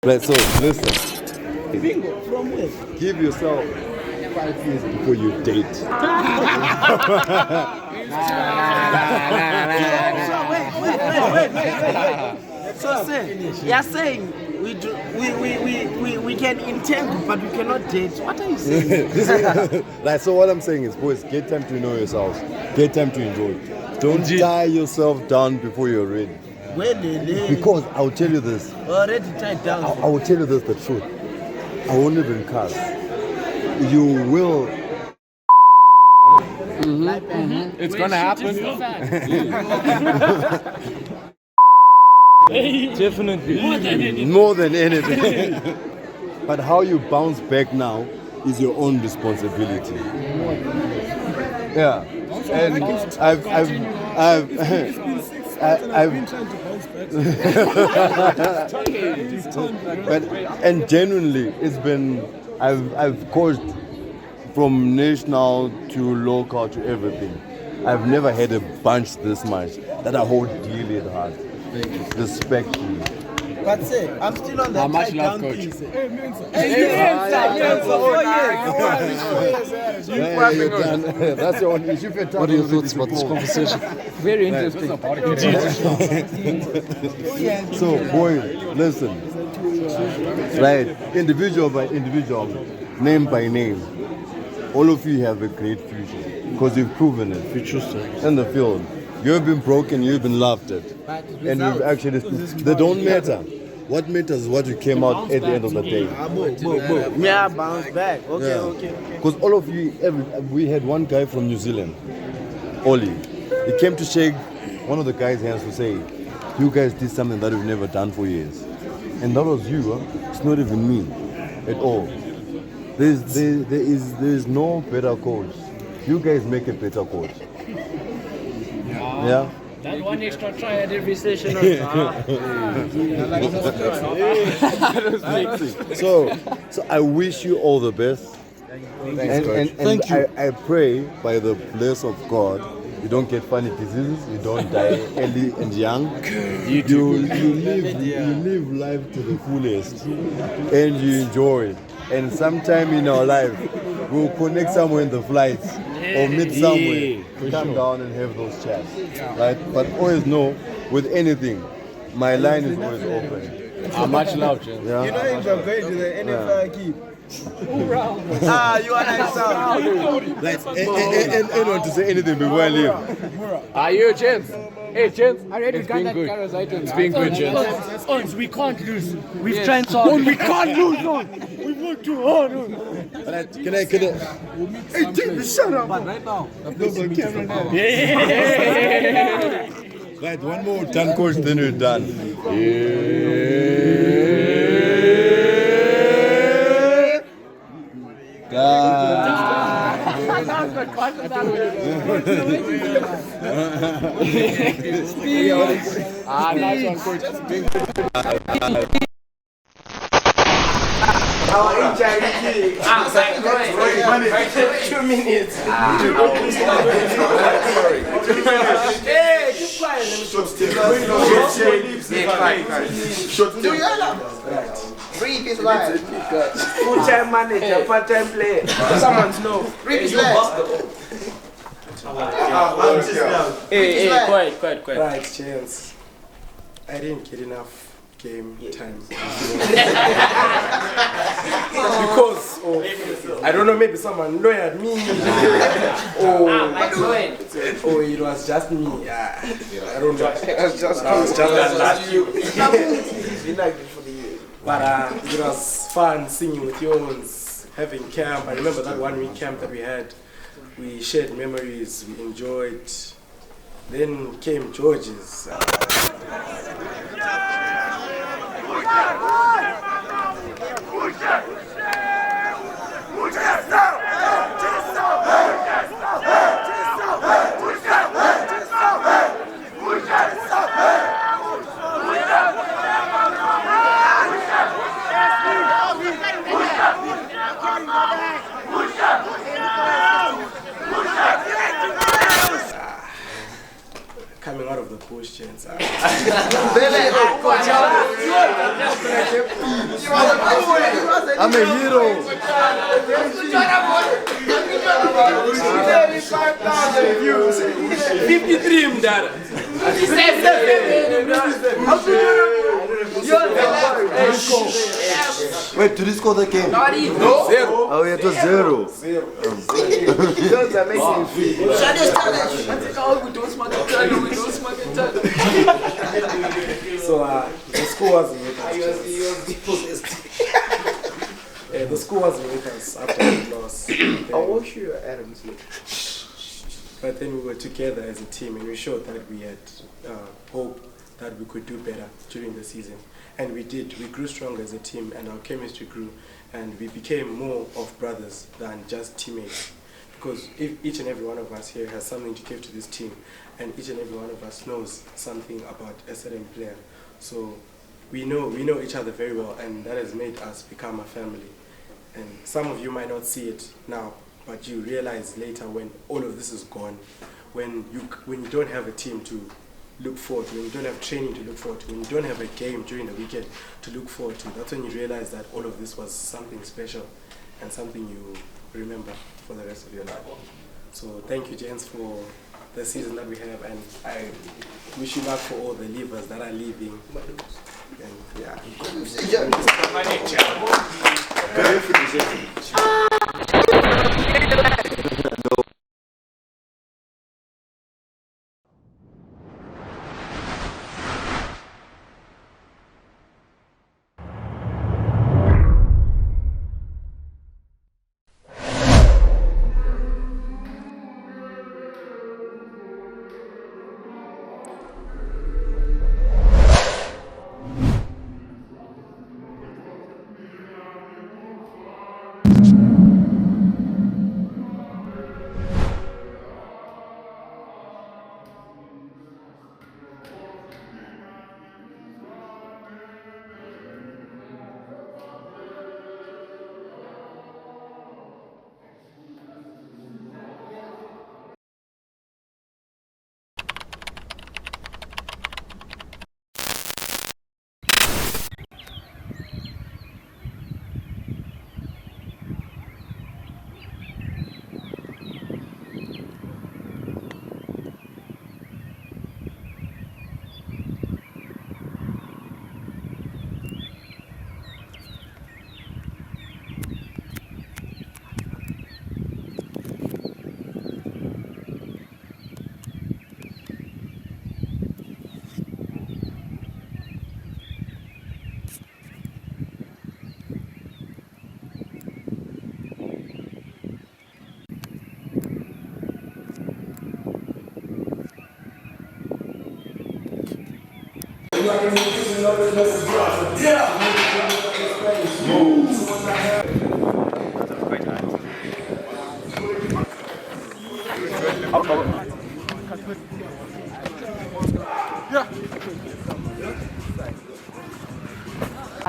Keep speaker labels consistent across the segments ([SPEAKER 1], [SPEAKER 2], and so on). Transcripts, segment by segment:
[SPEAKER 1] Right, so listen.
[SPEAKER 2] Bingo. From where?
[SPEAKER 1] Give yourself 5 years before you date.
[SPEAKER 2] So you're saying we can entangle, but we cannot date. What are you saying?
[SPEAKER 1] Right, so what I'm saying is, boys, get time to know yourselves. Get time to enjoy. Don't tie yourself down before you're ready. Because I'll tell you this.
[SPEAKER 2] Already tied down.
[SPEAKER 1] I will tell you this, the truth. I won't even cuss. You will.
[SPEAKER 3] It's gonna happen.
[SPEAKER 4] Definitely.
[SPEAKER 1] More than anything. But how you bounce back now is your own responsibility. Yeah. And I've but and genuinely it's been I've coached from national to local to everything. I've never had a bunch this much that I hold dearly at heart. Respectfully.
[SPEAKER 2] But say, I'm still on that.
[SPEAKER 3] How much love, coach?
[SPEAKER 1] That's your own issue.
[SPEAKER 4] What are your thoughts about this conversation?
[SPEAKER 3] Very interesting.
[SPEAKER 1] So, boy, listen. Right, individual by individual, name by name, all of you have a great future because you've proven it. In the field. You've been broken, you've been laughed at. And you've actually, they don't matter. What matters is what you came out at the end of the day.
[SPEAKER 2] Yeah, bounce back. Okay.
[SPEAKER 1] Because all of you, we had one guy from New Zealand, Oli. He came to shake one of the guys' hands to say, you guys did something that we've never done for years. And that was you, huh? It's not even me at all. There is no better coach. You guys make a better coach. Yeah?
[SPEAKER 4] That one extra try at every session.
[SPEAKER 1] So I wish you all the best. Thank you. I pray by the bless of God, you don't get funny diseases, you don't die early and young. You live life to the fullest and you enjoy it. And sometime in our life, we'll connect somewhere in the flights or meet somewhere to come down and have those chats. Right? But always know, with anything, my line is always open.
[SPEAKER 3] Much love, Jen.
[SPEAKER 1] Yeah?
[SPEAKER 2] You know if I'm going to the NFL keep. You are nice.
[SPEAKER 1] Like, anyone to say anything before I leave.
[SPEAKER 3] Are you, Jens? Hey, Jens. It's been good. It's been good, Jens.
[SPEAKER 4] We can't lose. We've trained so hard. We can't lose. We've worked too hard.
[SPEAKER 1] Can I? Hey, Jim, shut up.
[SPEAKER 2] But right now,
[SPEAKER 1] Right, one more done, coach, then we're done.
[SPEAKER 3] Nice one, coach. It's been good.
[SPEAKER 2] our HIV. 2 minutes. Hey, keep quiet.
[SPEAKER 5] Read is live.
[SPEAKER 2] Full-time manager, part-time player. Someone's no.
[SPEAKER 5] Read is live.
[SPEAKER 4] Hey, quiet.
[SPEAKER 6] Right, chance. I didn't get enough game time. Because I don't know, maybe someone lawyered me. Or it was just me. I don't know. It was just you. But it was fun singing with Jones, having camp. I remember that 1 week camp that we had. We shared memories, we enjoyed. Then came George's. Coming out of the bush, Jen.
[SPEAKER 1] I'm a hero.
[SPEAKER 6] 55,000 views. 53 mdara.
[SPEAKER 1] Wait, did he score the game?
[SPEAKER 6] No. 0.
[SPEAKER 1] Oh, yeah, it was 0.
[SPEAKER 6] So the school wasn't with us. The school wasn't with us after we lost.
[SPEAKER 5] I'll watch you, Adams.
[SPEAKER 6] But then we were together as a team and we showed that we had hope that we could do better during the season. And we did. We grew stronger as a team and our chemistry grew and we became more of brothers than just teammates. Because if each and every one of us here has something to give to this team and each and every one of us knows something about a certain player. So we know each other very well and that has made us become a family. And some of you might not see it now, but you realize later when all of this is gone, when you don't have a team to look forward to, when you don't have training to look forward to, when you don't have a game during the weekend to look forward to, that's when you realize that all of this was something special and something you remember for the rest of your life. So thank you, gents, for the season that we have, and I wish you luck for all the leavers that are leaving. And yeah.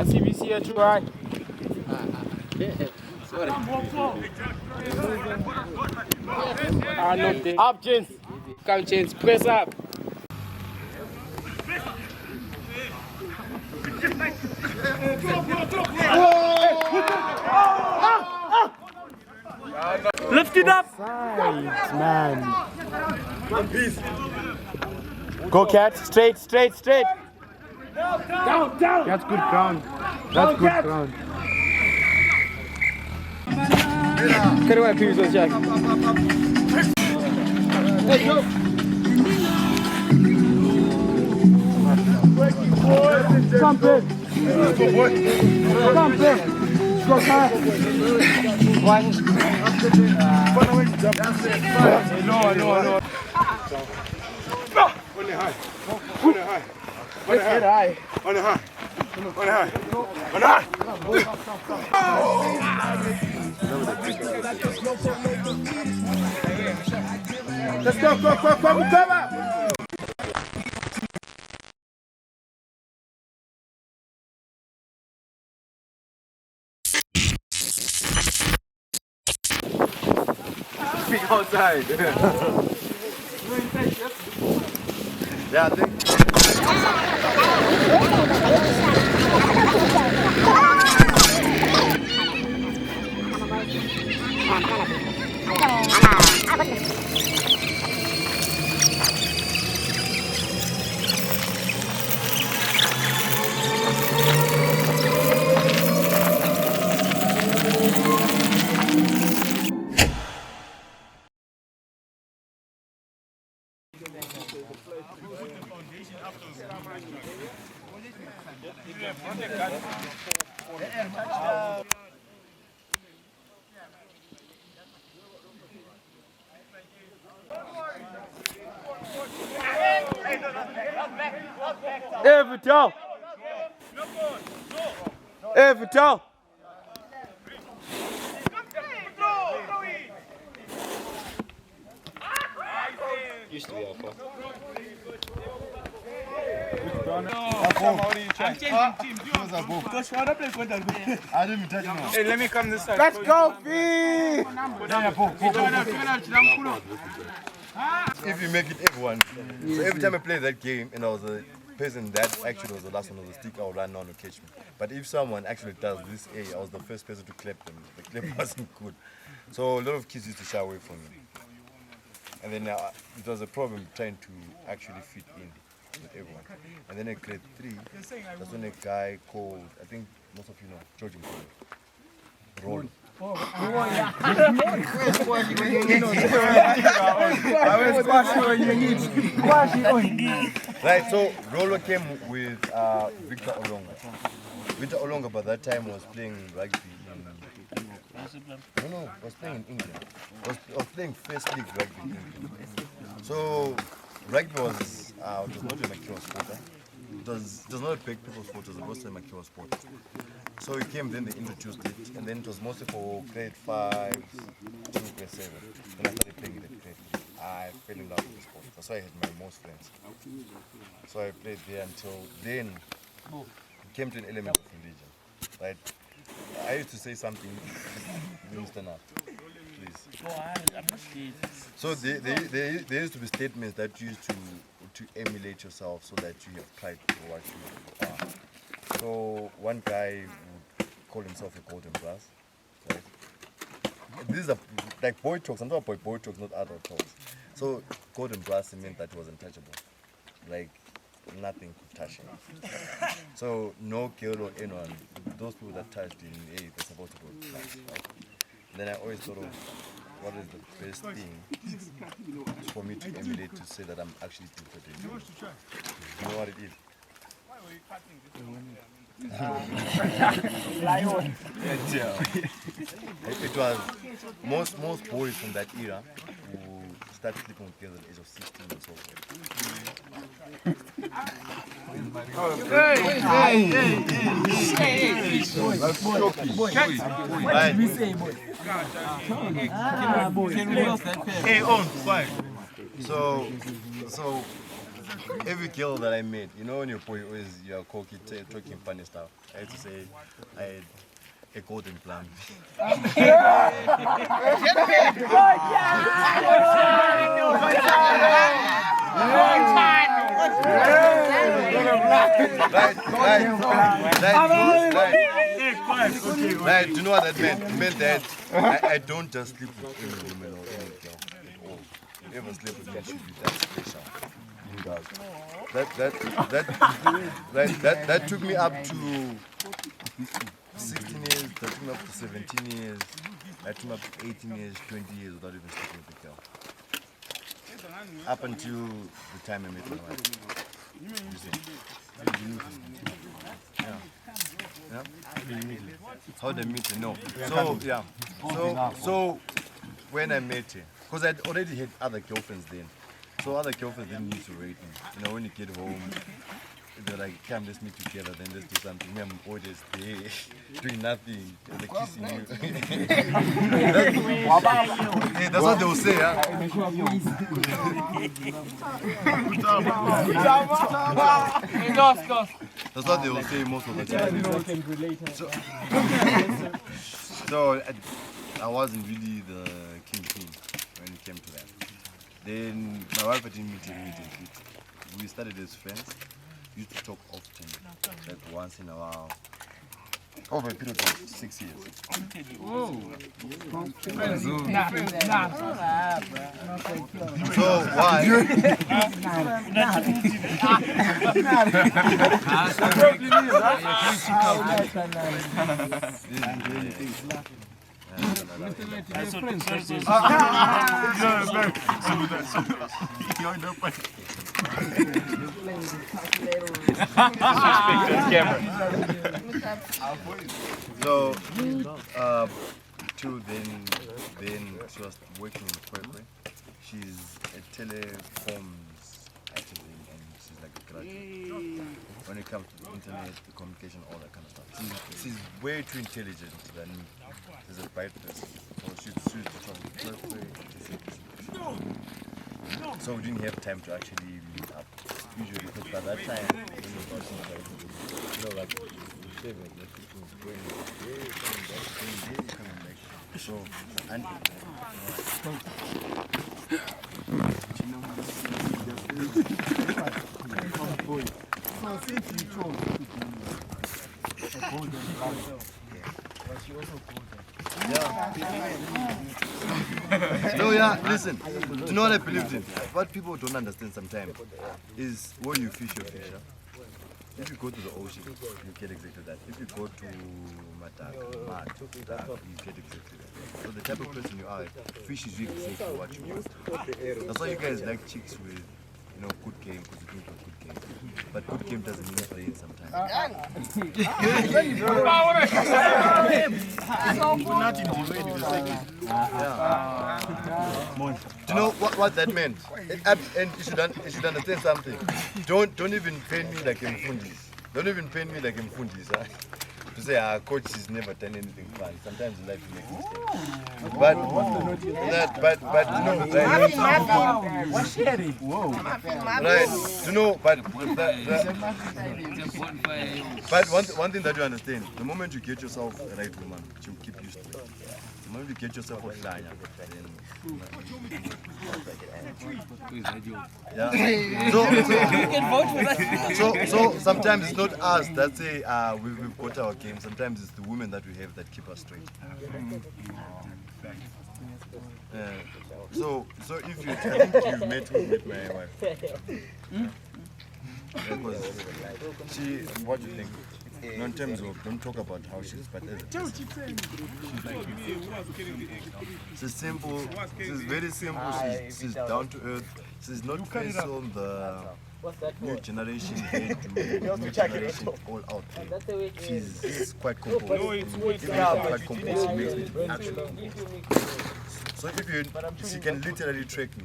[SPEAKER 4] CBC here to right. Up, gents. Come, gents. Press up. Lift it up. Sides, man. Go, Cat. Straight. Down. That's good ground. That's good ground. Get away, please, Jack. Hey, go. Jump in. Go, Cat. One. No. Let's get high. On the high. Let's go, cover. Speak outside. Yeah, I think.
[SPEAKER 1] Vital! Hey, Vital!
[SPEAKER 7] Used to be Alpha.
[SPEAKER 1] I didn't touch him.
[SPEAKER 4] Hey, let me come this side.
[SPEAKER 1] Let's go, V! If you make it everyone. So every time I play that game and I was a person that actually was the last one of the stick, I would run on to catch me. But if someone actually does this A, I was the first person to clap them. The clap wasn't good. So a lot of kids used to shy away from me. And then it was a problem trying to actually fit in with everyone. And then in grade 3, that's when a guy called, I think most of you know, George Roll. Right, so Rolo came with Victor Olonga. Victor Olonga by that time was playing rugby in... No, was playing in England. Was playing first league rugby in England. So rugby was not a mature sport. It was not a big people's sport, it was also a mature sport. So it came, then they introduced it, and then it was mostly for grade 5 to grade 7. Then I started playing it at grade 3. I fell in love with the sport. That's why I had my most friends. So I played there until then it came to an element of religion. Right? I used to say something, Mr. Nat, please. So there used to be statements that you used to emulate yourself so that you have pride for what you are. So one guy would call himself a golden brass. Right? These are like boy talks. I'm talking about boy talks, not adult talks. So golden brass meant that he was untouchable. Like nothing could touch him. So no girl or anyone, those people that touched him, hey, they're supposed to go to class. Right? Then I always thought of what is the best thing for me to emulate to say that I'm actually different. You know what it is? It was most boys from that era who started sleeping with girls at the age of 16 or so. So every girl that I met, you know when your boy always you're cocky talking funny stuff, I had to say I had a golden plan. Right, do you know what that meant? It meant that I don't just sleep with any woman or any girl at all. Whoever sleep with me should be that special. That took me up to 16 years, that took me up to 17 years, that took me up to 18 years, 20 years without even sleeping with a girl. Up until the time I met my wife. How did I meet her? No. So when I met her, because I'd already had other girlfriends then. So other girlfriends didn't need to rate me. You know, when you get home, they're like, come, let's meet together, then let's do something. Me, I'm always there, doing nothing, they're kissing you. That's what they will say, huh? That's what they will say most of the time. So I wasn't really the king when it came to that. Then my wife didn't meet immediately. We started as friends. We used to talk often, like once in a while. Over a period of 6 years. So why? So, till then she was working in Kwekwe. She's a telecoms activist and she's like a graduate. When it comes to the internet, the communication, all that kind of stuff. She's way too intelligent than me. She's a bright person. So she's to travel to Kwekwe. So we didn't have time to actually meet up. Usually, because by that time, like, so, and no, yeah, listen, you know what I believed in? What people don't understand sometimes is when you fish your fish, if you go to the ocean, you get exactly that. If you go to Matak, you get exactly that. So the type of person you are, fish is really exactly what you want. That's why you guys like chicks with, good game, because you think of good game. But good game doesn't mean playing sometimes. Do you know what that meant? And you should understand something. Don't even paint me like Mfundis. Don't even paint me like Mfundis. To say our coach has never done anything fun. Sometimes in life you make mistakes. But one thing that you understand, the moment you get yourself a right woman, she'll keep you straight. The moment you get yourself a shiner, so sometimes it's not us that say we've got our game. Sometimes it's the women that we have that keep us straight. So if you, I think you met me with my wife. Because what do you think? No, in terms of, don't talk about how she is, but as a person, she's like you. She's simple, she's very simple, she's down to earth, she's not based on the new generation, new generation all out there. She's quite composed. Quite composed, makes me actually composed. So if she can literally track me.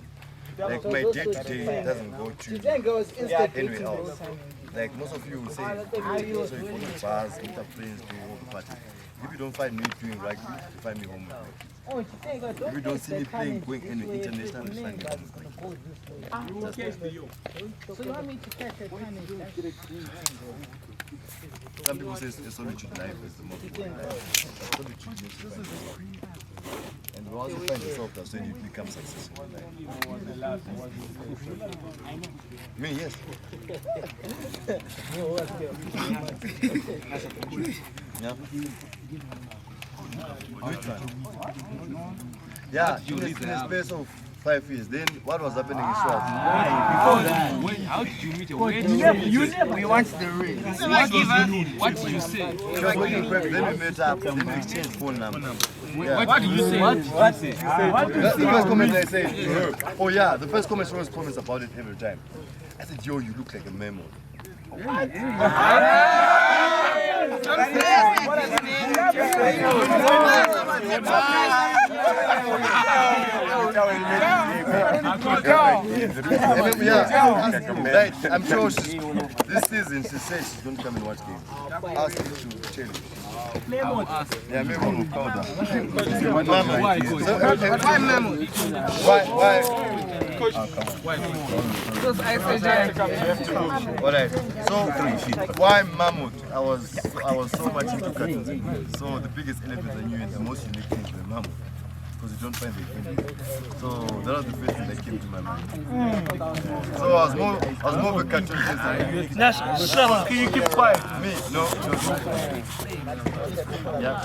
[SPEAKER 1] Like my day-to-day doesn't go to anywhere else. Like most of you will say, so you go to bars, meet up friends, do all the parties. If you don't find me doing rugby, you find me home with my kids. If you don't see me going any international, you find me home with my kids.
[SPEAKER 8] So you want me to catch a time?
[SPEAKER 1] Some people say a solitude life is the most important life. Solitude means you find yourself. And once you find yourself, that's when you become successful in life. Me, yes. Yeah. Yeah, in a space of 5 years. Then what was happening in Swat?
[SPEAKER 3] How did you meet her?
[SPEAKER 4] We want the ring.
[SPEAKER 3] What did you say?
[SPEAKER 1] She was working quick, then we met up, then we exchanged phone numbers. Yeah.
[SPEAKER 3] What did you say?
[SPEAKER 1] The first comment I said to her, oh yeah, the first comment she always comments about it every time. I said, yo, you look like a memo. I'm sure this season she said she's going to come and watch games. Ask her to tell you. Yeah, Memo will call her. Why?
[SPEAKER 4] Because I said
[SPEAKER 1] Alright, so why Mammoth? I was so much into cartoons. So the biggest elephant I knew and the most unique things were Mammoth. Because you don't find it anywhere. So that was the first thing that came to my mind. So I was more of a cartoon person.
[SPEAKER 4] Shut can you keep quiet?
[SPEAKER 1] Me? No. Yeah.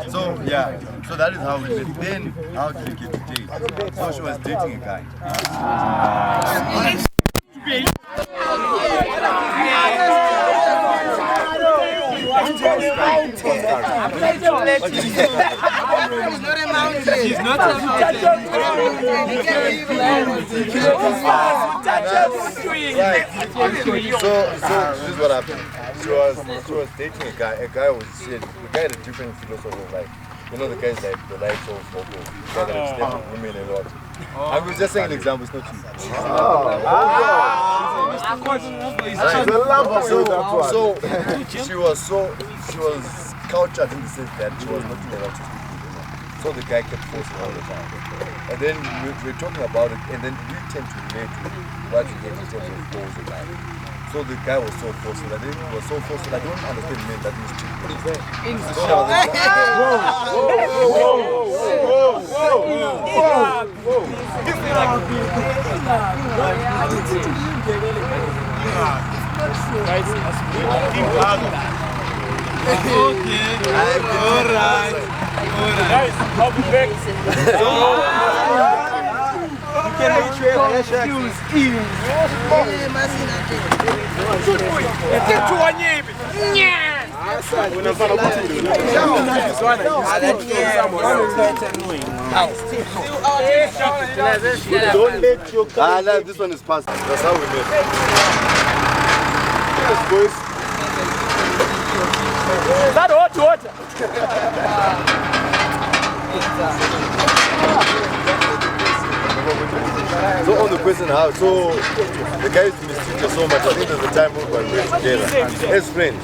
[SPEAKER 1] So yeah. So that is how we met. Then how did we get to date? So she was dating a guy.
[SPEAKER 2] not a mountain.
[SPEAKER 3] She's not a
[SPEAKER 1] So this is what happened. She was dating a guy. A guy had a different philosophy of life. You know, the guys like the life of foreseeable. That extend women a lot. I was just saying an example. It's not true. So she was cultured in the sense that she was not allowed to speak to women. So the guy kept forcing all the time. And then we're talking about it, and then we tend to relate to what we get in terms of goals in life. So the guy was so forceful. I think he was so forceful. I don't understand men that he's cheap.
[SPEAKER 3] Guys, I'll be back.
[SPEAKER 1] Don't let your car. This one is past. That's how we make. Yes, boys.
[SPEAKER 3] That hot water.
[SPEAKER 1] So on the question how, so the guy used to mistreat her so much. I think there's a time when we were together as friends.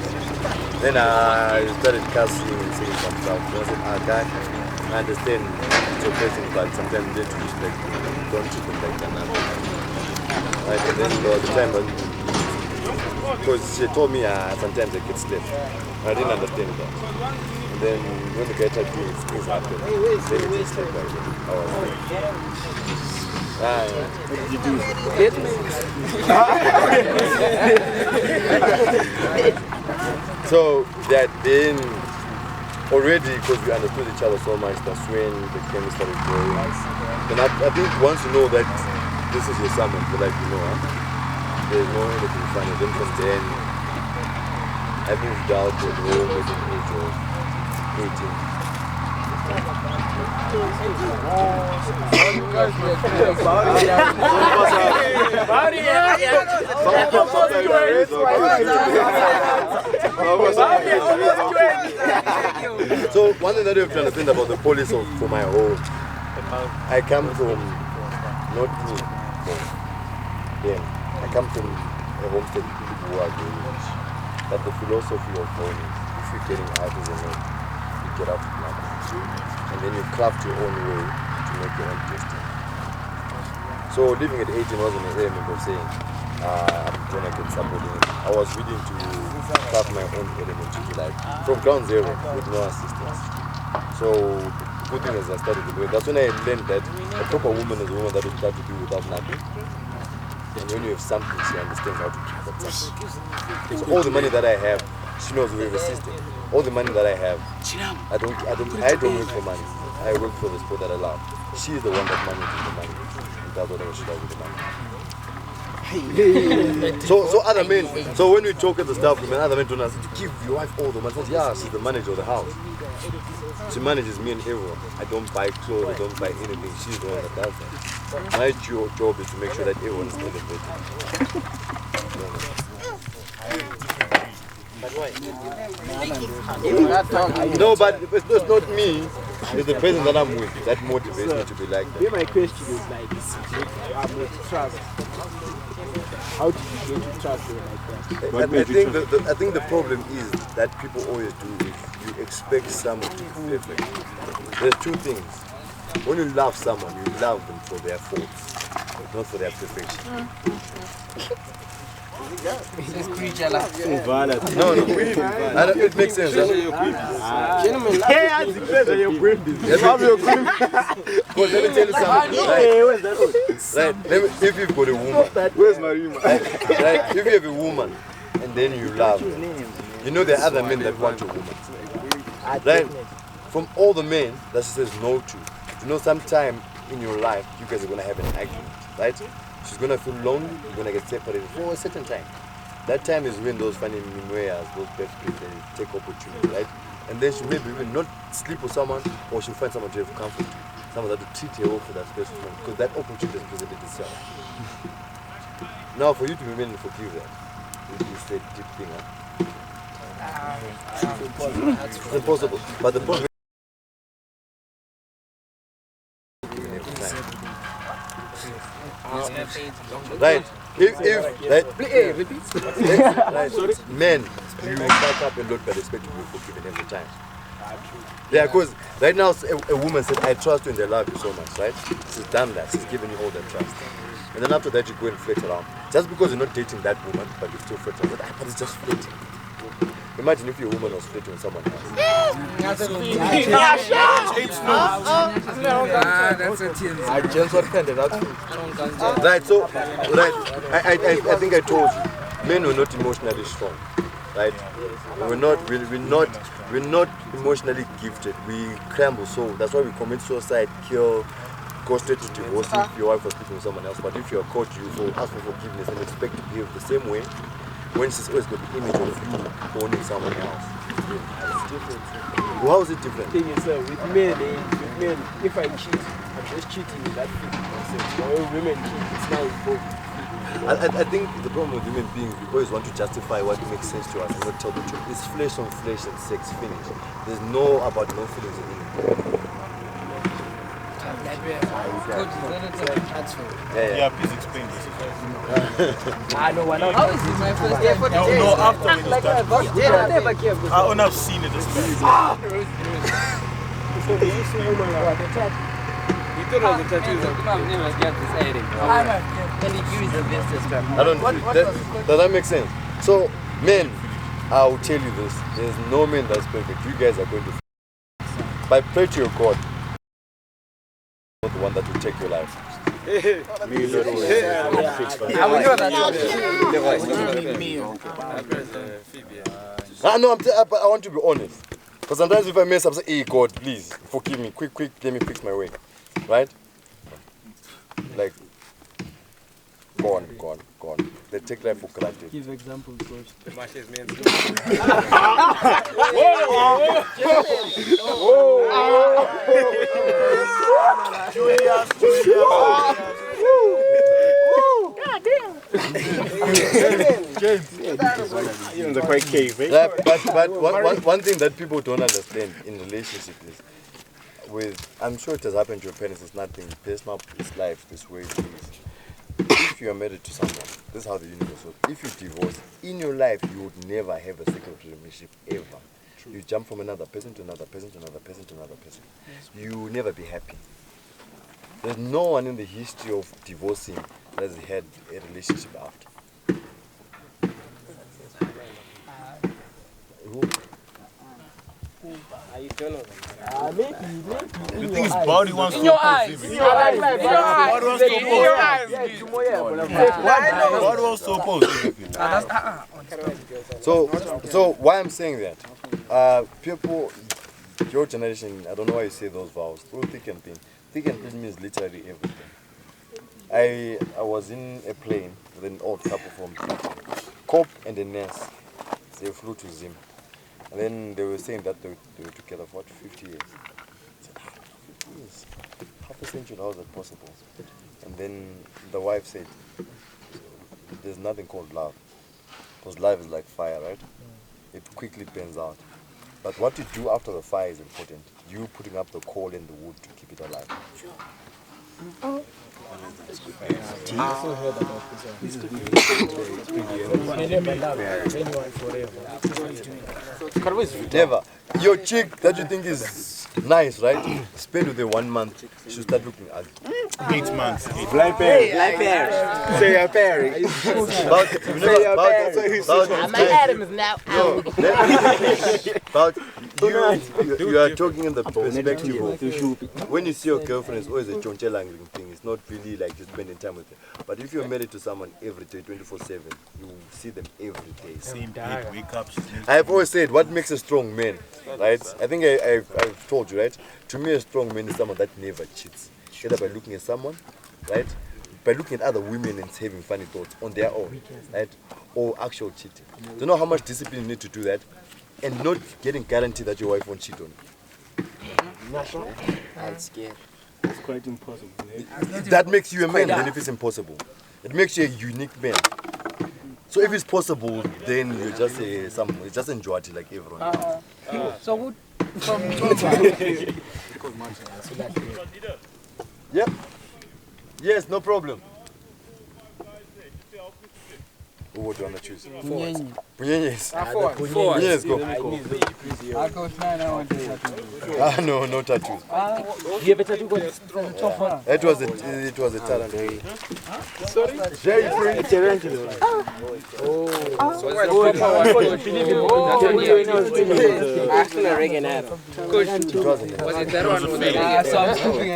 [SPEAKER 1] Then I started cussing and saying some stuff. So I said, guy, I understand it's your person, but sometimes you need to respect me. Don't treat them like that. Right, and then there was a time when, because she told me sometimes I get slept. I didn't understand that. And then when the guy tried to do it, things happened. Then it just slept like that. I was like, what did you do? Hit me. So that then already, because we understood each other so much, that's when the chemistry started growing. And I think once you know that this is your someone for life, you know, there's no anything funny. Then from then, I moved out to the home at the age of 18. So one thing that you have to understand about the police for my home, I come from not me, I come from a homestead people who are doing it. But the philosophy of home is if you're getting out as a man, you get out of life. And then you craft your own way to make your own destiny. So living at 18 wasn't an element of saying, I'm gonna get somebody. I was willing to craft my own element to life from ground zero with no assistance. So the good thing is I started to do it. That's when I learned that a proper woman is a woman that will try to do without nothing. And when you have something, she understands how to keep that something. So all the money that I have, she knows we have a system. All the money that I have, I don't work for money. I work for the sport that I love. She is the one that manages the money. And that's whatever she does with the money. So other men, so when we talk at the staff room, other men don't ask to give your wife all the money. Yeah, she's the manager of the house. She manages me and everyone. I don't buy clothes, I don't buy anything. She's the one that does that. My job is to make sure that everyone is elevated. No, but it's not me. It's the person that I'm with that motivates me to be like that.
[SPEAKER 5] My question is like, trust. How did you get to trust her like that?
[SPEAKER 1] I think the problem is that people always do is you expect someone to be perfect. There's two things. When you love someone, you love them for their faults, not for their perfection.
[SPEAKER 2] This creature like
[SPEAKER 1] No, it makes sense.
[SPEAKER 2] gentlemen.
[SPEAKER 1] Because let me tell you something. Right, if you've got a woman, where's Marima? Right, if you have a woman and then you love her, you know there are other men that want your woman. Right? From all the men that she says no to, you know, sometime in your life you guys are gonna have an argument, right? She's gonna feel lonely, you're gonna get separated for a certain time. That time is when those funny minueas, those bad people, they take opportunity, right? and then she maybe even not sleep with someone, or she'll find someone to have comfort, someone that will treat her well for that special moment, because that opportunity has presented itself. Now, for you to remain and forgive that, it's a deep thing, huh? It's impossible. But the problem right. If men, you back up and look but expect to be forgiven every time. Yeah, because right now a woman said, I trust you and they love you so much, right? She's done that, she's given you all that trust. And then after that you go and flirt around. Just because you're not dating that woman, but you still flirt around. But it's just flirting. Imagine if your woman was flirting with someone else.
[SPEAKER 3] That's a 10.
[SPEAKER 1] Right, so right, I think I told you, men were not emotionally strong, right? We're not emotionally gifted. We crumble, so that's why we commit suicide, kill, go straight to divorce if your wife was sleeping with someone else. But if you're caught, you will ask for forgiveness and expect to behave the same way when she's always got the image of you owning someone else. It's different. How is it different?
[SPEAKER 5] The thing is, with men, if I cheat, I'm just cheating in that thing. But when women cheat, it's now involved.
[SPEAKER 1] I think the problem with human beings, we always want to justify what makes sense to us and not tell the truth. It's flesh on flesh and sex, finish. There's no about no feelings in it.
[SPEAKER 7] Yeah, please explain this.
[SPEAKER 5] I know,
[SPEAKER 8] How is this my first day for the day?
[SPEAKER 7] No, after when you
[SPEAKER 8] Like
[SPEAKER 7] start.
[SPEAKER 8] I never came.
[SPEAKER 7] I only have seen it as well.
[SPEAKER 3] You thought it was a tattoo. I've never got this headache.
[SPEAKER 8] And he gives the best as well.
[SPEAKER 1] I don't does that make sense? So, men, I will tell you this, there's no man that's perfect. You guys are going to but pray to your God, not the one that will take your life.
[SPEAKER 8] I will know that.
[SPEAKER 1] No, but I want to be honest. Because sometimes if I mess up, I say, hey God, please, forgive me. Quick, let me fix my way. Right? Like, go on. They take life for granted.
[SPEAKER 5] Give examples first.
[SPEAKER 7] You're quite cave, eh?
[SPEAKER 1] Yeah, but one thing that people don't understand in relationship is, I'm sure it has happened to your parents, it's nothing personal, it's life, this way it is. If you are married to someone, this is how the universe works. If you divorce, in your life you would never have a second relationship ever. True. You jump from another person to another person to another person to another person. You will never be happy. There's no one in the history of divorcing that has had a relationship after.
[SPEAKER 7] The thing is, body wants to oppose. Body wants to oppose everything.
[SPEAKER 1] So why I'm saying that, people, your generation, I don't know why you say those vows, through thick and thin. Thick and thin means literally everything. I was in a plane with an old couple from Cop and a nurse. They flew to Zim. And then they were saying that they were together for 50 years. I said, 50 years? Half a century, how is that possible? And then the wife said, there's nothing called love. Because love is like fire, right? It quickly burns out. But what you do after the fire is important. You putting up the coal and the wood to keep it alive. Never. Your chick that you think is nice, right? Spend with her 1 month, she'll start looking ugly.
[SPEAKER 7] 8 months.
[SPEAKER 5] Blind pair. Say your pair.
[SPEAKER 8] My Adam is now out.
[SPEAKER 1] You are talking in the perspective of when you see your girlfriend, it's always a chonche-langling thing. It's not really like you're spending time with her. But if you're married to someone every day, 24/7, you will see them every day.
[SPEAKER 7] Same day, wake up.
[SPEAKER 1] I've always said, what makes a strong man, right? I think I've told you, right? To me, a strong man is someone that never cheats. Either by looking at someone, right? By looking at other women and having funny thoughts on their own, right? Or actual cheating. Do you know how much discipline you need to do that? and not getting guarantee that your wife won't cheat on you.
[SPEAKER 8] I'm scared.
[SPEAKER 5] It's quite impossible.
[SPEAKER 1] That makes you a man, then if it's impossible. It makes you a unique man. So if it's possible, then you just say it's just enjoy it like everyone.
[SPEAKER 4] So good.
[SPEAKER 1] Yep. Yes, no problem. What do you want to choose? Punyenyes. Punyenyes, go.
[SPEAKER 4] I'll go 9, I want to tattoo.
[SPEAKER 1] No tattoos.
[SPEAKER 8] You have a tattoo going
[SPEAKER 1] It was a talent. Sorry? Very free.
[SPEAKER 8] Was it that one?
[SPEAKER 4] So I'm skipping it.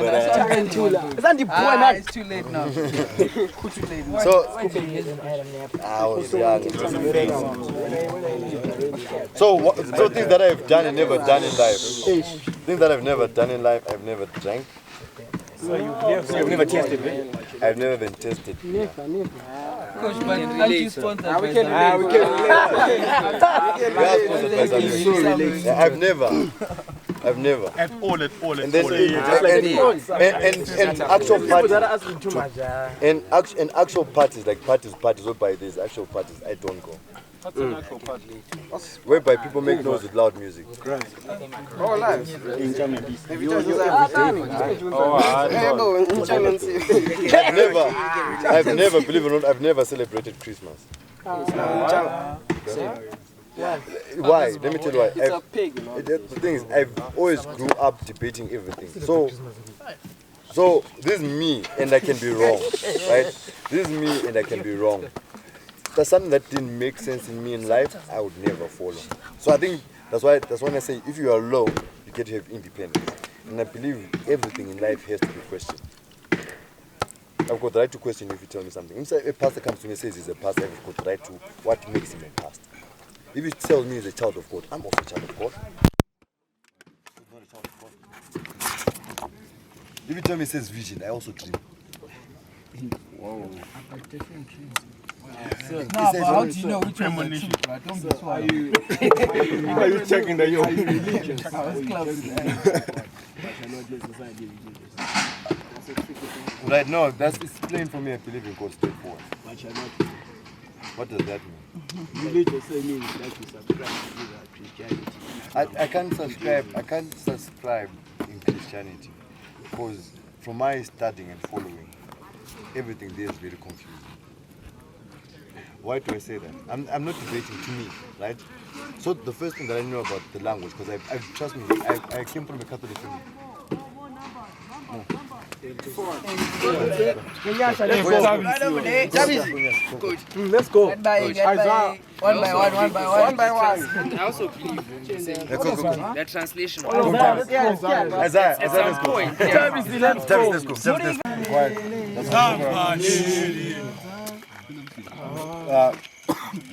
[SPEAKER 4] It's too late now.
[SPEAKER 1] So, I was young. So things that I've done and never done in life. Things that I've never done in life, I've never drank.
[SPEAKER 5] So you've never tested it?
[SPEAKER 1] I've never been tested.
[SPEAKER 4] Coach, but aren't you sponsored by
[SPEAKER 5] We can relate.
[SPEAKER 1] I've never.
[SPEAKER 7] At all.
[SPEAKER 1] And then and actual parties. And actual parties, like parties whereby there's actual parties, I don't go.
[SPEAKER 5] What's an actual party?
[SPEAKER 1] Whereby people make noise with loud music.
[SPEAKER 5] Oh, live. In Germany.
[SPEAKER 1] I've never, believe it or not, I've never celebrated Christmas. Why? Let me tell you why.
[SPEAKER 5] It's a pig, you know.
[SPEAKER 1] The thing is, I've always grew up debating everything. So this is me, and I can be wrong, right? This is me, and I can be wrong. There's something that didn't make sense in me in life, I would never follow. So I think that's when I say, if you are low, you get to have independence. And I believe everything in life has to be questioned. I've got the right to question if you tell me something. If a pastor comes to me and says he's a pastor, I've got the right to what makes him a pastor. If you tell me he's a child of God, I'm also a child of God. If you tell me he says vision, I also dream. Whoa.
[SPEAKER 4] No, but how do you know which one is true? Don't be so. Are you
[SPEAKER 5] checking that you're
[SPEAKER 4] religious? I was close.
[SPEAKER 1] Right, no, that's it's plain for me. I believe in God straightforward. What does that mean?
[SPEAKER 5] Religious means that you subscribe to Christianity.
[SPEAKER 1] I can't subscribe in Christianity because from my studying and following, everything there is very confusing. Why do I say that? I'm not debating to me, right? So the first thing that I know about the language, because trust me, I came from a Catholic family.
[SPEAKER 5] Let's go.
[SPEAKER 4] One by one.
[SPEAKER 8] I also believe that translation.
[SPEAKER 1] Isaiah, let's go. Let's go.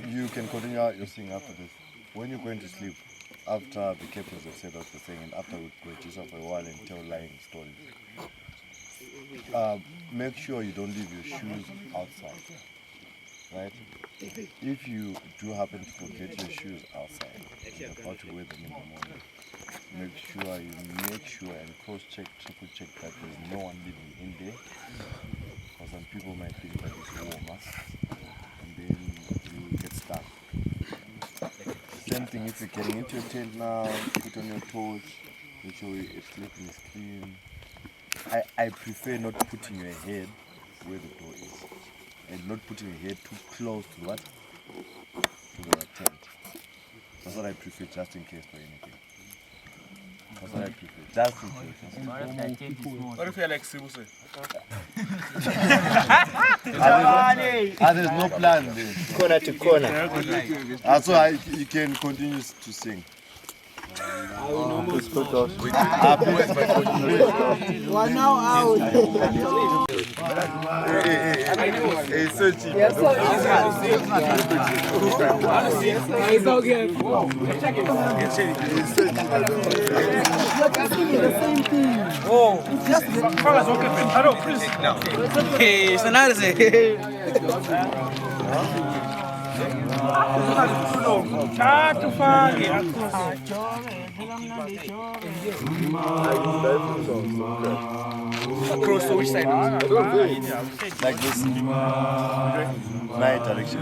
[SPEAKER 1] You can continue your thing after this. When you're going to sleep, after the captains have said what they're saying, and after we go yourself for a while and tell lying stories, make sure you don't leave your shoes outside, right? If you do happen to forget your shoes outside, you're about to wear them in the morning, make sure and cross-check, triple-check that there's no one living in there, because some people might think that it's warmer, and then you get stuck. Same thing if you're getting into your tent now, put on your torch, make sure your sleeping is clean. I prefer not putting your head where the door is, and not putting your head too close to what? To the tent. That's what I prefer, just in case for anything. That's what I prefer, just in case.
[SPEAKER 7] What if you're like CBC?
[SPEAKER 1] There's no plan there.
[SPEAKER 5] Corner to corner.
[SPEAKER 1] So you can continue to sing.
[SPEAKER 4] One now out.
[SPEAKER 1] Hey, searching.
[SPEAKER 4] It's okay. Oh, it's just the colors. Okay, hello, Chris. Hey, it's another.
[SPEAKER 8] Across to which side?
[SPEAKER 1] Like this. My direction.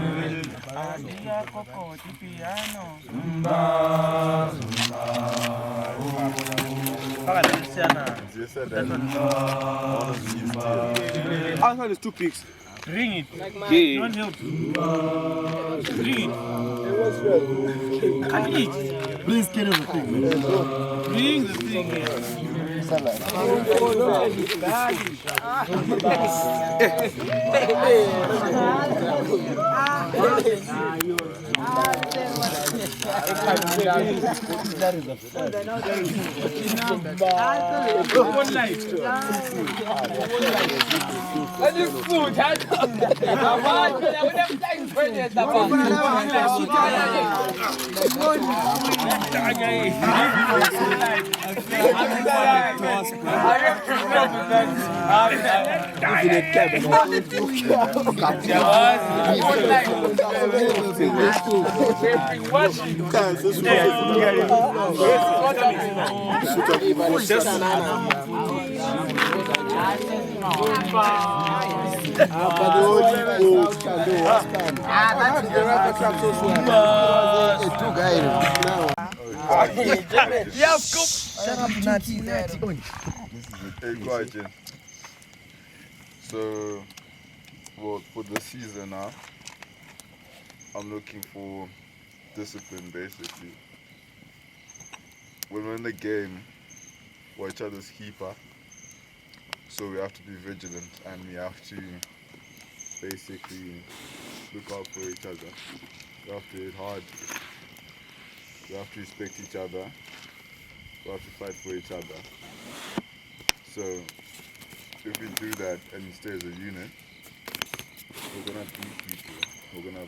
[SPEAKER 5] Outside is 2 picks.
[SPEAKER 7] Ring it.
[SPEAKER 8] Yeah.
[SPEAKER 7] Don't help. Ring it. Cut it.
[SPEAKER 1] Please get everything, man.
[SPEAKER 7] Ring the thing here. One light.
[SPEAKER 9] Hey, quiet, Jen. So, well, for the season now, I'm looking for discipline, basically. When we're in the game, we're each other's keeper, so we have to be vigilant and we have to basically look out for each other. We have to hit hard. We have to respect each other. We have to fight for each other. So, if we do that and we stay as a unit, we're gonna beat people. We're gonna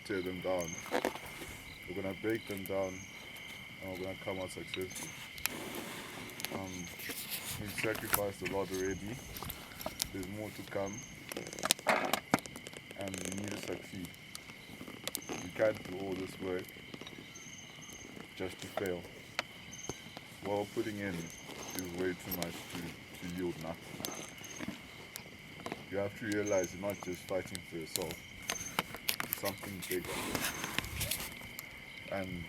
[SPEAKER 9] tear them down. We're gonna break them down, and we're gonna come out successful. We've sacrificed a lot already. There's more to come, and we need to succeed. We can't do all this work just to fail. What we're putting in is way too much to yield nothing. You have to realize you're not just fighting for yourself, it's something bigger. And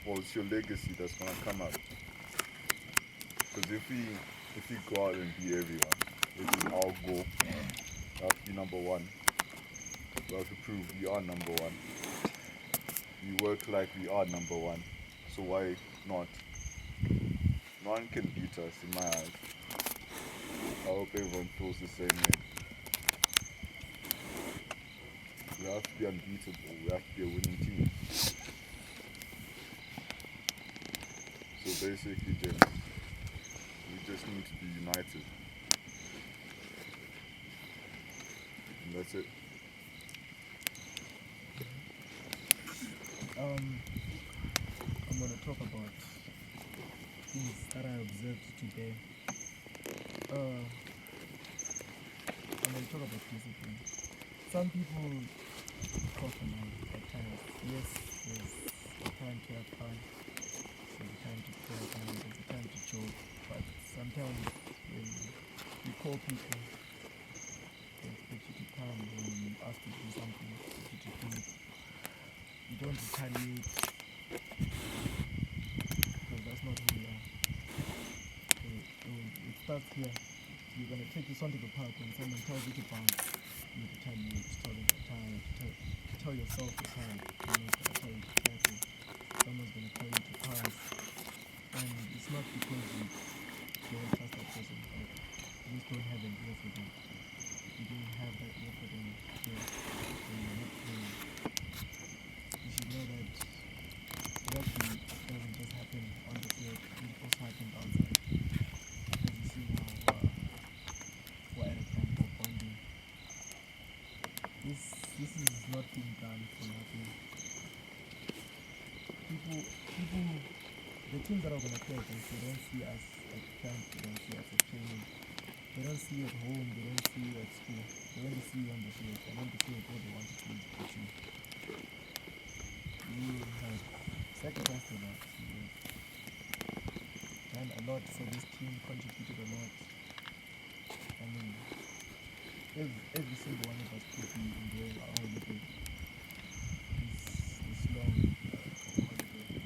[SPEAKER 9] well, it's your legacy that's gonna come out. Because if we go out and be everyone, which is our goal, we have to be number one. We have to prove we are number one. We work like we are number one. So why not? No one can beat us in my eyes. I hope everyone feels the same way. We have to be unbeatable. We have to be a winning team. So basically, James, we just need to be united. And that's it.
[SPEAKER 10] I'm going to talk about things that I observed today. I'm going to talk about discipline. Some people compromise at times. Yes, there's a time to have fun, there's a time to play, there's a time to joke, but sometimes when you call people, they expect you to come, when you ask to do something, they expect you to do it. You don't retaliate, because that's not who you are. So it starts here. You're going to take this onto the park when someone tells you to bounce. You retaliate, tell yourself to time. Someone's going to tell you to pass it. Someone's going to tell you to pass. And it's not because you don't trust that person, but you just don't have an ear for them. You don't have that ear for them here, so you're not playing. You should know that rugby doesn't just happen on the field, it also happens outside. As you see now, we're at a camp of bonding. This is not being done for nothing. People, the teams that are going to play against, they don't see us at camp, they don't see us at training, they don't see you at home, they don't see you at school, they only see you on the field, and when they see it, all they want to do is beat you. sacrificed a lot. Done a lot for this team, contributed a lot. I mean, every single one of us could be enjoying our holiday. This long holiday.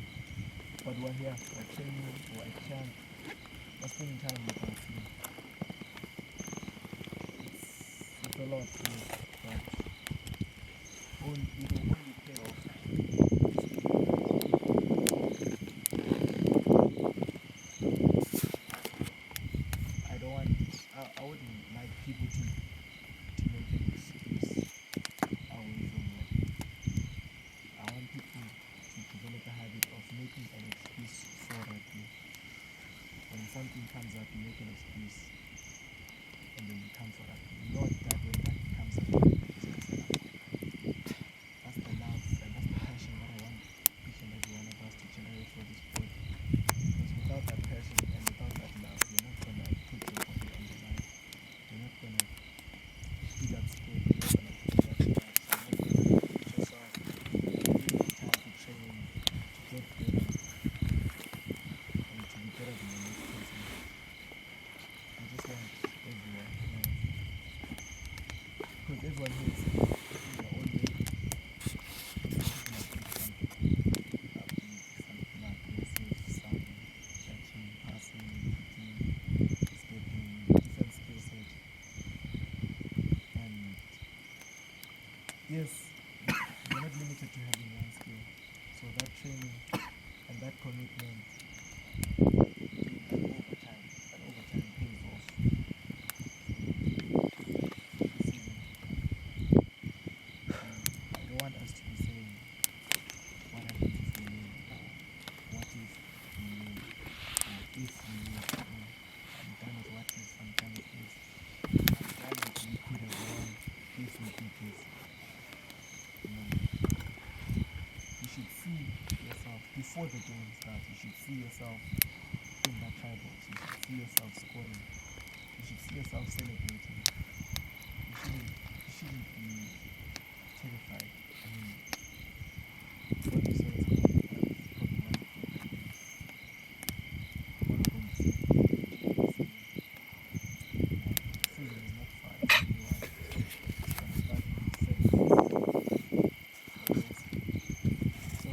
[SPEAKER 10] But we're here, we're training, we're at camp, we're spending time with our team. It's a lot to me, but it will only pay off. I wouldn't like people to make an excuse away from work. I want people to develop a habit of making an excuse for rugby. When something comes up, you make an excuse and then you come for rugby. Not that when rugby comes up, you make an excuse. That's the love and that's the passion that I want each and every one of us to generate for this sport. Because without that passion and without that love, you're not going to put your body on the line. You're not going to speed up skill. You're not going to speed up your life. You're not going to put yourself in time to train, to get better, and to be better than the next person. I just want everyone, because everyone here is in their own way. Yes, you're not limited to having one skill. So that training and that commitment over time pays off. This season, I don't want us to be saying, what happens if we win? What if we win? Or if we win? No, I'm done with what if, I'm done with this. I'm done with we could have won if we did this. You should see yourself before the game starts. You should see yourself in that try box. You should see yourself scoring. You should see yourself celebrating. You shouldn't be terrified. I mean, what you say is probably one of the season is not far. It's only one. It's going to start in 7 days. So,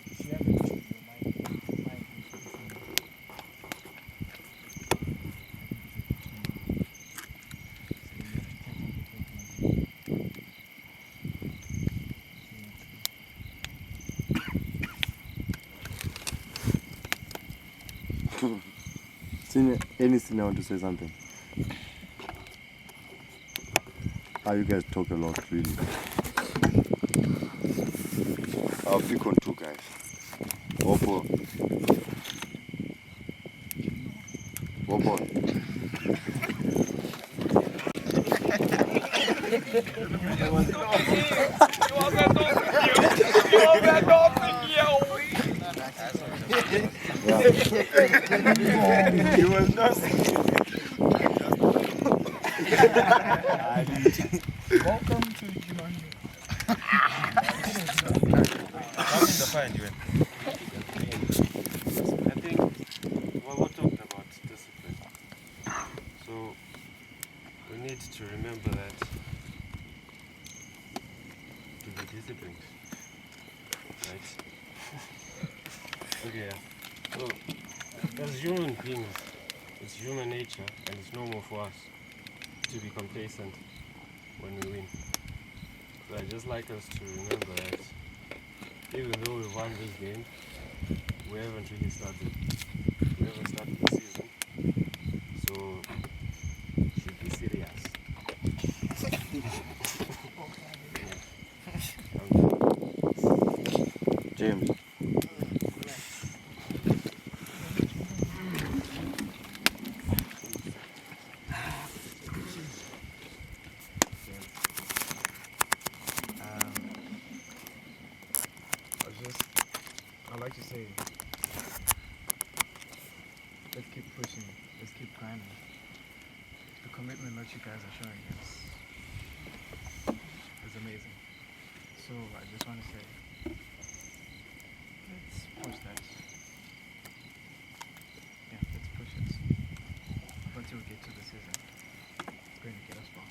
[SPEAKER 10] if you have an issue in your mind for the season, I think it's a bit too late.
[SPEAKER 1] Any senior want to say something? You guys talk a lot, really. I'll pick on two guys. Opo.
[SPEAKER 5] He was not
[SPEAKER 10] Welcome to Human.
[SPEAKER 11] I think we're talking about discipline. So we need to remember that to be disciplined. Right? Okay. So as human beings, it's human nature and it's normal for us to be complacent when we win. So I just like us to remember that even though we won this game, we haven't really started. We haven't started the season. So should be serious.
[SPEAKER 1] James.
[SPEAKER 10] I'd like to say, let's keep pushing, let's keep grinding. The commitment that you guys are showing is amazing. So I just want to say,
[SPEAKER 12] push that. Yeah, let's push it. Until we get to the scissor. It's going to get us far.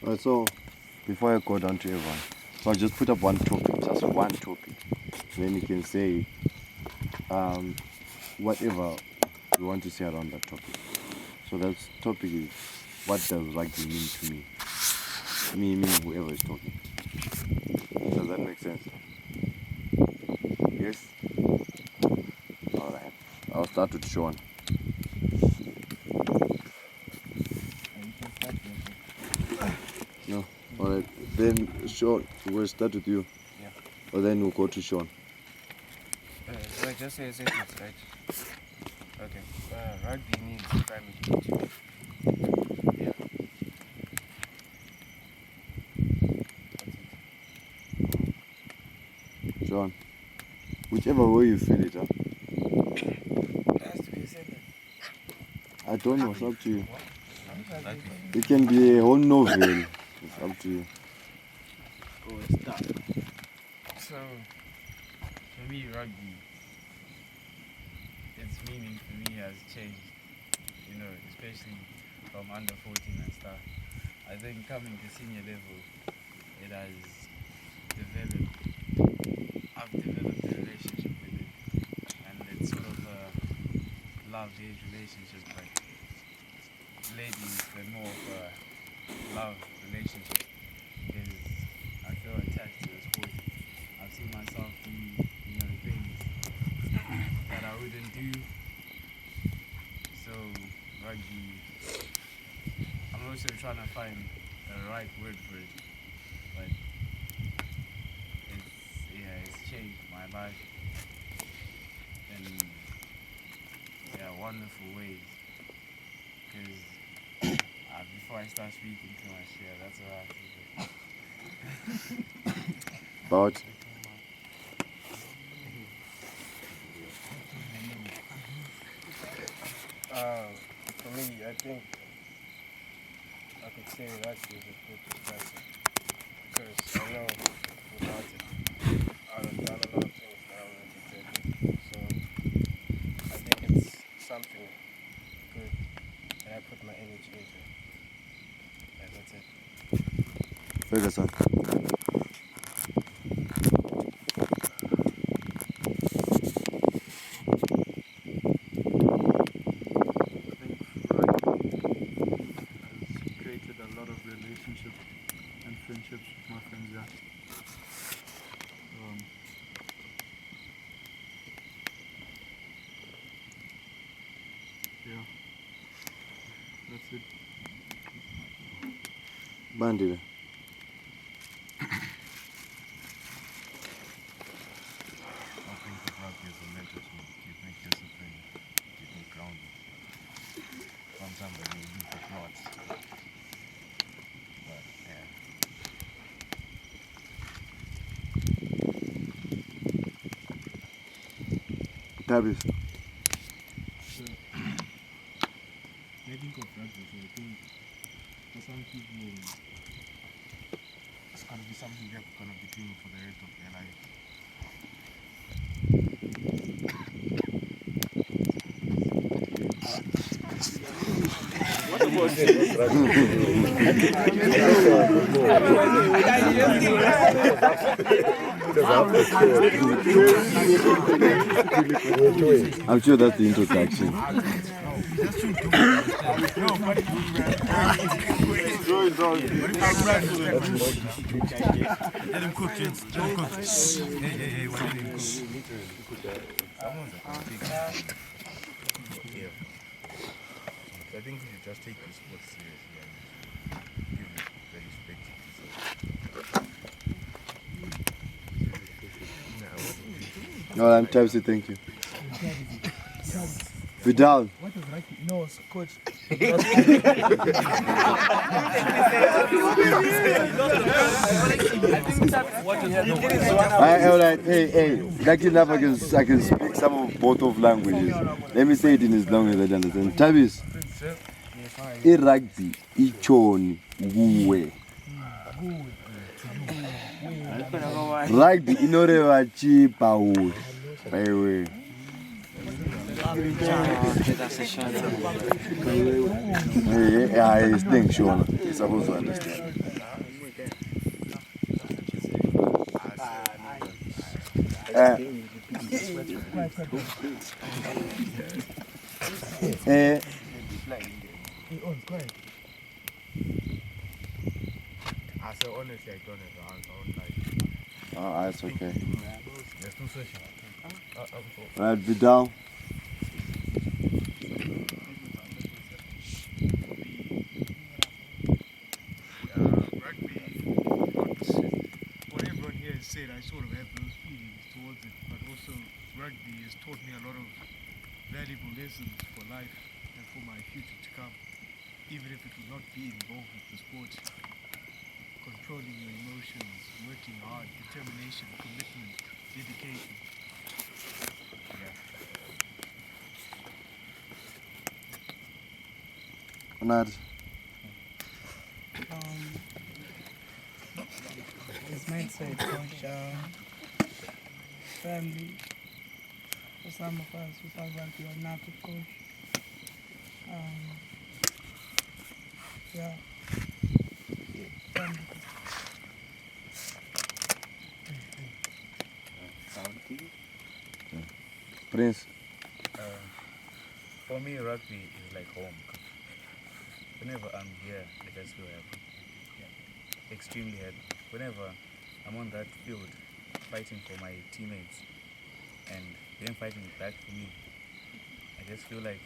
[SPEAKER 1] Alright, so before I go down to everyone, so I'll just put up one topic, just one topic. Then you can say whatever you want to say around that topic. So that topic is, what does rugby mean to me? Me, whoever is talking. Does that make sense? Yes? Alright. I'll start with Sean. No. Alright. Then Sean, we'll start with you.
[SPEAKER 12] Yeah.
[SPEAKER 1] Or then we'll go to Sean.
[SPEAKER 12] So I just say a sentence, right? Okay. Rugby means primary. Yeah.
[SPEAKER 1] Sean, whichever way you feel it, huh?
[SPEAKER 12] It has to be a sentence.
[SPEAKER 1] I don't know, it's up to you. It can be a whole novel. It's up to you.
[SPEAKER 12] Go and start. So, for me, rugby, its meaning for me has changed, you know, especially from under 14 and stuff. I think coming to senior level, it has developed, I've developed a relationship with it, and it's sort of a love-hate relationship, but lately it's been more of a love relationship, because I feel attached to the sport. I've seen myself do, you know, things that I wouldn't do. So rugby, I'm also trying to find the right word for it, but it's changed my life in wonderful ways. Because before I start speaking too much, that's what I have to say.
[SPEAKER 1] About?
[SPEAKER 6] For me, I think I could say rugby is a good discussion, because I know without it, I would have done a lot of things that I wouldn't regret. So I think it's something good, and I put my energy into it. Yeah, that's it.
[SPEAKER 1] Ferguson.
[SPEAKER 10] Friendships with my friends, yeah. Yeah, that's it.
[SPEAKER 1] Bandit.
[SPEAKER 13] I think that rugby is a mentor to keep me disciplined, keep me grounded. Sometimes I may lose the plots. But yeah.
[SPEAKER 1] Tabis.
[SPEAKER 10] I think of rugby, so I think for some people
[SPEAKER 13] It's going to be something they're going to be doing for the rest of their life.
[SPEAKER 5] What about
[SPEAKER 1] I'm sure that's the introduction.
[SPEAKER 5] Let him cook, gents. Don't cook. Hey, why didn't him cook?
[SPEAKER 13] I think you just take this sport seriously and give it the respect it deserves.
[SPEAKER 1] No, I'm Tabsi, thank you. Vidal.
[SPEAKER 10] What is right? No, coach.
[SPEAKER 1] Alright, hey, lucky enough I can speak some of both of languages. Let me say it in as long as I understand. Tabis, rugby, ichoni, guwe, Rugby inoreva chipawood. By the way. I think sure. You're supposed to understand.
[SPEAKER 13] I said honestly, I don't have the answer. I don't like.
[SPEAKER 1] Oh, that's okay.
[SPEAKER 13] There's two sessions.
[SPEAKER 1] Right, Vidal.
[SPEAKER 13] Rugby, what everyone here has said, I sort of have those feelings towards it. But also, rugby has taught me a lot of valuable lessons for life and for my future to come. Even if it would not be involved with the sport. Controlling your emotions, working hard, determination, commitment, dedication.
[SPEAKER 1] Not.
[SPEAKER 14] As mate said, coach, family. For some of us, we sound like we are not a coach. Yeah. Family.
[SPEAKER 1] Prince.
[SPEAKER 12] For me, rugby is like home. Whenever I'm here, I just feel happy. Extremely happy. Whenever I'm on that field, fighting for my teammates, and them fighting back for me, I just feel like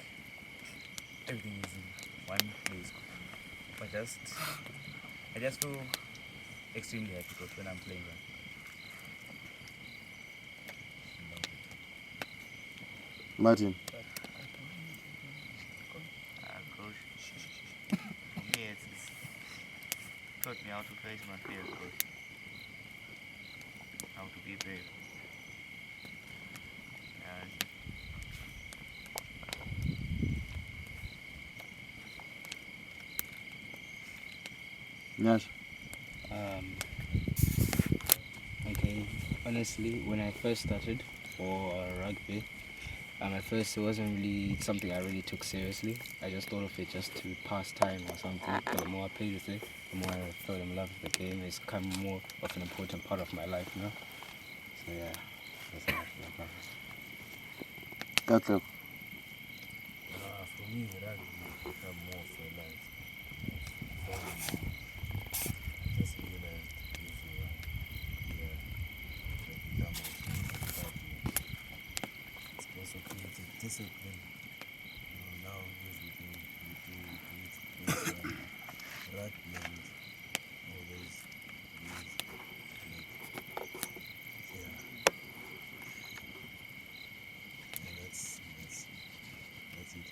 [SPEAKER 12] everything is in one place. I just feel extremely happy because when I'm playing rugby.
[SPEAKER 1] Martin.
[SPEAKER 15] Coach. Yeah, it's taught me how to face my fears, coach. How to be brave.
[SPEAKER 1] Yes.
[SPEAKER 16] Okay, honestly, when I first started for rugby, at first it wasn't really something I really took seriously. I just thought of it just to pass time or something. But the more I played with it, the more I fell in love with the game. It's become more of an important part of my life now. So yeah, that's how I feel about it.
[SPEAKER 1] That's it.
[SPEAKER 13] For me, rugby has become more of a life. Just realized it's also created discipline. Now everything we do rugby and all those and that's it.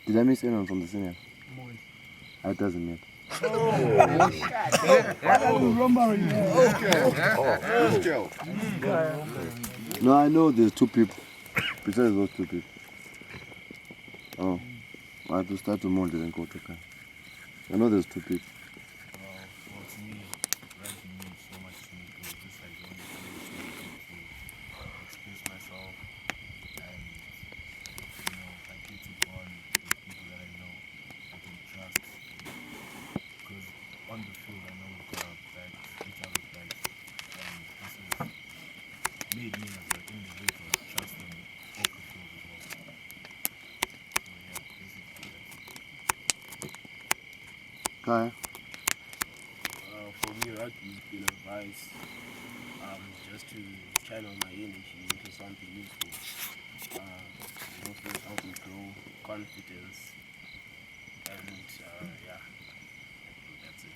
[SPEAKER 1] Did I miss anyone from the senior? That doesn't mean. No, I know there's two people. Besides those two people. Oh, I have to start to mold and then go to camp. I know there's two people.
[SPEAKER 13] Well, to me, rugby means so much to me because it's like the only place to express myself and, I get to bond with people that I know I can trust. Because on the field, I know we've got our backs, each other's backs, and this has made me as an individual trust them off the field as well. So yeah, basically
[SPEAKER 1] Kaya?
[SPEAKER 17] For me, rugby's been advice just to channel my energy into something useful. Also help me grow confidence, and yeah, I think that's it.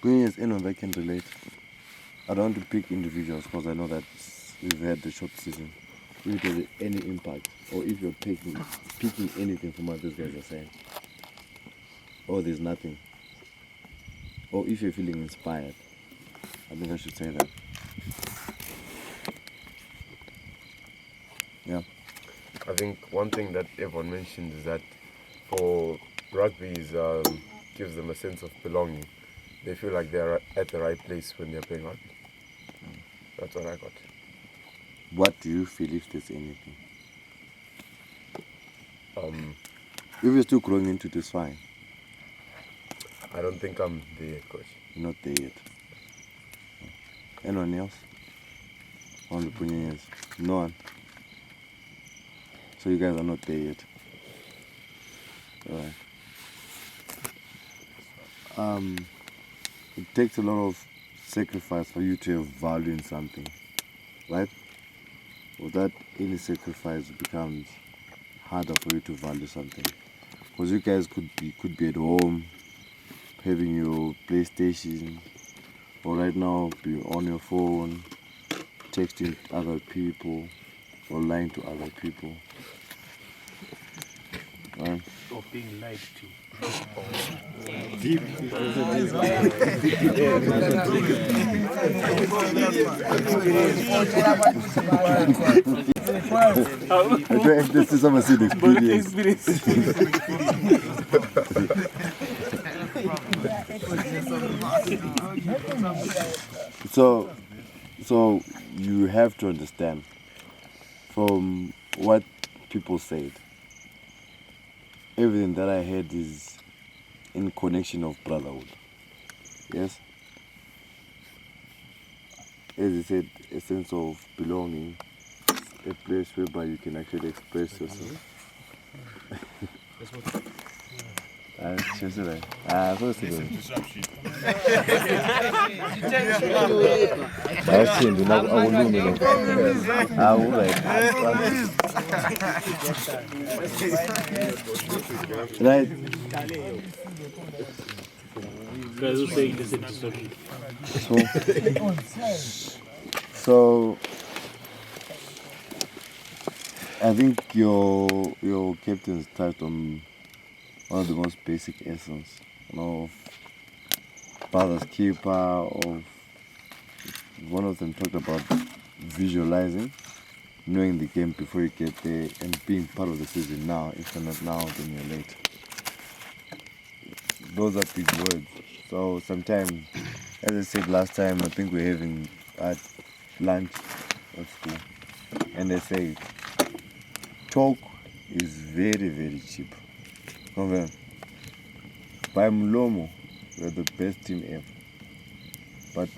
[SPEAKER 1] Queen is anyone that can relate. I don't want to pick individuals because I know that we've had the short season. If there's any impact, or if you're picking anything from what these guys are saying, or there's nothing, or if you're feeling inspired, I think I should say that. Yeah.
[SPEAKER 18] I think one thing that everyone mentioned is that for rugby gives them a sense of belonging. They feel like they're at the right place when they're playing rugby. That's what I got.
[SPEAKER 1] What do you feel if there's anything? If you're still growing into this, fine.
[SPEAKER 18] I don't think I'm there yet, coach.
[SPEAKER 1] You're not there yet. Anyone else? On the Punyas? No one. So you guys are not there yet. Alright. It takes a lot of sacrifice for you to have value in something, right? Without any sacrifice, it becomes harder for you to value something. Because you guys could be at home, having your PlayStation, or right now be on your phone, texting other people, or lying to other people. Right?
[SPEAKER 7] Or being lied to.
[SPEAKER 1] Deep. This is some experience. So you have to understand from what people said. Everything that I heard is in connection of brotherhood. Yes? As I said, a sense of belonging, a place whereby you can actually express yourself. Right. So I think your captain's touched on one of the most basic essence, of father's keeper. Of one of them talked about visualizing, knowing the game before you get there, and being part of the season now. If you're not now, then you're late. Those are big words. So sometimes, as I said last time, I think we're having at lunch at school, and they say talk is very, very cheap. By Mlomo, we're the best team ever. But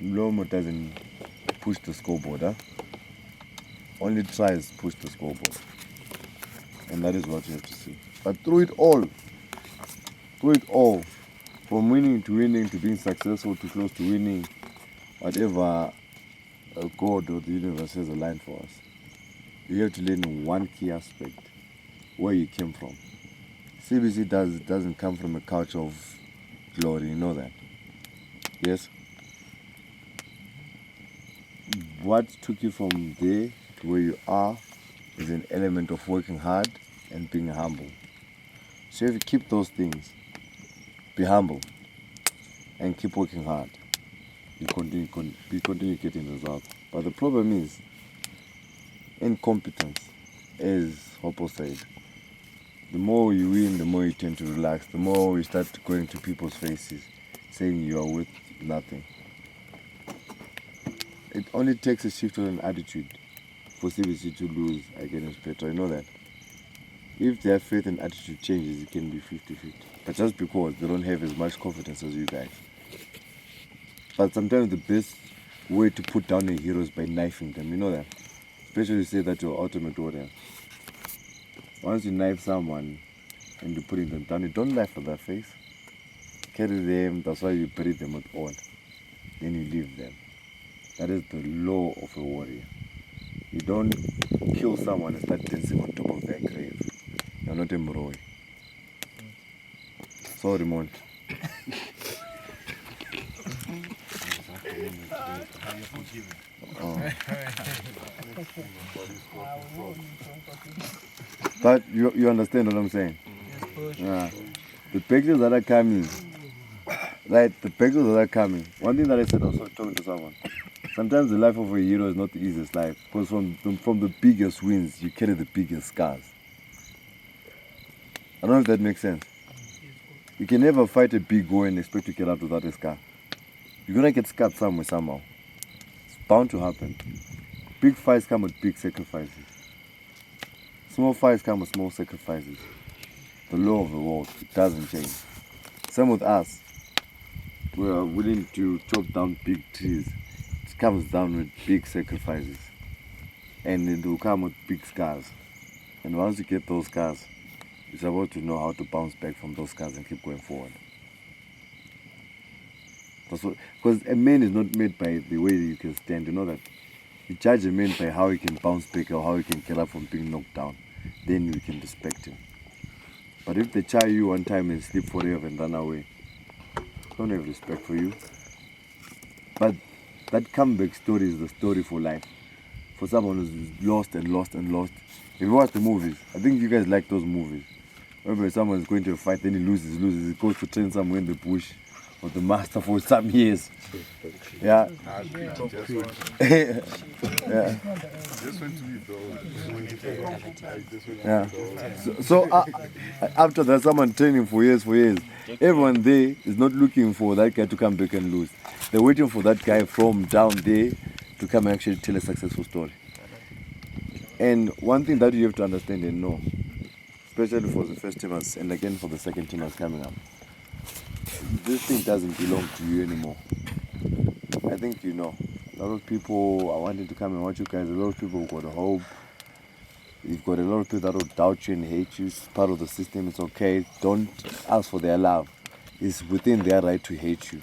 [SPEAKER 1] Mlomo doesn't push the scoreboard, huh? Only tries to push the scoreboard. And that is what you have to see. But through it all, from winning, to being successful, to close to winning, whatever God or the universe has aligned for us, you have to learn one key aspect, where you came from. CBC doesn't come from a couch of glory, you know that. Yes? What took you from there to where you are is an element of working hard and being humble. So if you keep those things, be humble and keep working hard, you continue getting results. But the problem is incompetence, as Hopo said. The more you win, the more you tend to relax. The more you start going to people's faces, saying you are worth nothing. It only takes a shift of an attitude for CBC to lose against Petra. You know that? If their faith and attitude changes, it can be 50-50. But just because they don't have as much confidence as you guys. But sometimes the best way to put down a hero is by knifing them. You know that? Especially say that you're ultimate warrior. Once you knife someone and you're putting them down, you don't laugh at their face. Carry them, that's why you bury them with honor. Then you leave them. That is the law of a warrior. You don't kill someone and start dancing on top of their grave. You're not a Mroi. Sorry, Mont. But you understand what I'm saying? Yeah. The pictures that are coming, right? The pictures that are coming. One thing that I said, I was talking to someone. Sometimes the life of a hero is not the easiest life, because from the biggest wins, you carry the biggest scars. I don't know if that makes sense. You can never fight a big war and expect to get out without a scar. You're gonna get scarred somewhere, somehow. It's bound to happen. Big fights come with big sacrifices. Small fights come with small sacrifices. The law of the world, it doesn't change. Same with us. We are willing to chop down big trees. It comes down with big sacrifices. And it will come with big scars. And once you get those scars, you're supposed to know how to bounce back from those scars and keep going forward. Because a man is not made by the way that you can stand. You know that? You judge a man by how he can bounce back or how he can get up from being knocked down. Then you can respect him. But if they try you one time and sleep forever and run away, don't have respect for you. But that comeback story is the story for life. For someone who's lost and lost and lost. If you watch the movies, I think you guys like those movies. Remember, someone's going to a fight, then he loses. He goes to train somewhere in the bush or the master for some years. Yeah. Yeah.
[SPEAKER 9] Just went to meet
[SPEAKER 1] Yeah. So after that, someone training for years, everyone there is not looking for that guy to come back and lose. They're waiting for that guy from down there to come and actually tell a successful story. And one thing that you have to understand and know, especially for the first teamers and again for the second teamers coming up, this thing doesn't belong to you anymore. I think you know. A lot of people are wanting to come and watch you guys. A lot of people have got hope. You've got a lot of people that will doubt you and hate you. It's part of the system. It's okay. Don't ask for their love. It's within their right to hate you.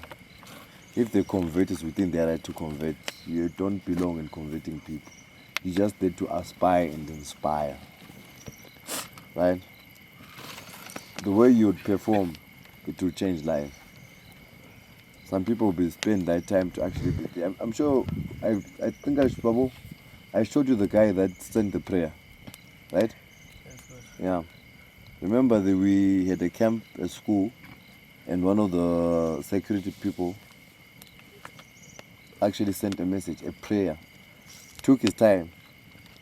[SPEAKER 1] If they convert, it's within their right to convert. You don't belong in converting people. You just need to aspire and inspire. Right? The way you would perform, it will change life. Some people will spend that time to actually be. I'm sure. I think I showed you the guy that sent the prayer, right? Yeah. Remember that we had a camp at school, and one of the security people actually sent a message, a prayer. Took his time,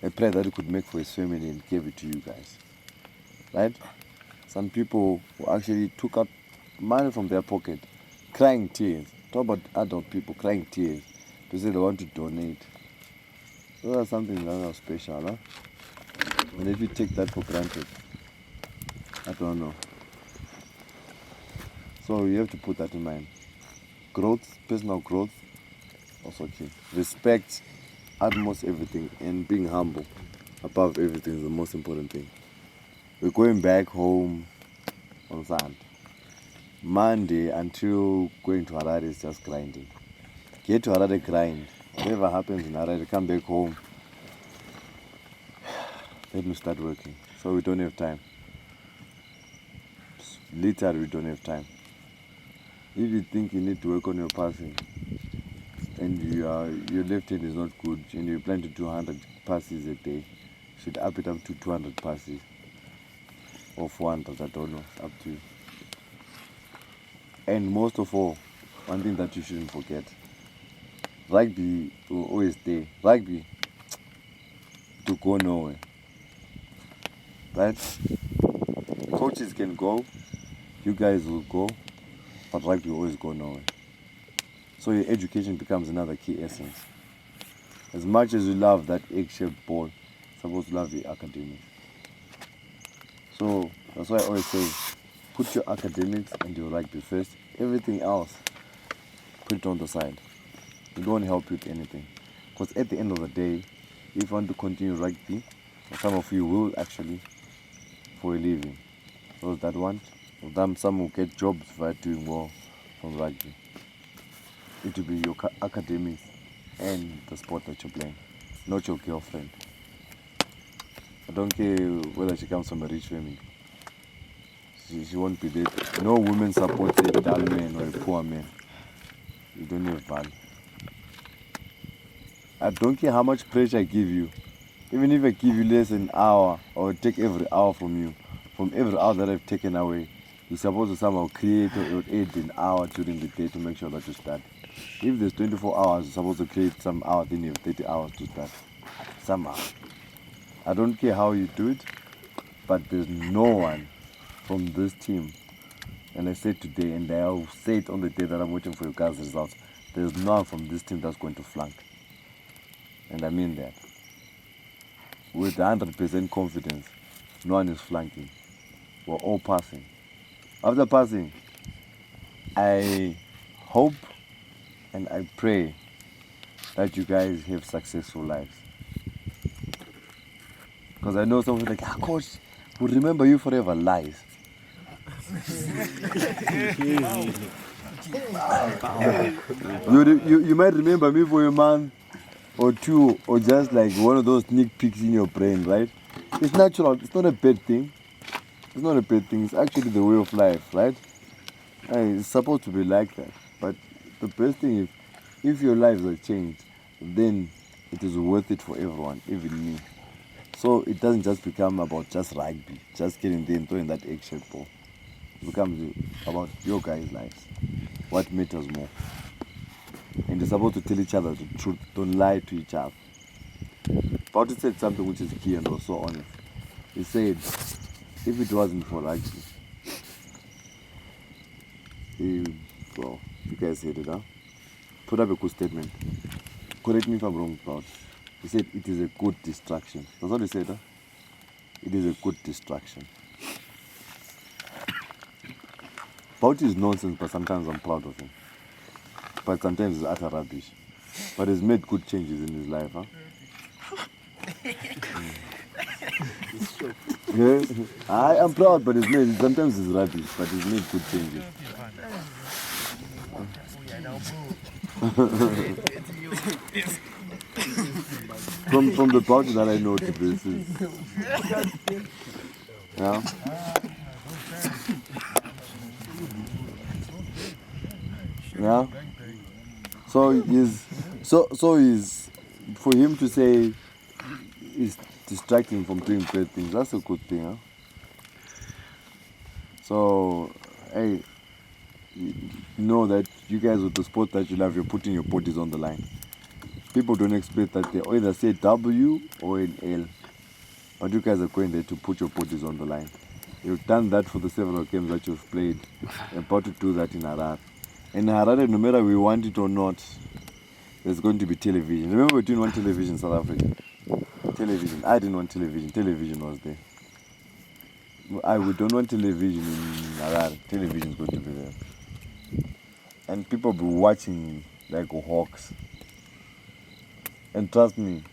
[SPEAKER 1] a prayer that he could make for his family, and gave it to you guys, right? Some people who actually took out money from their pocket, crying tears. Talk about adult people crying tears to say they want to donate. Those are something that are special, huh? And if you take that for granted, I don't know. So you have to put that in mind. Growth, personal growth, also key. Respect, utmost everything, and being humble above everything is the most important thing. We're going back home on Sunday. Monday until going to Harare is just grinding. Get to Harare, grind. Whatever happens in Harare, come back home. Let me start working. So we don't have time. Literally, we don't have time. If you think you need to work on your passing and your left hand is not good and you plan to do 100 passes a day, you should up it up to 200 passes or 400, I don't know, up to you. And most of all, one thing that you shouldn't forget, rugby will always stay. Rugby to go nowhere. Right? Coaches can go, you guys will go, but rugby will always go nowhere. So your education becomes another key essence. As much as you love that egg-shaped ball, you're supposed to love your academics. So that's why I always say, put your academics and your rugby first. Everything else, put it on the side. It won't help you with anything. Because at the end of the day, if you want to continue rugby, some of you will actually, for a living. Those that want, some will get jobs by doing well from rugby. It will be your academics and the sport that you're playing, not your girlfriend. I don't care whether she comes from a rich family. She won't be there. No woman supports a dull man or a poor man. You don't have value. I don't care how much pressure I give you. Even if I give you less than an hour or take every hour from you, from every hour that I've taken away, you're supposed to somehow create or add an hour during the day to make sure that you study. If there's 24 hours, you're supposed to create some hour, then you have 30 hours to start. Somehow. I don't care how you do it, but there's no one from this team. And I said today, and I'll say it on the day that I'm waiting for your guys' results. There's no one from this team that's going to flunk. And I mean that. With 100% confidence, no one is flunking. We're all passing. After passing, I hope and I pray that you guys have successful lives. Because I know someone like, coach, we'll remember you forever. Lies. you might remember me for a month or two, or just like one of those sneak peeks in your brain, right? It's natural. It's not a bad thing. It's not a bad thing. It's actually the way of life, right? It's supposed to be like that. But the best thing is, if your lives are changed, then it is worth it for everyone, even me. So it doesn't just become about just rugby, just getting there and throwing that egg-shaped ball. It becomes about your guys' lives. What matters more? And you're supposed to tell each other the truth. Don't lie to each other. Pauti said something which is key and was so honest. He said, if it wasn't for rugby, well, you guys heard it, huh? Put up a good statement. Correct me if I'm wrong, Paul. He said it is a good distraction. That's what he said, huh? It is a good distraction. Pauti is nonsense, but sometimes I'm proud of him. But sometimes he's utter rubbish. But he's made good changes in his life, huh? Yeah. I am proud, but sometimes he's rubbish, but he's made good changes. from the Pauti that I know to this is, yeah. Yeah. So is for him to say is distracting from doing great things. That's a good thing, huh? So hey, you know that you guys with the sport that you love, you're putting your bodies on the line. People don't expect that they either say W or an L, but you guys are going there to put your bodies on the line. You've done that for the several games that you've played. You're about to do that in Harare. In Harare, no matter we want it or not, there's going to be television. Remember we didn't want television in South Africa? Television. I didn't want television. Television was there. We don't want television in Harare. Television is going to be there. And people will be watching like hawks. And trust me,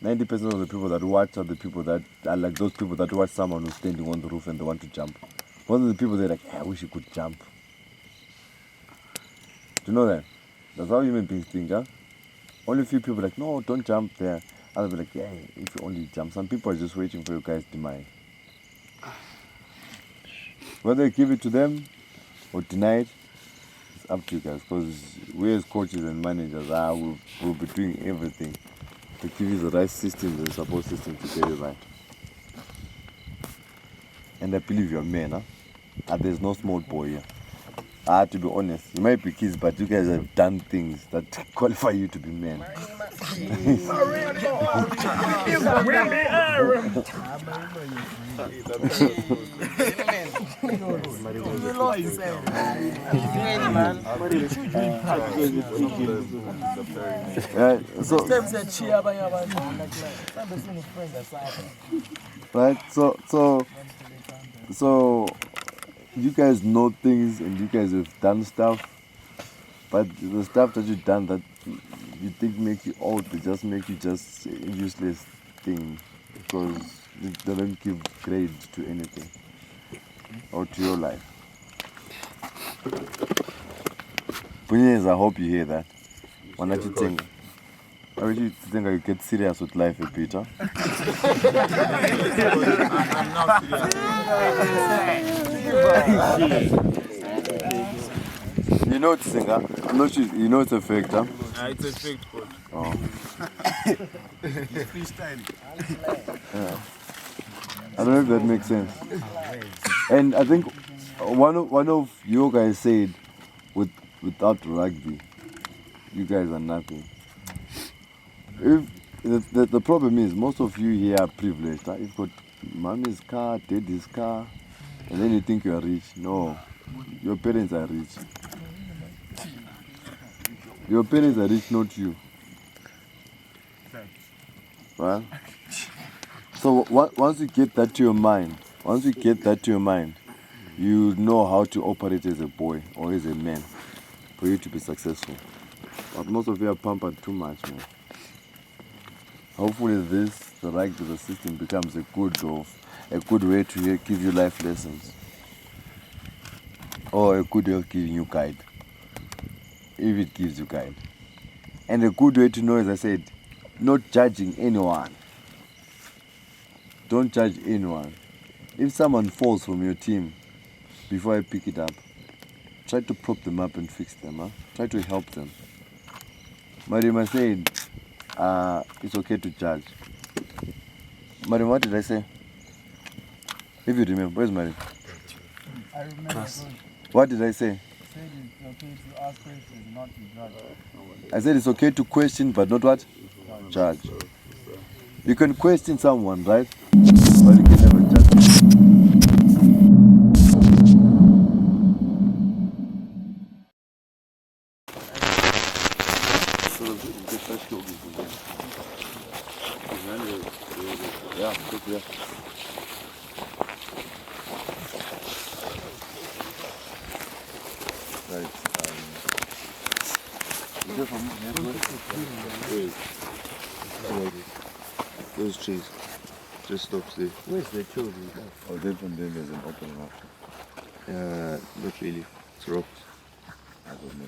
[SPEAKER 1] 90% of the people that watch are the people that are like those people that watch someone who's standing on the roof and they want to jump. Most of the people, they're like, I wish you could jump. Do you know that? That's how human beings think, huh? Only a few people are like, no, don't jump there. Others be like, yeah, if you only jump. Some people are just waiting for you guys' demise. Whether you give it to them or deny it, it's up to you guys. Because we as coaches and managers, we'll be doing everything to give you the right systems and support systems to get it right. And I believe you're men, huh? And there's no small boy here. I have to be honest, you might be kids, but you guys have done things that qualify you to be men. Right, so you guys know things and you guys have done stuff, but the stuff that you've done that you think make you old, they just make you just a useless thing because they don't give grade to anything or to your life. Punyes, I hope you hear that. When you think, I wish you think I get serious with life a bit, huh?
[SPEAKER 5] I'm not serious.
[SPEAKER 1] You know it's singer. I'm not sure. You know it's a fake, huh?
[SPEAKER 5] It's a fake code.
[SPEAKER 1] Oh.
[SPEAKER 5] It's freestyle.
[SPEAKER 1] Yeah. I don't know if that makes sense. And I think one of you guys said without rugby, you guys are nothing. If the problem is, most of you here are privileged. Huh? You've got mommy's car, daddy's car, and then you think you are rich. No, your parents are rich. Your parents are rich, not you. Right? So once you get that to your mind, you know how to operate as a boy or as a man for you to be successful. But most of you are pampered too much, man. Hopefully the rugby system becomes a good way to give you life lessons. Or a good way of giving you guide. If it gives you guide. And a good way to know, as I said, not judging anyone. Don't judge anyone. If someone falls from your team, before I pick it up, try to prop them up and fix them. Huh? Try to help them. Mariam said, it's okay to judge. Mariam, what did I say? If you remember, where's Mariam?
[SPEAKER 12] I remember.
[SPEAKER 1] What did I say?
[SPEAKER 12] I said it's okay to ask questions, not to judge.
[SPEAKER 1] I said it's okay to question, but not what? Judge. You can question someone, right? But you can never judge. Yeah, good, yeah. Right.
[SPEAKER 9] Those trees. Just stops there.
[SPEAKER 1] Where's the children? Oh, there from there there's an open rock.
[SPEAKER 9] Not really. It's rocks.
[SPEAKER 1] I don't know.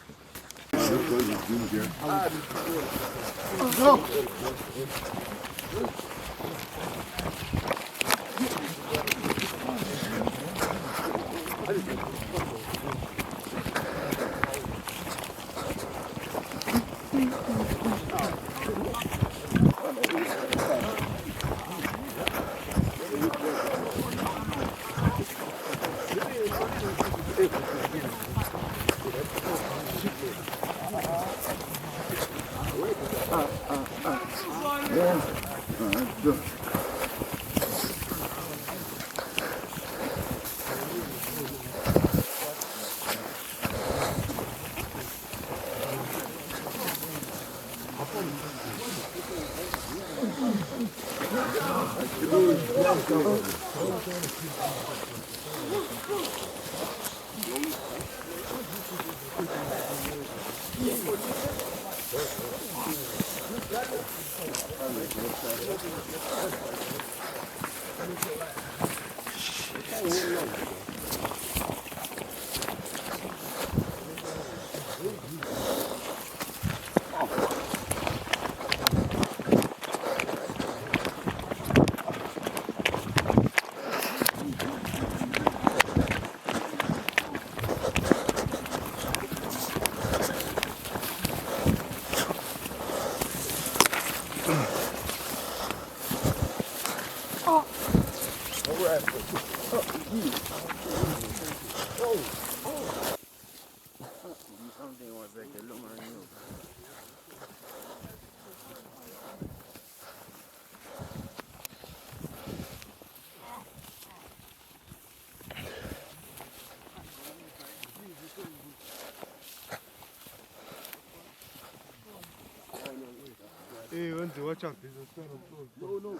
[SPEAKER 9] Hey, watch out. There's a stone on floor. No.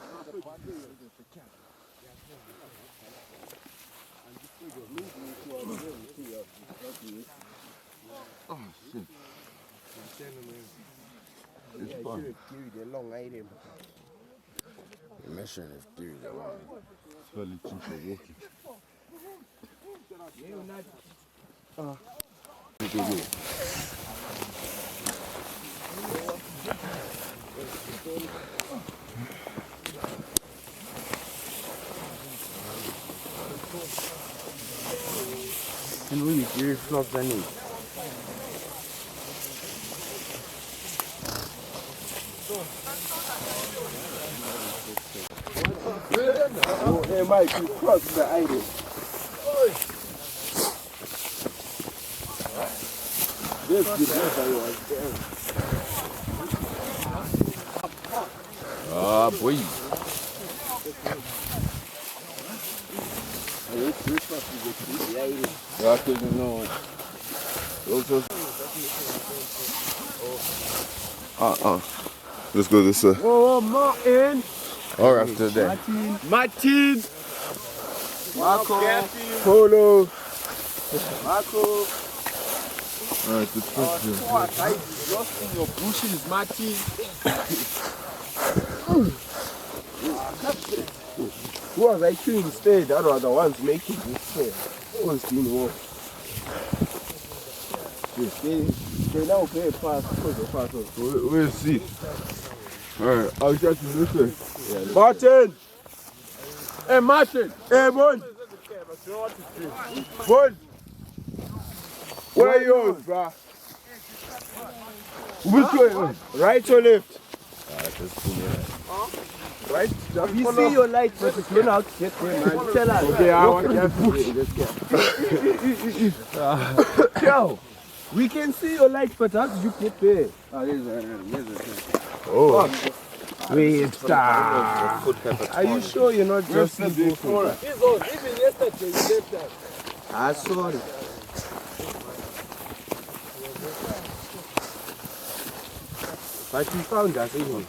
[SPEAKER 9] Oh, shit. It's fun. Mission is due the long. It's very cheap for walking.
[SPEAKER 5] And we give flop the need.
[SPEAKER 6] Oh, hey Mike, you crossed the item. This is the
[SPEAKER 3] boy.
[SPEAKER 9] Let's go this way.
[SPEAKER 17] Oh, Martin.
[SPEAKER 9] All right, after that.
[SPEAKER 17] Martin. Marco. Polo. Marco.
[SPEAKER 9] All right, let's go.
[SPEAKER 17] I lost in your bushes, Martin. Who was I killing instead? That was the ones making this fair. Who was doing what? They now play fast because the fast was.
[SPEAKER 9] We'll see. Alright, I'll get to this way.
[SPEAKER 17] Yeah, Martin! Hey, Martin! Hey, Mon! Mon! Where are you on, bro? Which way? Right or left? Right? We see your light, but it's not out yet, man. Tell us. Okay, I want to push. Yo, we can see your light, but how did you get there? Oh, wait, stop. Are you sure you're not just sleeping?
[SPEAKER 7] He's on. Even yesterday, you left that.
[SPEAKER 17] Ah, sorry. But you found us anyway.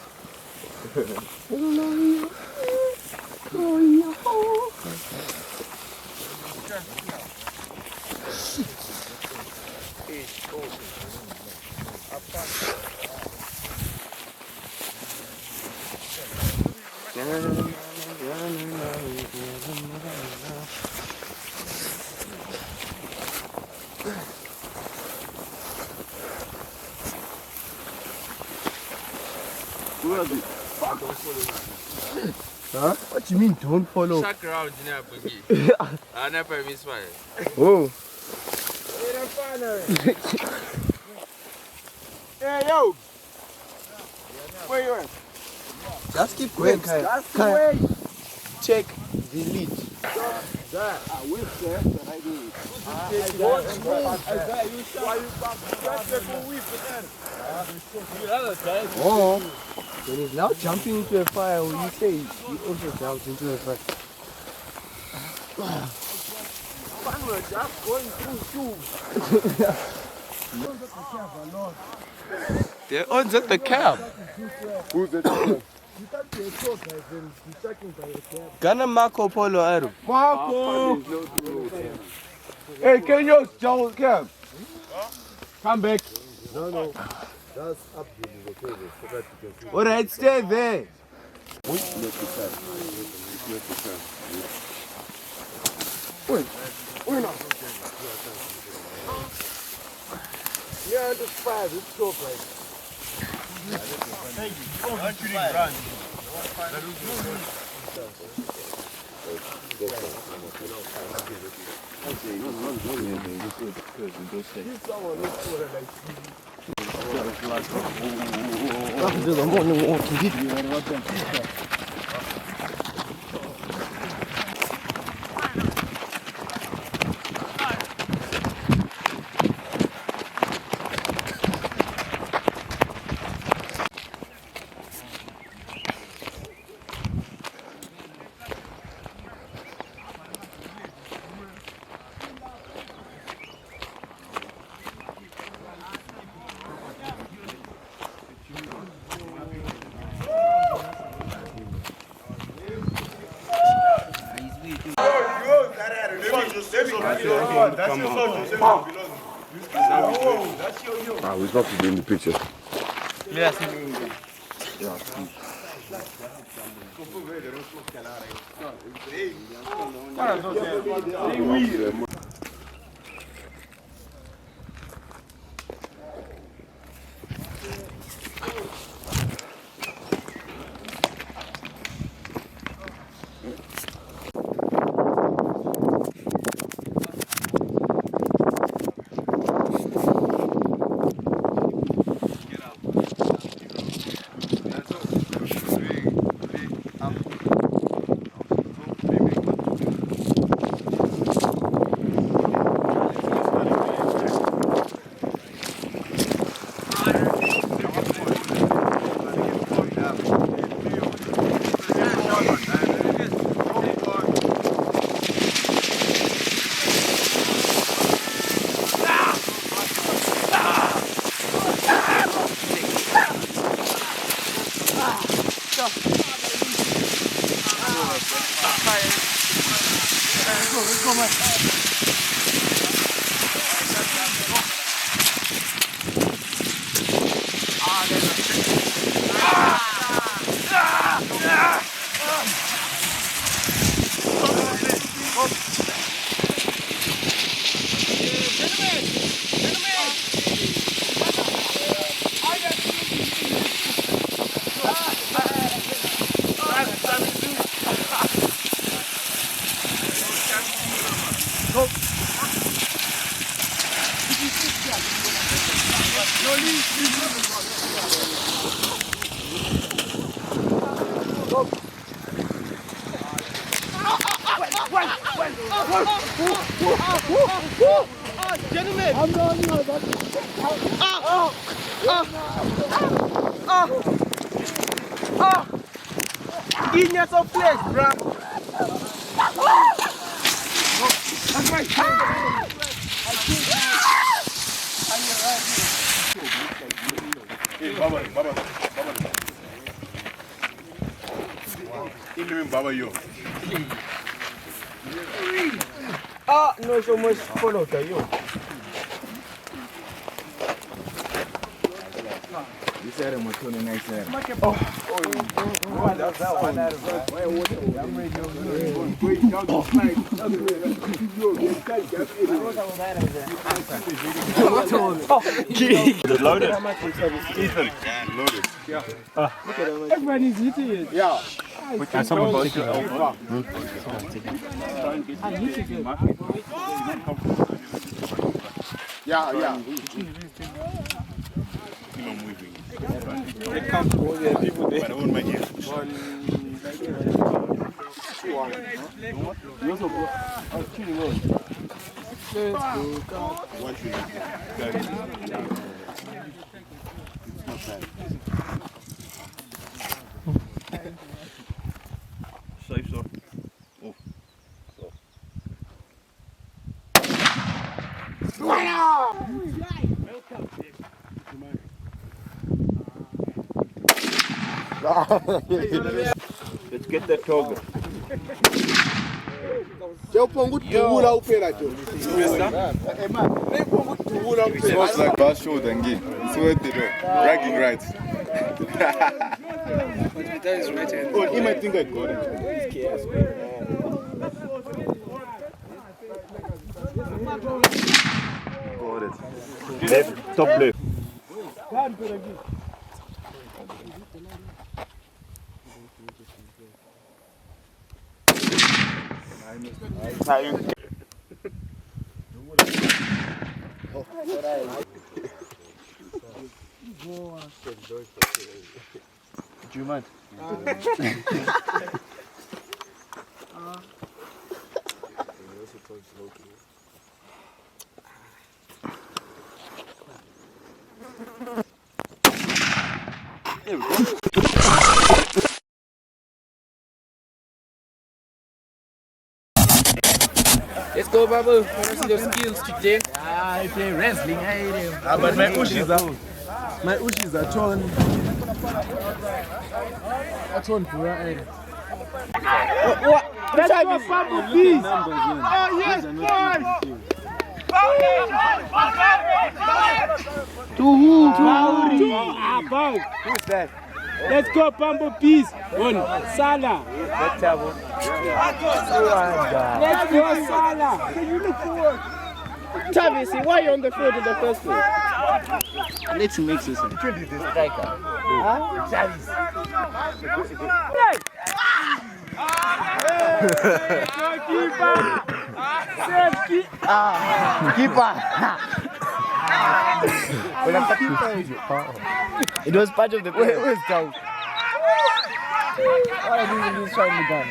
[SPEAKER 17] Huh? What do you mean don't follow?
[SPEAKER 8] Check around, I never miss one.
[SPEAKER 17] Oh.
[SPEAKER 7] Hey, yo! Where you at?
[SPEAKER 17] Just keep going, Kaya. Check the lead.
[SPEAKER 7] There. I whip there, and I do it.
[SPEAKER 17] Oh. When he's now jumping into a fire, when you say he also jumps into a fire.
[SPEAKER 7] Man, we're just going through tubes.
[SPEAKER 3] They're on at the cab.
[SPEAKER 9] Who's at the cab?
[SPEAKER 7] You can't be a tour guide and be checking by your cab.
[SPEAKER 17] Ghana Marco Polo Aero.
[SPEAKER 7] Marco!
[SPEAKER 17] Hey, can you just cab? Come back.
[SPEAKER 1] No. That's up to the table so that you can see.
[SPEAKER 17] Alright, stay there.
[SPEAKER 7] Wait now. Yeah, this 5, it's so great. Thank you. Don't shoot it, run.
[SPEAKER 9] We're supposed to be in the picture.
[SPEAKER 8] Yes.
[SPEAKER 4] Let's go, man. Gentlemen, I'm not genius of flesh, bruh. That's right.
[SPEAKER 9] Hey, Baba. Baba, yo.
[SPEAKER 4] No so much follow to you.
[SPEAKER 5] This is a Matoni nice.
[SPEAKER 4] That's that one. I'm ready
[SPEAKER 5] Loaded.
[SPEAKER 9] Ethan. Loaded.
[SPEAKER 4] Everyone is eating it.
[SPEAKER 5] Yeah.
[SPEAKER 9] Can someone take it over?
[SPEAKER 5] Yeah.
[SPEAKER 9] They come to all the people there. But I want my ear. Safe, sir. Oh.
[SPEAKER 5] Let's get that target.
[SPEAKER 9] Smells like bad show dengue. It's worth it. Bragging rights.
[SPEAKER 5] That is right.
[SPEAKER 9] Oh, he might think I got it. Got it. Left, top left.
[SPEAKER 5] Do you mind? There we go.
[SPEAKER 3] Let's go, Babu. I want to see those skills today.
[SPEAKER 2] I play wrestling.
[SPEAKER 3] But my ushis are
[SPEAKER 2] torn. What's on Pura?
[SPEAKER 4] What? Let's go, Babu, please. Oh, yes, boy. To who? Who's that? Let's go, Pambo, peace. One, Salah. Let's go, Salah. Can you look forward? Travis, why are you on the field in the first place?
[SPEAKER 16] Let's mix this one.
[SPEAKER 4] Striker. Travis.
[SPEAKER 16] Keeper. It was part of the play.
[SPEAKER 4] Where's Doug? Why are you trying to gun?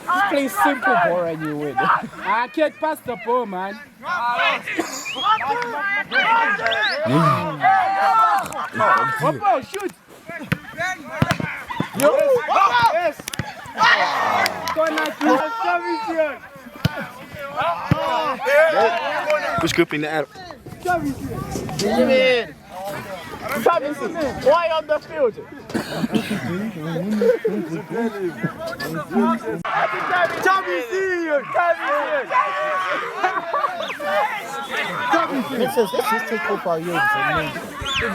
[SPEAKER 4] Just play simple ball and you win. I can't pass the ball, man. Opo, shoot! Yo! Yes!
[SPEAKER 16] Push grip in the air.
[SPEAKER 4] Why on the field?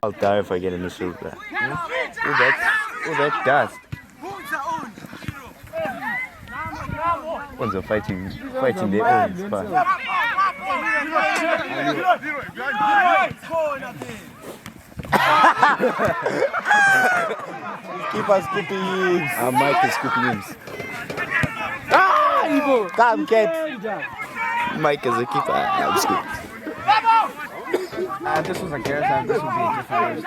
[SPEAKER 15] I'll die if I get in the field, bro. Oh, that dust. Ones are fighting their own spot.
[SPEAKER 4] Keeper skipping.
[SPEAKER 15] Mike is skipping him.
[SPEAKER 4] Come, Kate.
[SPEAKER 15] Mike is a keeper. I'm skipping.
[SPEAKER 4] This was a girl's and this would be a different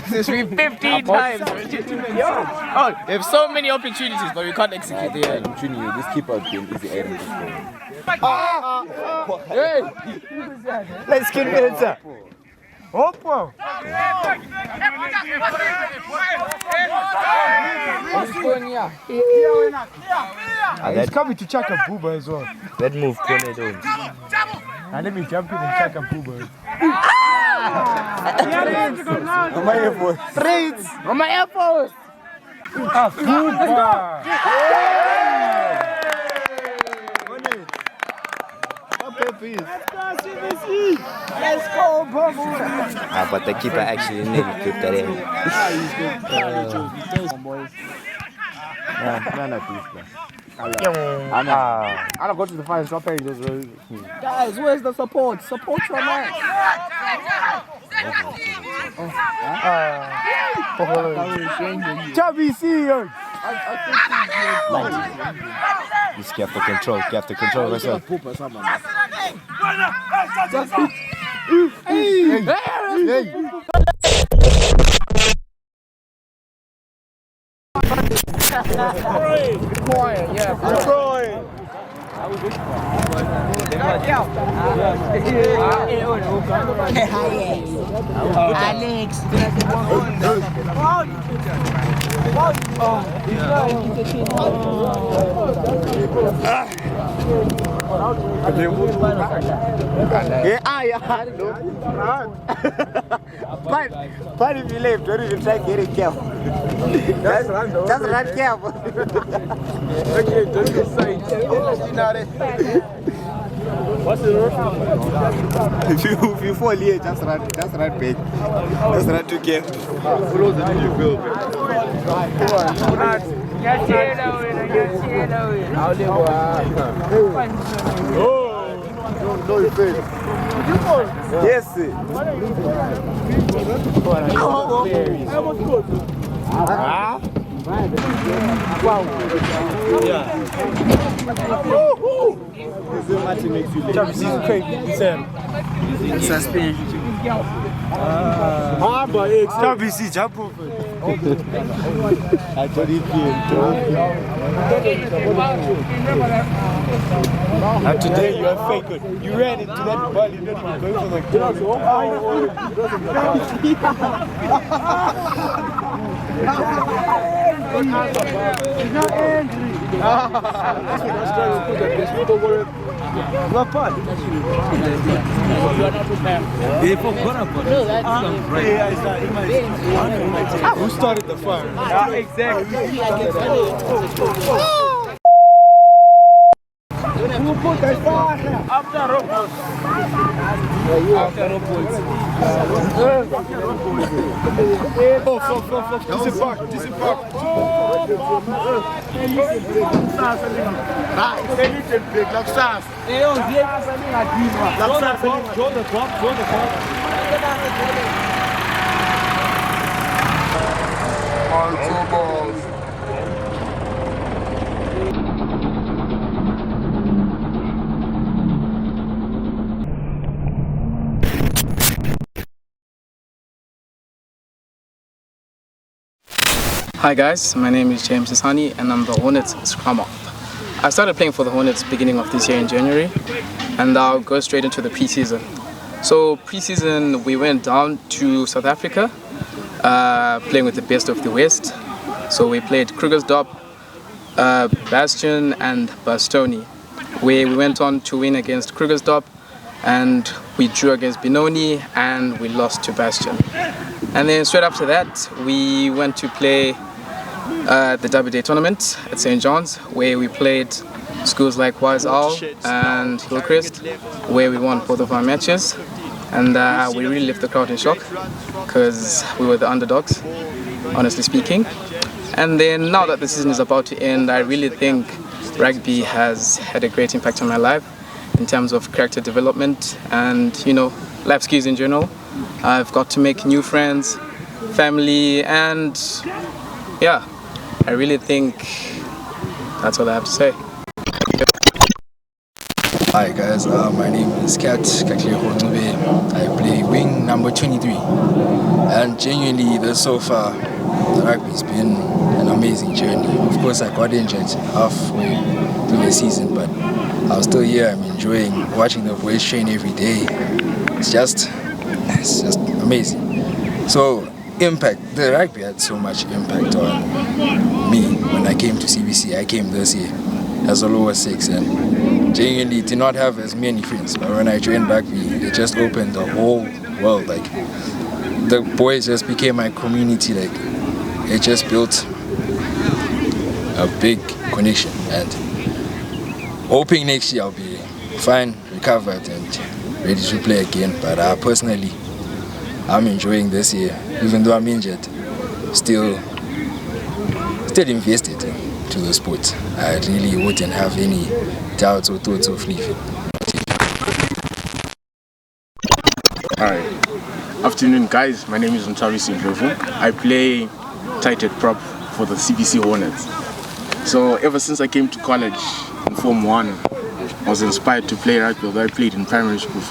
[SPEAKER 3] This will be 15 times. Oh, they have so many opportunities, but we can't execute it.
[SPEAKER 1] I'm telling you, this keeper game is the item to score.
[SPEAKER 4] Hey! Let's get it, sir. Opa! He's coming to check a booba as well.
[SPEAKER 15] That move, tornado.
[SPEAKER 4] And let me jump in and check a booba.
[SPEAKER 1] On my Air Force.
[SPEAKER 4] Trades! On my Air Force! Let's go, Bubble!
[SPEAKER 15] But the keeper actually nearly clipped that in.
[SPEAKER 4] I'll go to the fire shop and just. Guys, where's the support? Support your man. CBC!
[SPEAKER 15] Just keep the control yourself.
[SPEAKER 4] Quiet, yeah.
[SPEAKER 14] Alex.
[SPEAKER 4] But if you left, don't even try getting careful. Just run careful. Okay, don't be side. What's the road? If you fall here, just run back. Just run too careful. Follow the new build. No, you fail. Yes, sir. Wow. Yeah. This makes you late. Sam. Suspension. CBC, jump over. I told you. And today you are fake good. You ran into that ball, you didn't even go for the goal. He's not angry. What part? They forgot about it. Who started the fire? Exactly. Who put the fire? After robots. After robots. Disembark.
[SPEAKER 19] Hi guys, my name is James Isani and I'm the Hornets scrummer. I started playing for the Hornets beginning of this year in January, and I'll go straight into the preseason. So preseason we went down to South Africa, playing with the best of the West. So we played Krugersdorp, Bastion and Bastoni. where we went on to win against Krugersdorp, and we drew against Benoni, and we lost to Bastion. And then straight after that, we went to play the Derby Day tournament at St. John's, where we played schools like Wise Owl and Hillcrest, where we won both of our matches. And we really left the crowd in shock because we were the underdogs, honestly speaking. And then now that the season is about to end, I really think rugby has had a great impact on my life in terms of character development and, you know, life skills in general. I've got to make new friends, family, and yeah, I really think that's all I have to say.
[SPEAKER 20] Hi guys, my name is Kehayias. I play wing number 23, and genuinely so far the rugby's been an amazing journey. Of course I got injured halfway through the season, but I'm still here. I'm enjoying watching the boys train every day. It's just amazing. So impact, the rugby had so much impact on me when I came to CBC. I came this year as a lower 6 and genuinely did not have as many friends, but when I joined rugby it just opened the whole world. Like the boys just became my community. Like it just built a big connection, and hoping next year I'll be fine, recovered and ready to play again. But personally I'm enjoying this year, even though I'm injured, still invested to the sport. I really wouldn't have any doubts or thoughts of leaving.
[SPEAKER 21] Hi, afternoon guys, my name is Untitled Chapter. I play tight end prop for the CBC Hornets. So ever since I came to college in Form 1, I was inspired to play rugby, although I played in primary school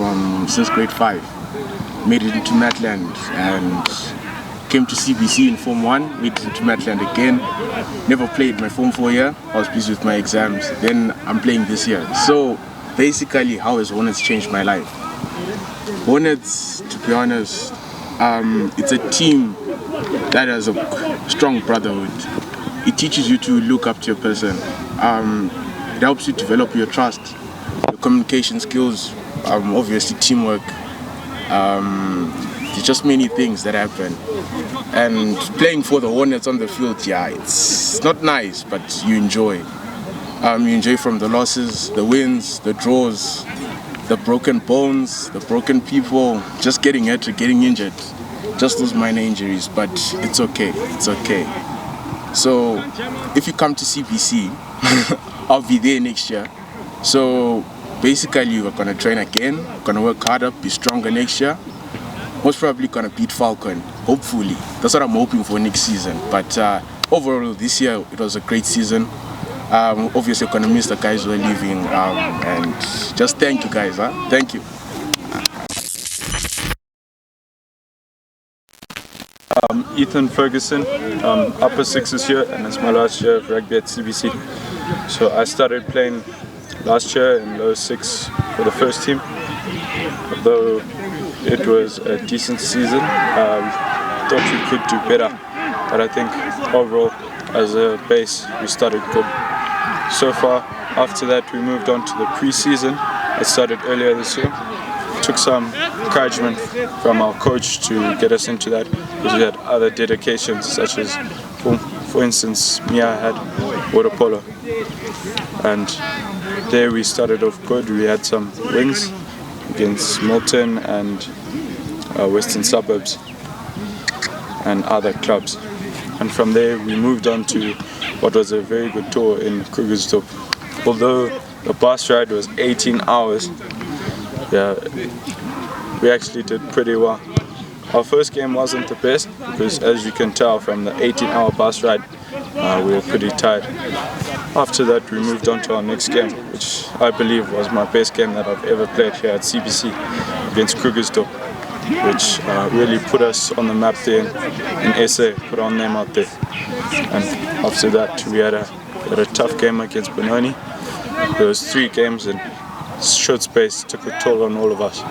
[SPEAKER 21] since grade 5. Made it into Matland and came to CBC in Form 1, made it into Matland again. Never played my Form 4 year. I was busy with my exams. Then I'm playing this year. So basically, how has Hornets changed my life? Hornets, to be honest, it's a team that has a strong brotherhood. It teaches you to look up to your person. It helps you develop your trust, your communication skills, obviously teamwork. There's just many things that happen. And playing for the Hornets on the field, yeah, it's not nice, but you enjoy. You enjoy from the losses, the wins, the draws, the broken bones, the broken people, just getting hurt, getting injured, just those minor injuries, but it's okay, it's okay. So if you come to CBC, I'll be there next year. So basically we're gonna train again, we're gonna work harder, be stronger next year. Most probably gonna beat Falcon, hopefully. That's what I'm hoping for next season. But overall this year it was a great season. Obviously I'm gonna miss the guys who are leaving, and just thank you guys, thank you.
[SPEAKER 22] Ethan Ferguson, upper 6 this year, and it's my last year of rugby at CBC. So I started playing last year in lower 6 for the first team. Although it was a decent season, thought we could do better, but I think overall as a base we started good. So far after that we moved on to the pre-season. It started earlier this year. Took some encouragement from our coach to get us into that, because we had other dedications, such as for instance Mia had water polo, and there we started off good. We had some wins against Milton and Western Suburbs and other clubs, and from there we moved on to what was a very good tour in Krugersdorp. Although the bus ride was 18 hours, yeah, we actually did pretty well. Our first game wasn't the best because, as you can tell from the 18-hour bus ride, we were pretty tired. After that we moved on to our next game, which I believe was my best game that I've ever played here at CBC, against Krugersdorp, which really put us on the map there in SA, put our name out there. And after that we had a tough game against Benoni. There was 3 games in short space, took a toll on all of us.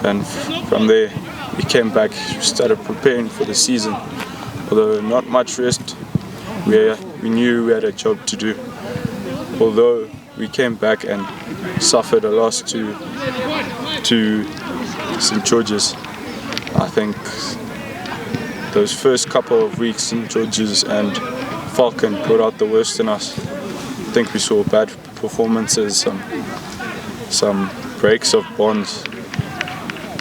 [SPEAKER 22] And from there we came back, started preparing for the season. Although not much rest, we knew we had a job to do. Although we came back and suffered a loss to St. George's. I think those first couple of weeks, St. George's and Falcon brought out the worst in us. I think we saw bad performances, some breaks of bonds.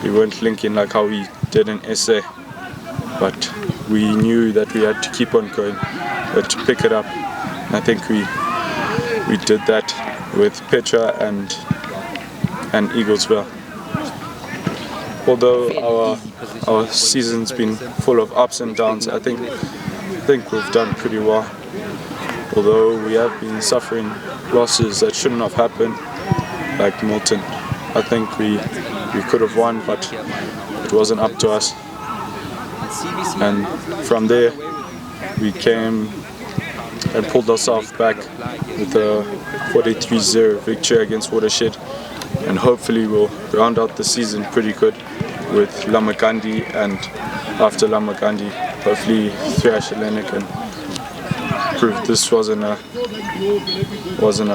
[SPEAKER 22] We weren't linking like how we did in SA, but we knew that we had to keep on going, but to pick it up. I think we did that with Petra and Eaglesville. Although our season's been full of ups and downs, I think we've done pretty well. Although we have been suffering losses that shouldn't have happened, like Milton. I think we could have won, but it wasn't up to us. And from there, we came and pulled ourselves back with a 43-0 victory against Watershed. And hopefully we'll round out the season pretty good with Lamakandi, and after Lamakandi, hopefully thrash Hellenic and prove this wasn't a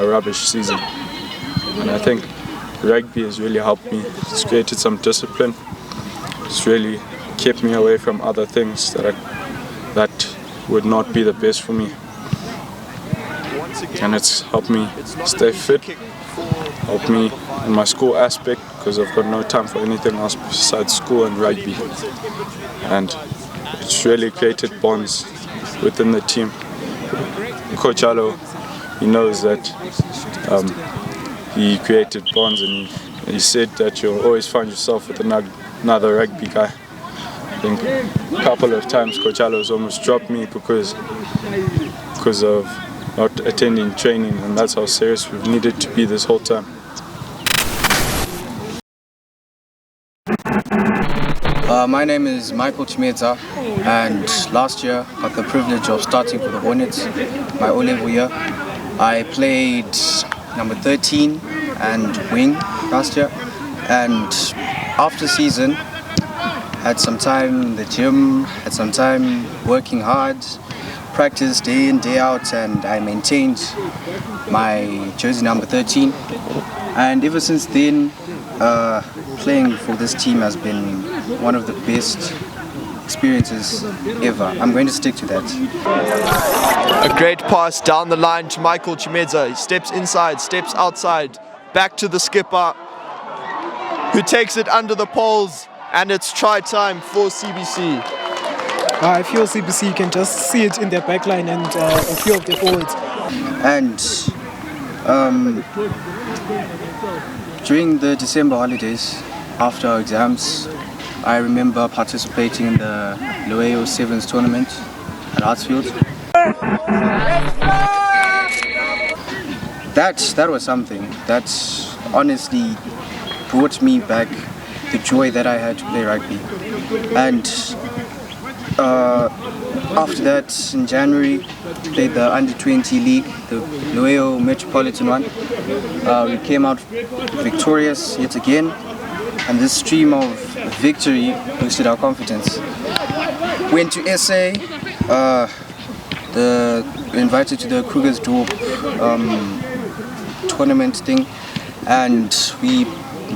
[SPEAKER 22] rubbish season. And I think rugby has really helped me. It's created some discipline. It's really kept me away from other things that would not be the best for me. And it's helped me stay fit, helped me in my school aspect, because I've got no time for anything else besides school and rugby. And it's really created bonds within the team. Coach Alo, he knows that he created bonds, and he said that you'll always find yourself with another rugby guy. I think a couple of times Coach Alo's almost dropped me because of not attending training, and that's how serious we've needed to be this whole time.
[SPEAKER 16] My name is Michael Chimedza, and last year I got the privilege of starting for the Hornets, my O-level year. I played number 13 and wing last year, and after season had some time in the gym, had some time working hard, practiced day in, day out, and I maintained my jersey number 13. And ever since then, playing for this team has been one of the best experiences ever. I'm going to stick to that.
[SPEAKER 10] A great pass down the line to Michael Chimedza. He steps inside, steps outside, back to the skipper, who takes it under the poles, and it's try time for CBC.
[SPEAKER 11] If you're CBC, you can just see it in their backline and a few of the forwards.
[SPEAKER 16] And during the December holidays, after our exams, I remember participating in the Loeo Sevens tournament at Hartsfield. That was something that honestly brought me back the joy that I had to play rugby. And after that, in January, played the Under-20 League, the Loeo Metropolitan one. We came out victorious yet again, and this stream of victory boosted our confidence. Went to SA, invited to the Krugersdorp tournament thing, and we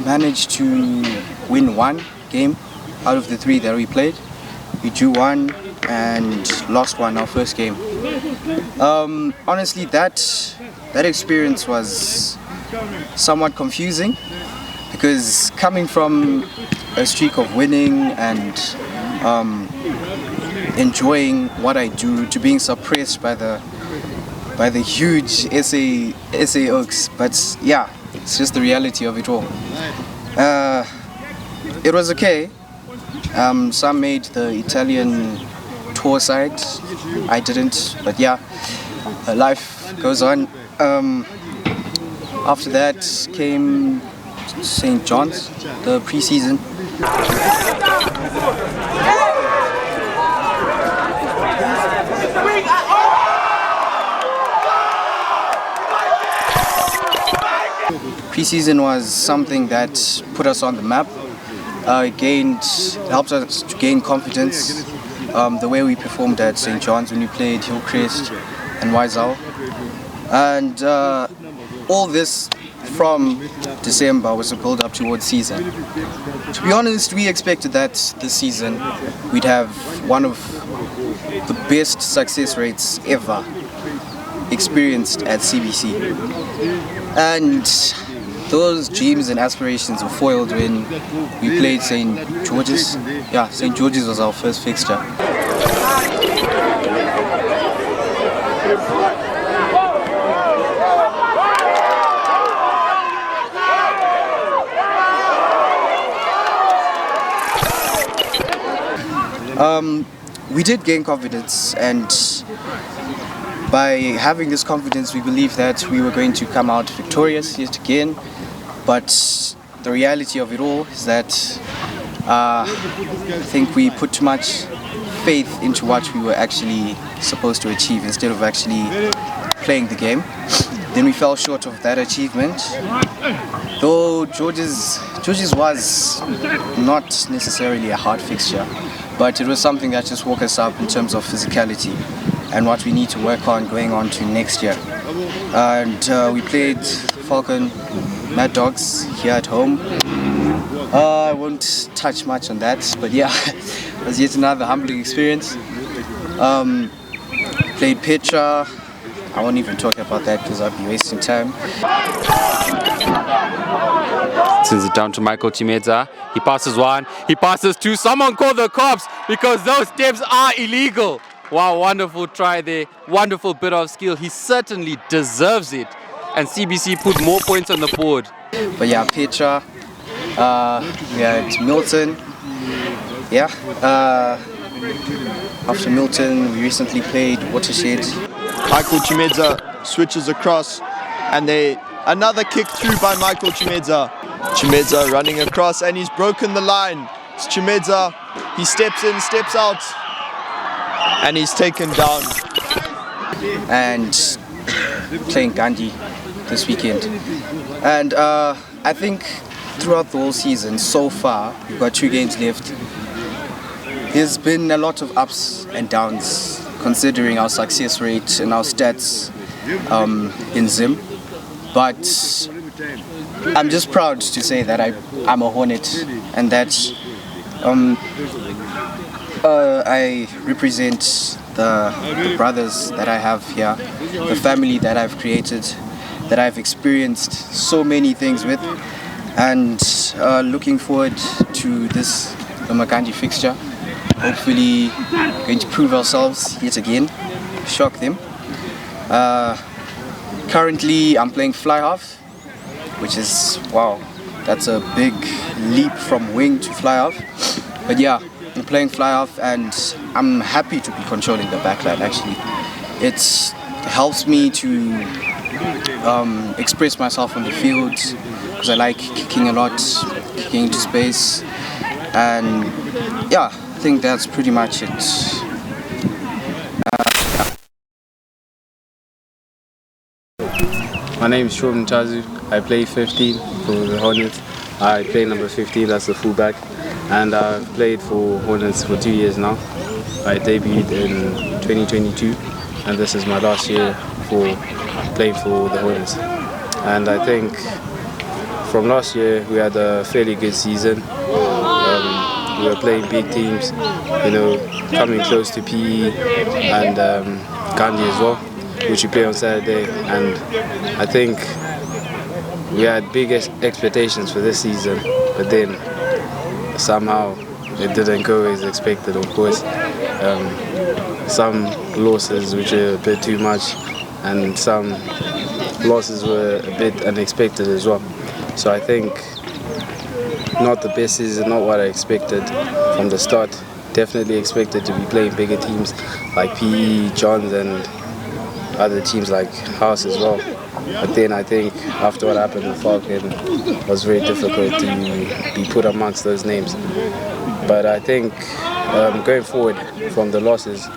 [SPEAKER 16] managed to win one game out of the 3 that we played. We drew 1 and lost 1 our first game. Honestly, that experience was somewhat confusing, because coming from a streak of winning and enjoying what I do, to being suppressed by the huge SA Oaks. But yeah, it's just the reality of it all. It was okay. Some made the Italian tour side. I didn't, but yeah, life goes on. After that came St. John's, the pre-season. Pre-season was something that put us on the map. It helped us to gain confidence. The way we performed at St. John's when we played Hillcrest and Wiesel. And
[SPEAKER 13] all this from December was a build up towards season. To be honest, we expected that this season we'd have one of the best success rates ever experienced at CBC. And those dreams and aspirations were foiled when we played St. George's. Yeah, St. George's was our first fixture. We did gain confidence, and by having this confidence we believed that we were going to come out victorious yet again. But the reality of it all is that I think we put too much faith into what we were actually supposed to achieve instead of actually playing the game. Then we fell short of that achievement. Though George's was not necessarily a hard fixture, but it was something that just woke us up in terms of physicality and what we need to work on going on to next year. And we played Falcon Mad Dogs here at home. I won't touch much on that, but yeah, it was yet another humbling experience. Played Petra. I won't even talk about that because I'll be wasting time.
[SPEAKER 18] Sends it down to Michael Chimedza. He passes one, he passes two. Someone call the cops because those steps are illegal. Wow, wonderful try there. Wonderful bit of skill. He certainly deserves it. And CBC put more points on the board.
[SPEAKER 13] But yeah, Petra. We had Milton. Yeah. After Milton, we recently played Watershed.
[SPEAKER 10] Michael Chimedza switches across, and another kick through by Michael Chimedza. Chimedza running across, and he's broken the line. It's Chimedza. He steps in, steps out, and he's taken down.
[SPEAKER 13] And playing Gandhi this weekend. And I think throughout the whole season so far, we've got 2 games left. There's been a lot of ups and downs considering our success rate and our stats in Zim. But I'm just proud to say that I'm a Hornet and that I represent the brothers that I have here, the family that I've created, that I've experienced so many things with, and looking forward to this Gandhi fixture. Hopefully going to prove ourselves yet again, shock them. Currently I'm playing fly half, which is, wow, that's a big leap from wing to fly half. But yeah, I'm playing fly half and I'm happy to be controlling the backline actually. It helps me to express myself on the field because I like kicking a lot, kicking into space, and yeah, I think that's pretty much it.
[SPEAKER 12] My name is Shorten Chazu. I play 15 for the Hornets. I play number 15, that's the fullback. And I've played for Hornets for 2 years now. I debuted in 2022 and this is my last year for playing for the Hornets. And I think from last year we had a fairly good season. We were playing big teams, you know, coming close to PE and Gandhi as well, which we play on Saturday. And I think we had big expectations for this season, but then somehow it didn't go as expected, of course. Some losses which are a bit too much, and some losses were a bit unexpected as well. So I think not the best season, not what I expected from the start. Definitely expected to be playing bigger teams like PE, Johns and other teams like House as well. But then I think after what happened with Falcon, it was very difficult to be put amongst those names. But I think going forward from the losses,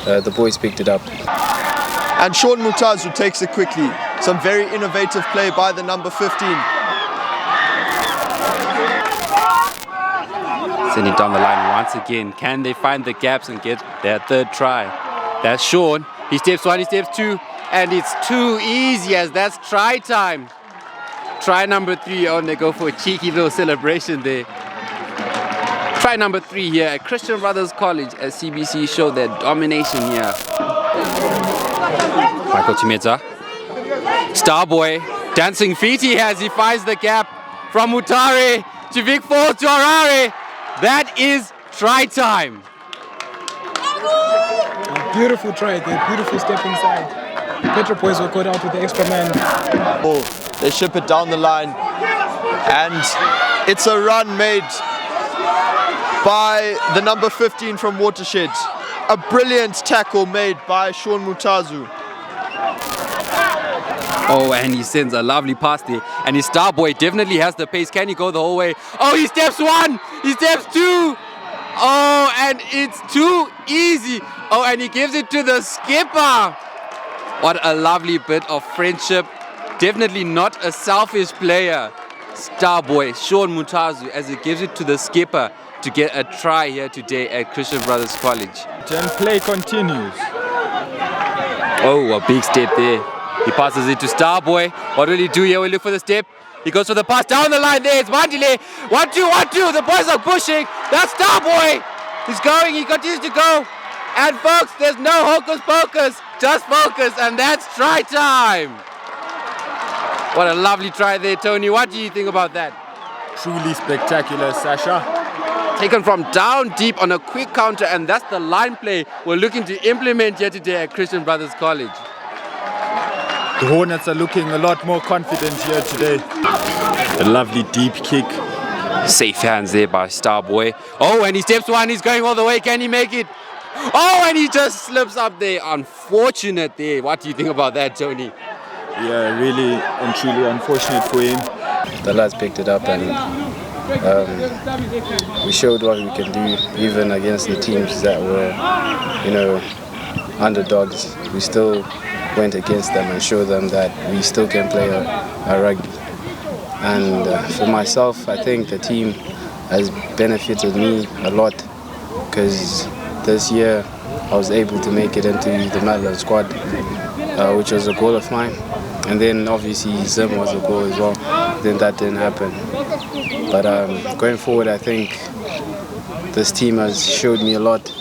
[SPEAKER 12] the boys picked it up.
[SPEAKER 10] And Sean Mutazu takes it quickly. Some very innovative play by the number 15.
[SPEAKER 18] Sending down the line once again. Can they find the gaps and get their third try? That's Sean. He steps one, he steps two, and it's too easy as that's try time. Try number 3 on, they go for a cheeky little celebration there. Try number 3 here at Christian Brothers College as CBC show their domination here. Michael Chimedza. Starboy, dancing feet he has, he finds the gap from Mutare to Vic Falls to Harare. That is try time.
[SPEAKER 11] Beautiful try there, beautiful step inside. Petro Boys were caught out with the extra man.
[SPEAKER 10] Oh, they ship it down the line, and it's a run made by the number 15 from Watershed. A brilliant tackle made by Sean Mutazu.
[SPEAKER 18] Oh, and he sends a lovely pass there. And his Starboy definitely has the pace. Can he go the whole way? Oh, he steps 1. He steps 2. Oh, and it's too easy. Oh, and he gives it to the skipper. What a lovely bit of friendship. Definitely not a selfish player. Starboy, Sean Mutazu, as he gives it to the skipper to get a try here today at Christian Brothers College.
[SPEAKER 7] And play continues.
[SPEAKER 18] Oh, a big step there. He passes it to Starboy. What will he do here? We'll look for the step. He goes for the pass down the line there. It's Mandile. 1-2, 1-2. The boys are pushing. That's Starboy. He's going. He continues to go. And folks, there's no hocus pocus. Just focus. And that's try time. What a lovely try there, Tony. What do you think about that?
[SPEAKER 7] Truly spectacular, Sasha.
[SPEAKER 18] Taken from down deep on a quick counter. And that's the line play we're looking to implement here today at Christian Brothers College.
[SPEAKER 7] The Hornets are looking a lot more confident here today. A lovely deep kick.
[SPEAKER 18] Safe hands there by Starboy. Oh, and he steps 1. He's going all the way. Can he make it? Oh, and he just slips up there. Unfortunate there. What do you think about that, Tony?
[SPEAKER 7] Yeah, really and truly unfortunate for him.
[SPEAKER 12] The lads picked it up and we showed what we can do even against the teams that were, underdogs. We still went against them and showed them that we still can play a rugby. And for myself, I think the team has benefited me a lot because this year I was able to make it into the Madeline squad, which was a goal of mine. And then obviously Zim was a goal as well. Then that didn't happen. But going forward, I think this team has showed me a lot.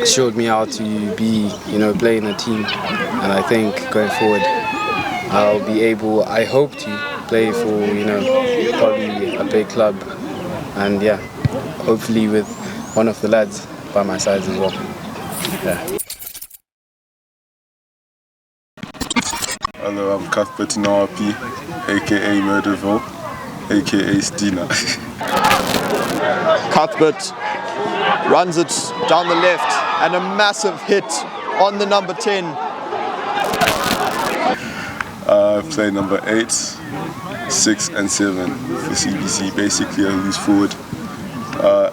[SPEAKER 12] Showed me how to be, play in a team. And I think going forward, I'll be able, I hope to play for, probably a big club. And yeah, hopefully with one of the lads by my side as well. Yeah.
[SPEAKER 9] Hello, I'm Cuthbert Nawapi, aka Murderville, aka Stina.
[SPEAKER 10] Cuthbert runs it down the left and a massive hit on the number 10.
[SPEAKER 9] I play number 8, 6 and 7 for CBC, basically a loose forward.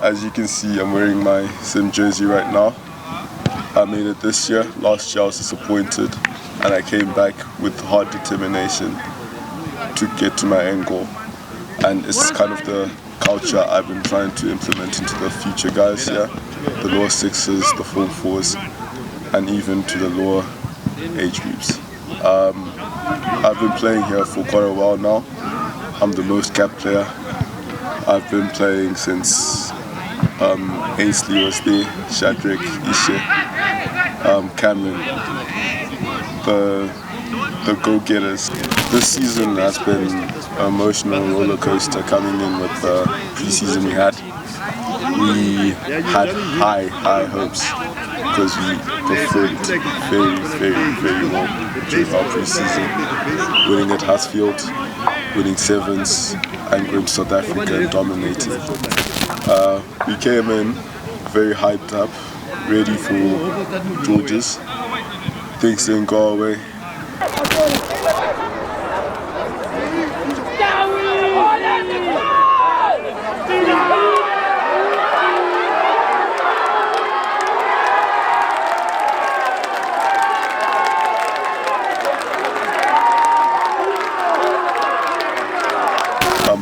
[SPEAKER 9] As you can see, I'm wearing my Sim jersey right now. I made it this year. Last year I was disappointed and I came back with hard determination to get to my end goal. And it's kind of the culture I've been trying to implement into the future guys here. The lower 6s, the full 4s, and even to the lower age groups. I've been playing here for quite a while now. I'm the most capped player. I've been playing since Ainsley was there, Shadrach, Ishe, Cameron, the go-getters. This season has been an emotional roller coaster coming in with the pre-season we had. We had high hopes because we performed very well during our pre-season. Winning at Huddersfield, winning sevens, and going to South Africa and dominating. We came in very hyped up, ready for Georges. Things didn't go away.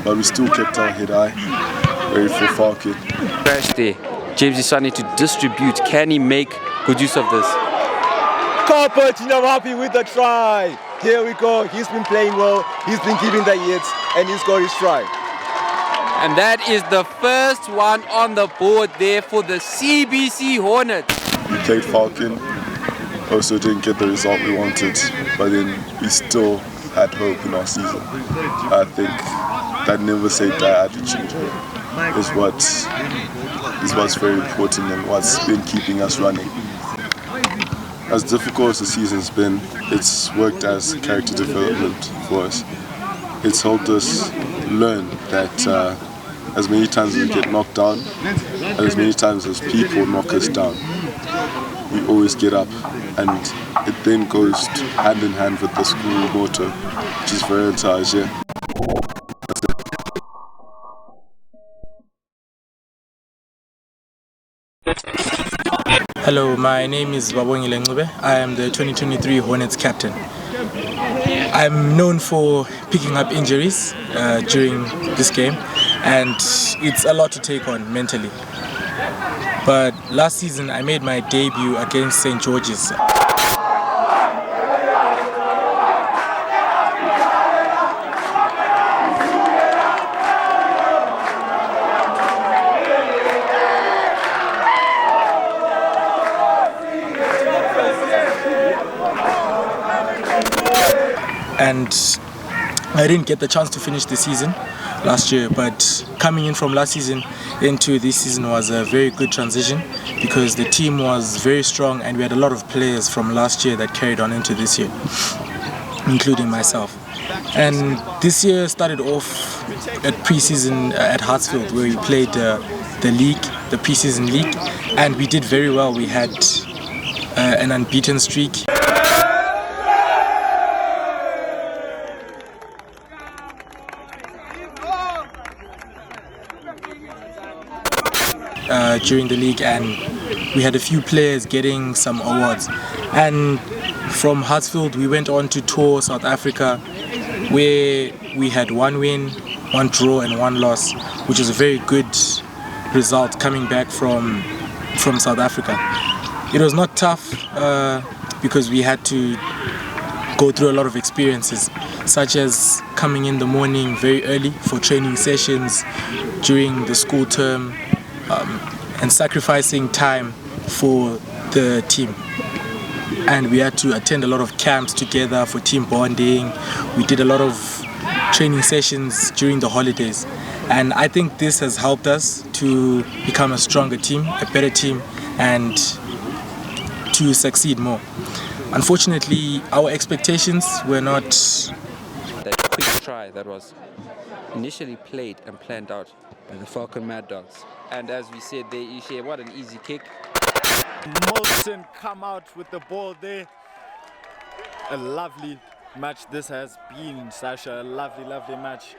[SPEAKER 9] But we still kept our head high, ready for Falcon.
[SPEAKER 18] Crash there. James is starting to distribute. Can he make good use of this?
[SPEAKER 6] Carpet, I'm happy with the try. Here we go. He's been playing well. He's been giving the hits, and he's got his try.
[SPEAKER 18] And that is the first one on the board there for the CBC Hornets.
[SPEAKER 9] We played Falcon, also didn't get the result we wanted, but then we still had hope in our season. I think that never say die attitude is what's very important and what's been keeping us running. As difficult as the season's been, it's worked as character development for us. It's helped us learn that as many times as we get knocked down, and as many times as people knock us down, we always get up, and it then goes hand in hand with the school motto, which is Veritage.
[SPEAKER 17] Hello, my name is Babongile Ncube. I am the 2023 Hornets captain. I'm known for picking up injuries during this game, and it's a lot to take on mentally. But last season I made my debut against St. George's. And I didn't get the chance to finish the season last year, but coming in from last season into this season was a very good transition because the team was very strong and we had a lot of players from last year that carried on into this year, including myself. And this year started off at pre-season at Hartsfield, where we played the league, the pre-season league, and we did very well. We had an unbeaten streak. During the league, and we had a few players getting some awards. And from Hartsfield we went on to tour South Africa, where we had 1 win, 1 draw and 1 loss, which is a very good result coming back from South Africa. It was not tough because we had to go through a lot of experiences, such as coming in the morning very early for training sessions during the school term, and sacrificing time for the team. And we had to attend a lot of camps together for team bonding. We did a lot of training sessions during the holidays. And I think this has helped us to become a stronger team, a better team, and to succeed more. Unfortunately, our expectations were not...
[SPEAKER 18] That quick try that was initially played and planned out by the Falcon Mad Dogs. And as we said there, Ishe, what an easy kick.
[SPEAKER 7] Molson come out with the ball there. A lovely match this has been, Sasha. A lovely, lovely match.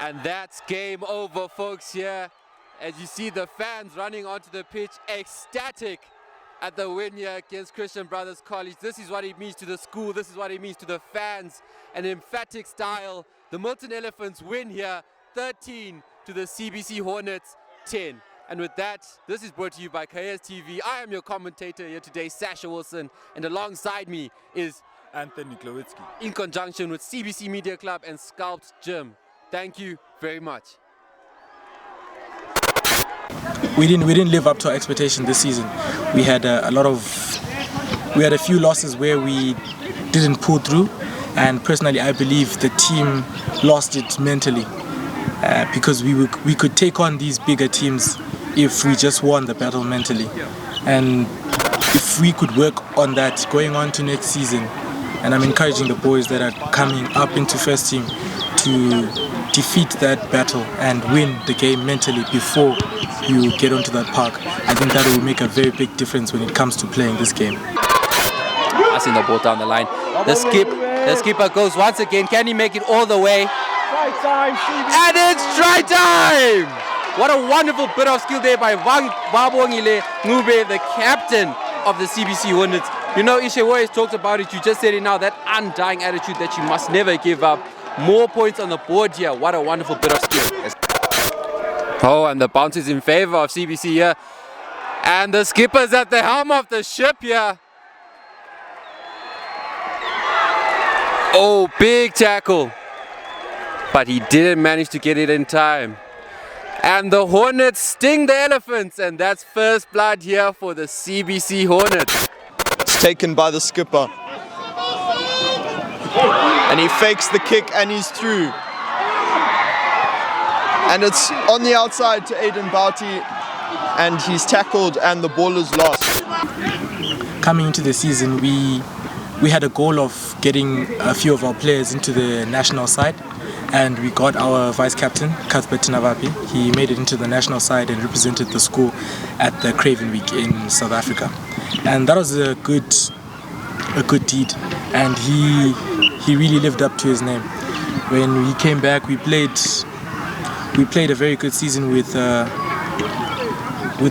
[SPEAKER 18] And that's game over, folks, here. As you see the fans running onto the pitch, ecstatic at the win here against Christian Brothers College. This is what it means to the school. This is what it means to the fans. An emphatic style. The Milton Elephants win here, 13 to the CBC Hornets, 10. And with that, this is brought to you by Kehayias TV. I am your commentator here today, Sasha Wilson, and alongside me is
[SPEAKER 7] Anthony Glowitsky,
[SPEAKER 18] in conjunction with CBC Media Club and Sculpt Gym. Thank you very much.
[SPEAKER 17] We didn't live up to our expectation this season. We had we had a few losses where we didn't pull through, and personally I believe the team lost it mentally because we could take on these bigger teams if we just won the battle mentally. And if we could work on that going on to next season, and I'm encouraging the boys that are coming up into first team to defeat that battle and win the game mentally before you get onto that park. I think that will make a very big difference when it comes to playing this game.
[SPEAKER 18] Passing the ball down the line. The skipper goes once again. Can he make it all the way? And it's try time! What a wonderful bit of skill there by Babongile Ncube, the captain of the CBC Hornets. You know, Ishe always talked about it. You just said it now, that undying attitude that you must never give up. More points on the board here. What a wonderful bit of skill. Oh, and the bounce is in favor of CBC here. And the skipper's at the helm of the ship here. Oh, big tackle. But he didn't manage to get it in time. And the Hornets sting the Elephants, and that's first blood here for the CBC Hornets.
[SPEAKER 10] It's taken by the skipper. And he fakes the kick and he's through. And it's on the outside to Aiden Bouty, and he's tackled and the ball is lost.
[SPEAKER 17] Coming into the season, we had a goal of getting a few of our players into the national side, and we got our vice captain, Cuthbert Tinavapi. He made it into the national side and represented the school at the Craven Week in South Africa. And that was a good deed, and he really lived up to his name. When we came back, we played a very good season with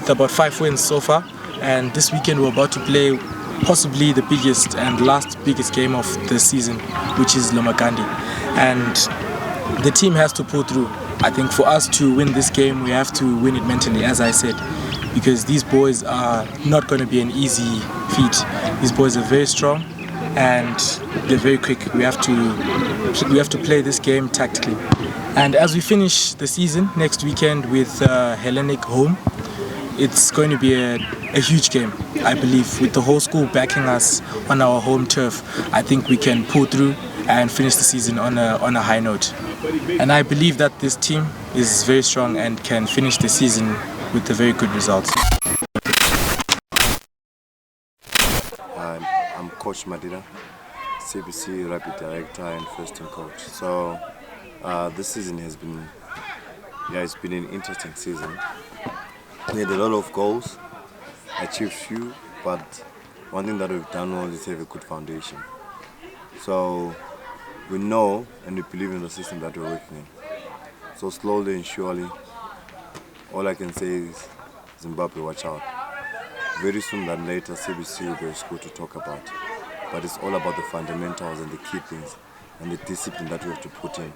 [SPEAKER 17] about 5 wins so far, and this weekend we're about to play possibly the biggest and last biggest game of the season, which is Lomakandi. And the team has to pull through. I think for us to win this game, we have to win it mentally, as I said, because these boys are not going to be an easy feat. These boys are very strong and they're very quick. We have to play this game tactically. And as we finish the season next weekend with Hellenic home, it's going to be a huge game, I believe. With the whole school backing us on our home turf, I think we can pull through and finish the season on a high note. And I believe that this team is very strong and can finish the season with a very good result.
[SPEAKER 1] I'm Coach Madida, CBC Rugby Director and first team coach. So this season has been, it's been an interesting season. We had a lot of goals, achieved few, but one thing that we've done well is have a good foundation. So we know and we believe in the system that we're working in. So slowly and surely, all I can say is Zimbabwe, watch out. Very soon than later, CBC will be a school to talk about. But it's all about the fundamentals and the key things and the discipline that we have to put in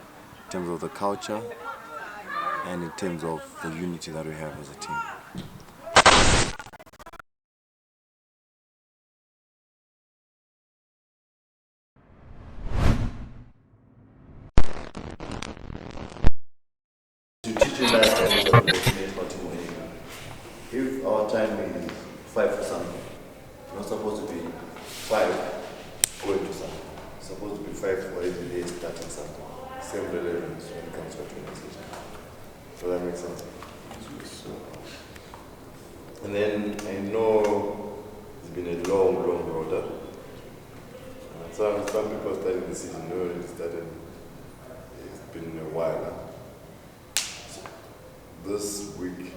[SPEAKER 1] terms of the culture and in terms of the unity that we have as a team. If our time is 5 for something, it's not supposed to be 5 going to something. It's supposed to be 5 for every day starting something. Same relevance when it comes to organization. Does that make sense? So, and then I know it's been a long road. Some people started the season already started. It's been a while now. So this week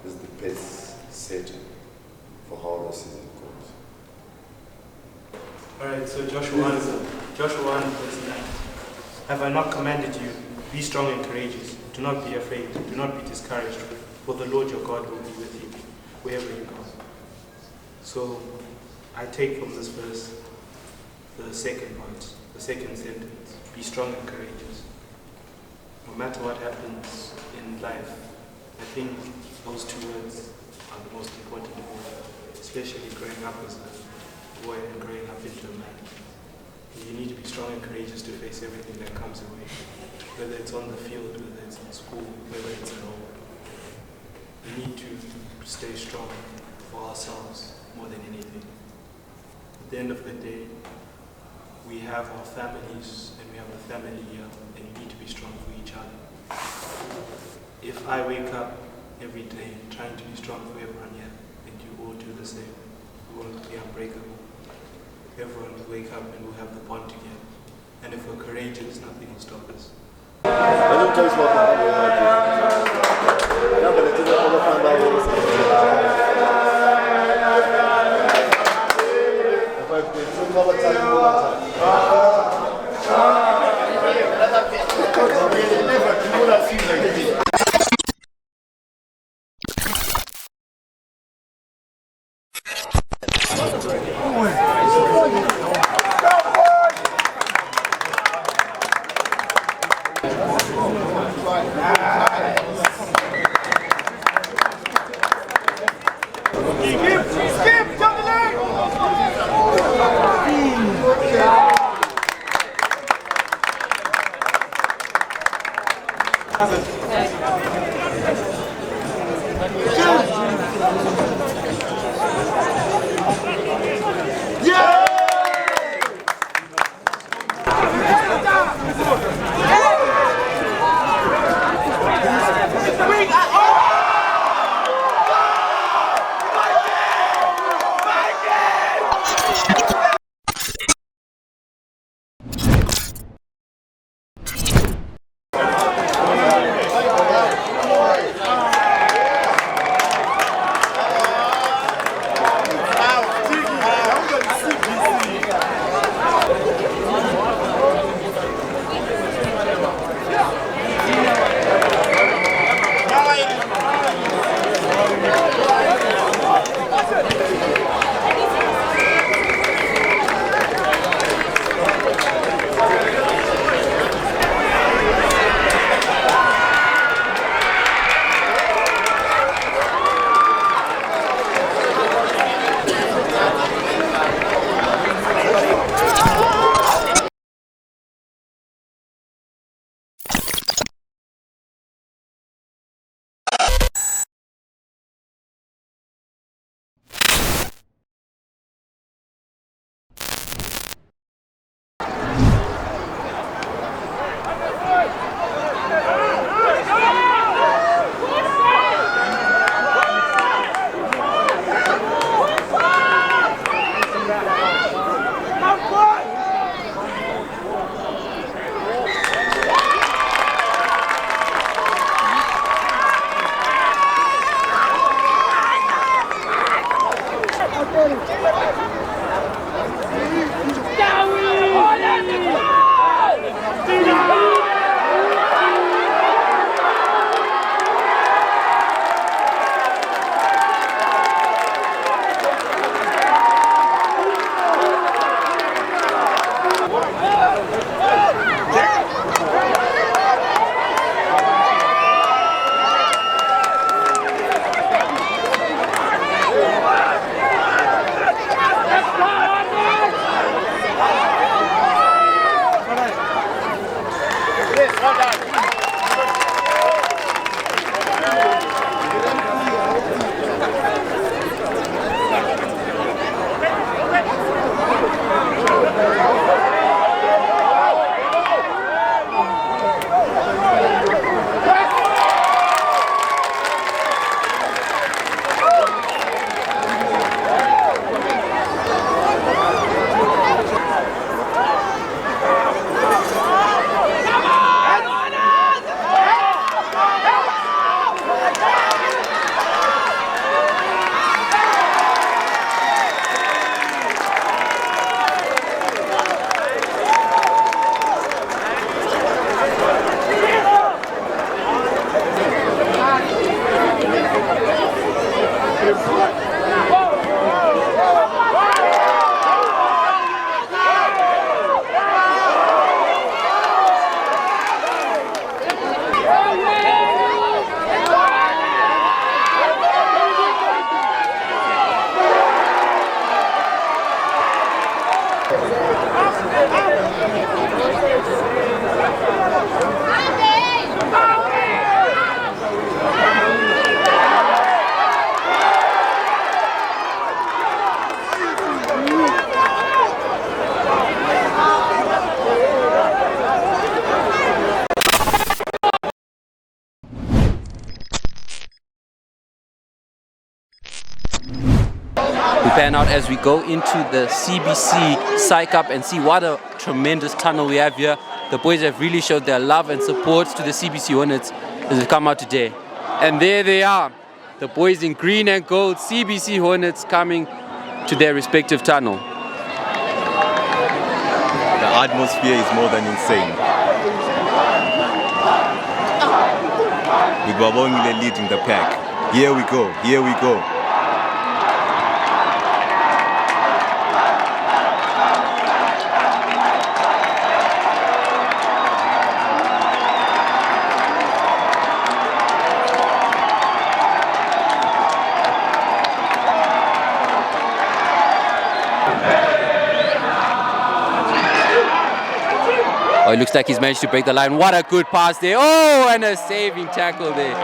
[SPEAKER 1] is the pace setting for how the season goes.
[SPEAKER 5] Alright, so Joshua 1 verse 9. Have I not commanded you? Be strong and courageous. Do not be afraid. Do not be discouraged, for the Lord your God will be with you wherever you go. So I take from this verse the second part, the second sentence. Be strong and courageous. No matter what happens in life, I think those two words are the most important of all, especially growing up as a boy and growing up into a man. You need to be strong and courageous to face everything that comes your way, whether it's on the field, whether it's in school, whether it's at home. We need to stay strong for ourselves more than anything. At the end of the day, we have our families and we have a family here, and you need to be strong for each other. If I wake up every day trying to be strong for everyone here, and you all do the same, we will be unbreakable. Everyone will wake up and we'll have the bond together. And if we're courageous, nothing will stop us.
[SPEAKER 18] Pan out as we go into the CBC Psych Up and see what a tremendous tunnel we have here. The boys have really showed their love and support to the CBC Hornets as they come out today. And there they are, the boys in green and gold, CBC Hornets coming to their respective tunnel.
[SPEAKER 6] The atmosphere is more than insane. Igwabongile leading the pack. Here we go, here we go.
[SPEAKER 18] Oh, it looks like he's managed to break the line. What a good pass there. Oh, and a saving tackle there.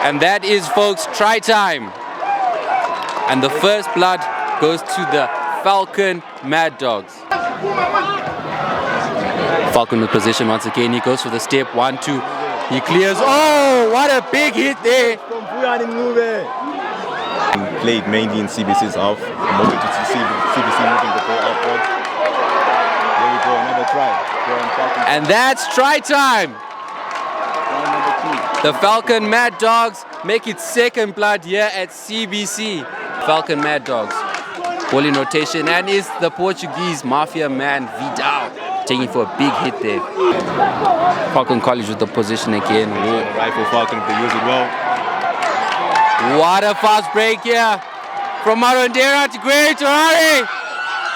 [SPEAKER 18] And that is, folks, try time. And the first blood goes to the Falcon Mad Dogs. Falcon with position once again. He goes for the step. 1, 2. He clears. Oh, what a big hit there.
[SPEAKER 6] Played mainly in CBC's half. I'm hoping to see CBC moving the ball outwards. There we go, another try.
[SPEAKER 18] And that's try time. The Falcon Mad Dogs make it second blood here at CBC. Falcon Mad Dogs. Ball in rotation, and is the Portuguese mafia man Vidal taking for a big hit there. Falcon College with the position again.
[SPEAKER 6] Right for Falcon if they use it well.
[SPEAKER 18] What a fast break here from Marondera to Gray Torare.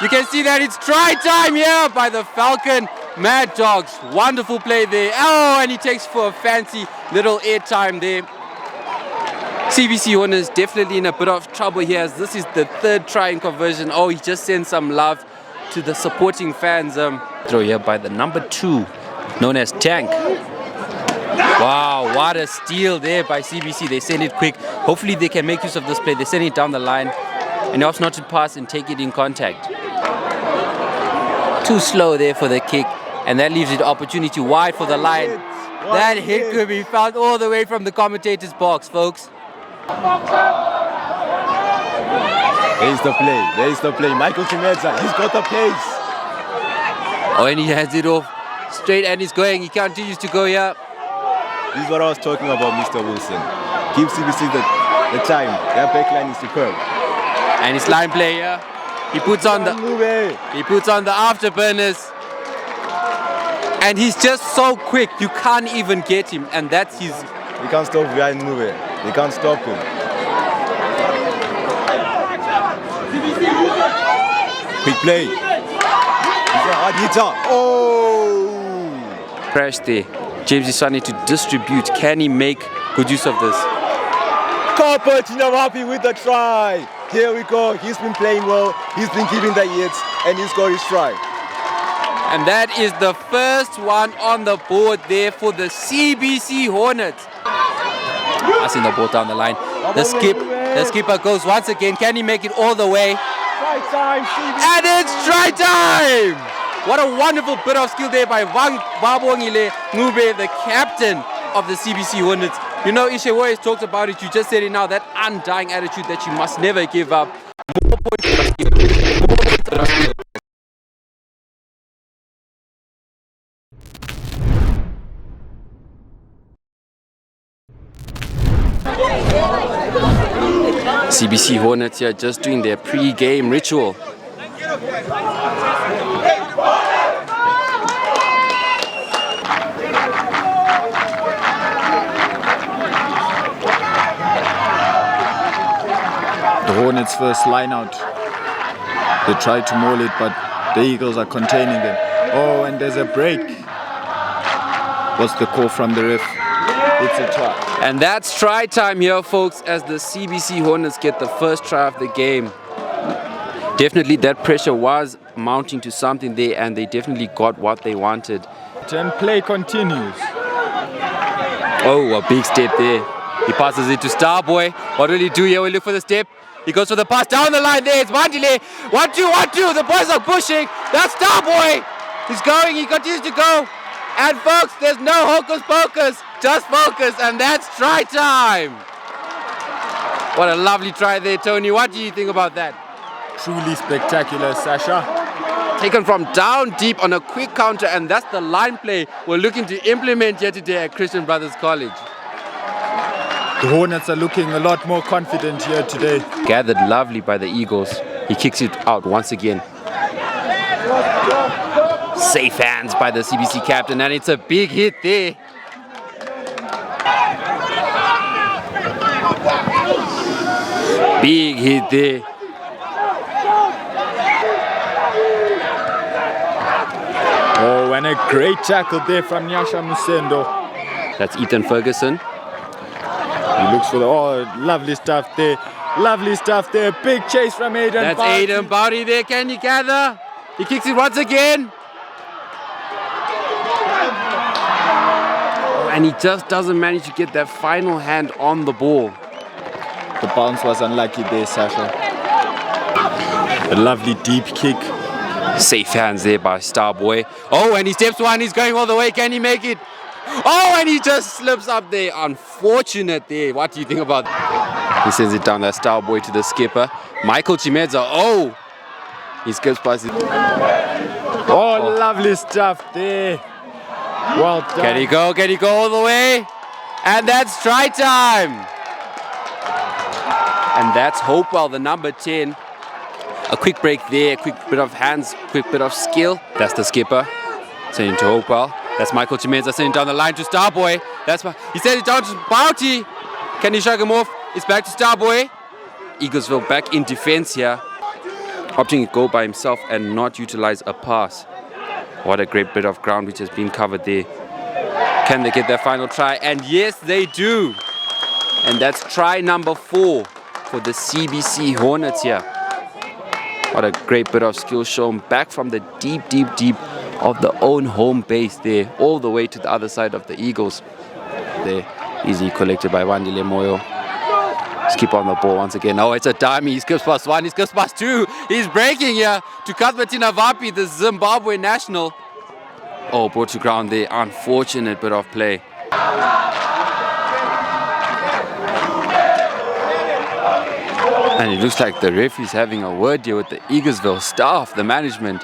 [SPEAKER 18] You can see that it's try time here by the Falcon Mad Dogs. Wonderful play there. Oh, and he takes for a fancy little air time there. CBC Hornets definitely in a bit of trouble here, as this is the third try in conversion. Oh, he just sent some love to the supporting fans. Throw here by the number 2, known as Tank. Wow, what a steal there by CBC. They send it quick. Hopefully they can make use of this play. They send it down the line and helps not to pass and take it in contact. Too slow there for the kick, and that leaves it opportunity wide for the line. That hit could be found all the way from the commentator's box, folks.
[SPEAKER 6] There's the play. There's the play. Michael Chimedza, he's got the pace.
[SPEAKER 18] Oh, and he hands it off straight, and he's going. He continues to go here.
[SPEAKER 6] This is what I was talking about, Mr. Wilson. Give CBC the time. Their backline is superb.
[SPEAKER 18] And his line play here. He puts on the afterburners. And he's just so quick. You can't even get him. And that's his.
[SPEAKER 6] You can't stop behind Move. They can't stop him. Quick play. He's a hard hitter. Oh!
[SPEAKER 18] Crash there. James is trying to distribute. Can he make good use of this?
[SPEAKER 6] Carpet, I'm happy with the try. Here we go. He's been playing well. He's been giving the hits, and he's got his try.
[SPEAKER 18] And that is the first one on the board there for the CBC Hornets. Passing the ball down the line. The skipper goes once again. Can he make it all the way?
[SPEAKER 6] Try time, CBC.
[SPEAKER 18] And it's try time! What a wonderful bit of skill there by Babongile Ngube, the captain of the CBC Hornets. You know, Yahuah has talked about it. You just said it now. That undying attitude that you must never give up. More points. CBC Hornets here just doing their pre-game ritual.
[SPEAKER 7] The Hornets' first line out. They tried to maul it, but the Eagles are containing them. Oh, and there's a break. What's the call from the ref? It's a try.
[SPEAKER 18] And that's try time here, folks, as the CBC Hornets get the first try of the game. Definitely that pressure was mounting to something there, and they definitely got what they wanted.
[SPEAKER 7] And play continues.
[SPEAKER 18] Oh, a big step there. He passes it to Starboy. What will he do here? We'll look for the step. He goes for the pass down the line there. It's Mandile. 1-2. The boys are pushing. That's Starboy. He's going. He continues to go. And folks, there's no hocus pocus. Just focus. And that's try time. What a lovely try there, Tony. What do you think about that?
[SPEAKER 7] Truly spectacular, Sasha.
[SPEAKER 18] Taken from down deep on a quick counter. And that's the line play we're looking to implement here today at Christian Brothers College.
[SPEAKER 7] The Hornets are looking a lot more confident here today.
[SPEAKER 18] Gathered lovely by the Eagles. He kicks it out once again. Safe hands by the CBC captain, and it's a big hit there. Big hit there.
[SPEAKER 7] Oh, and a great tackle there from Nyasha Musendo.
[SPEAKER 18] That's Ethan Ferguson.
[SPEAKER 7] He looks for the, lovely stuff there. Lovely stuff there. Big chase from Aiden.
[SPEAKER 18] That's Aiden Bowdy there. Can he gather? He kicks it once again. and he just doesn't manage to get that final hand on the ball.
[SPEAKER 7] The bounce was unlucky there, Sasha. A lovely deep kick.
[SPEAKER 18] Safe hands there by Starboy. Oh, and he steps one, he's going all the way. Can he make it? Oh, and he just slips up there. Unfortunate there. What do you think about that? He sends it down that Starboy to the skipper. Michael Chimedza. Oh, he skips past it.
[SPEAKER 7] Oh, lovely stuff there. Well done.
[SPEAKER 18] Can he go? Can he go all the way? And that's try time. And that's Hopewell, the number 10. A quick break there, a quick bit of hands, quick bit of skill. That's the skipper. Sending to Hopewell. That's Michael Chimedza sending down the line to Starboy. He sent it down to Bounty. Can he shrug him off? It's back to Starboy. Eaglesville back in defense here. Opting to go by himself and not utilize a pass. What a great bit of ground which has been covered there. Can they get their final try? And yes, they do. And that's try number 4 for the CBC Hornets here. What a great bit of skill shown back from the deep, deep, deep of the own home base there, all the way to the other side of the Eagles. There, easily collected by Wandile Moyo. Skip on the ball once again. Oh, it's a dummy. He skips past 1, he skips past 2. He's breaking here to Cuthbertina Vapi, the Zimbabwe national. Oh, brought to ground there. Unfortunate bit of play. And it looks like the referee's having a word here with the Eaglesville staff, the management.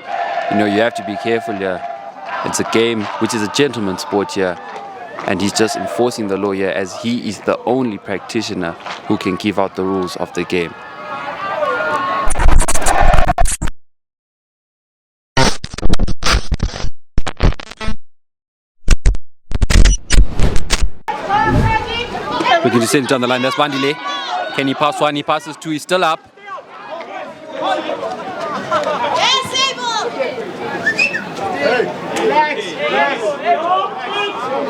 [SPEAKER 18] You know, you have to be careful here. It's a game which is a gentleman's sport here. And he's just enforcing the law here as he is the only practitioner who can give out the rules of the game. We can just send it down the line. That's Bandile. Can he pass 1? He passes 2. He's still up.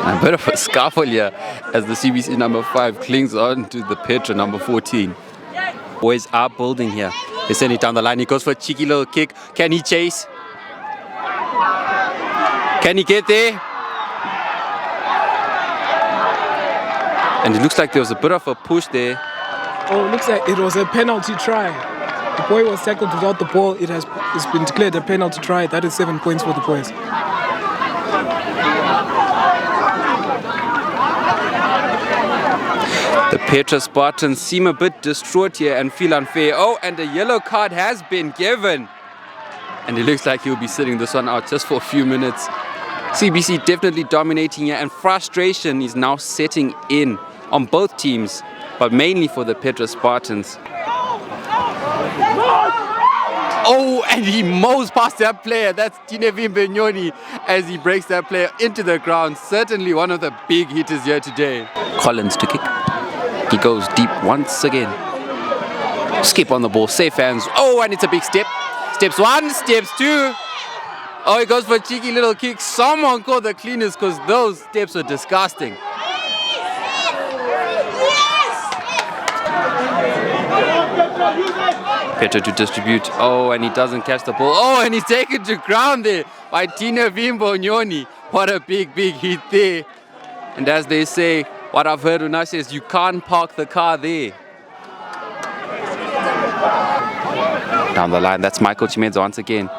[SPEAKER 18] A bit of a scuffle here as the CBC number 5 clings on to the Petra number 14. Boys are building here. They send it down the line. He goes for a cheeky little kick. Can he chase? Can he get there? And it looks like there was a bit of a push there.
[SPEAKER 11] Oh, it looks like it was a penalty try. The boy was tackled without the ball. It's been declared a penalty try. That is 7 points for the boys.
[SPEAKER 18] The Petra Spartans seem a bit distraught here and feel unfair. Oh, and a yellow card has been given. And it looks like he'll be sitting this one out just for a few minutes. CBC definitely dominating here, and frustration is now setting in on both teams, but mainly for the Petra Spartans. Oh, and he mows past that player. That's Tinevin Benyoni as he breaks that player into the ground. Certainly one of the big hitters here today. Collins to kick. He goes deep once again. Skip on the ball, safe hands. Oh, and it's a big step. Steps 1, steps 2. Oh, he goes for a cheeky little kick. Someone call the cleaners because those steps are disgusting. Petra to distribute. Oh, and he doesn't catch the ball. Oh, and he's taken to ground there by Tina Vimbonyoni. What a big, big hit there. And as they say, what I've heard Una says, you can't park the car there. Down the line, that's Michael Chimedza once again.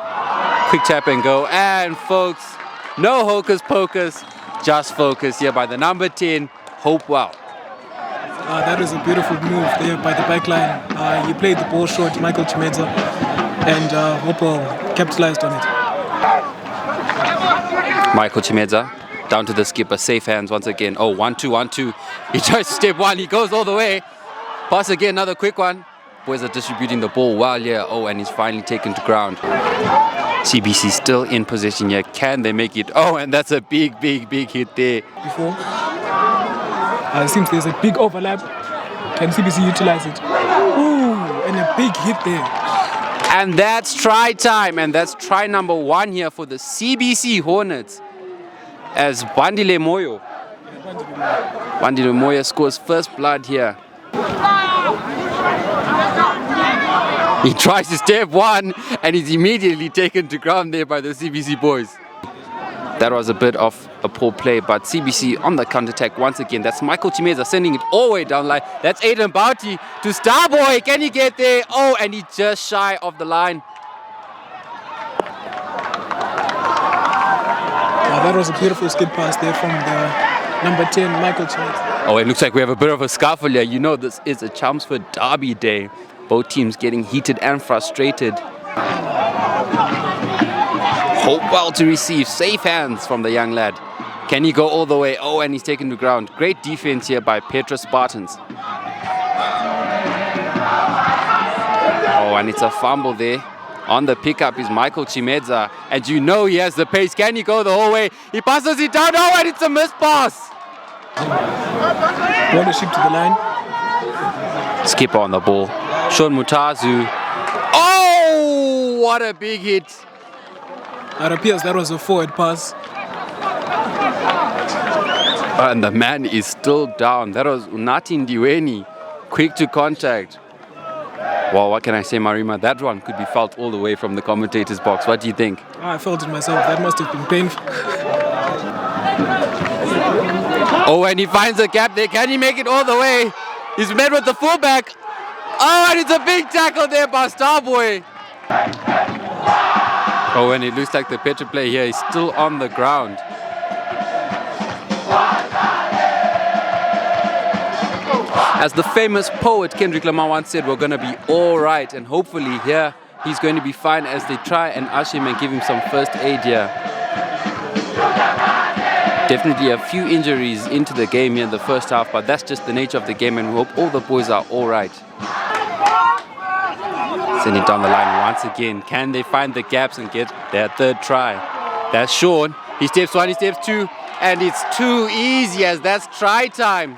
[SPEAKER 18] Quick tap and go. And folks, no hocus pocus, just focus here by the number 10, Hopewell.
[SPEAKER 11] That is a beautiful move there by the back line. He played the ball short, Michael Chimedza, and Hopewell capitalized on it.
[SPEAKER 18] Michael Chimedza down to the skipper, safe hands once again. Oh, 1-2, 1-2. He tries to step 1, he goes all the way. Pass again, another quick one. Boys are distributing the ball well here. Oh, and he's finally taken to ground. CBC still in position here. Can they make it? Oh, and that's a big, big, big hit there.
[SPEAKER 11] Before, it seems there's a big overlap. Can CBC utilize it? Ooh, and a big hit there.
[SPEAKER 18] And that's try time. And that's try number 1 here for the CBC Hornets. As Wandile Moyo scores first blood here. He tries to step 1 and he's immediately taken to ground there by the CBC boys. That was a bit of a poor play, but CBC on the counter-attack once again. That's Michael Chimeza sending it all the way down the line. That's Aiden Bouty to Starboy. Can he get there? Oh, and he's just shy of the line.
[SPEAKER 11] That was a beautiful skip pass there from the number 10, Michael Chimeza.
[SPEAKER 18] Oh, it looks like we have a bit of a scuffle here. You know this is a Chelmsford derby day. Both teams getting heated and frustrated. Hopewell to receive. Safe hands from the young lad. Can he go all the way? Oh, and he's taken to ground. Great defense here by Petrus Spartans. Oh, and it's a fumble there. On the pickup is Michael Chimeza. And you know he has the pace. Can he go the whole way? He passes it down. Oh, and it's a missed pass.
[SPEAKER 11] Ownership to the line.
[SPEAKER 18] Skipper on the ball. Sean Mutazu. Oh, what a big hit.
[SPEAKER 11] It appears that was a forward pass.
[SPEAKER 18] And the man is still down. That was Unati Ndiweni. Quick to contact. Well, what can I say, Marima? That one could be felt all the way from the commentator's box. What do you think?
[SPEAKER 11] I felt it myself. That must have been painful.
[SPEAKER 18] Oh, and he finds a gap there. Can he make it all the way? He's met with the fullback. Oh, and it's a big tackle there by Starboy. Oh, and it looks like the Petro player here is still on the ground. As the famous poet Kendrick Lamar once said, we're going to be all right. And hopefully here, he's going to be fine as they try and ush him and give him some first aid here. Definitely a few injuries into the game here in the first half, but that's just the nature of the game, and we hope all the boys are all right. Send it down the line once again. Can they find the gaps and get their third try? That's Sean. He steps one, he steps two, and it's too easy as that's try time.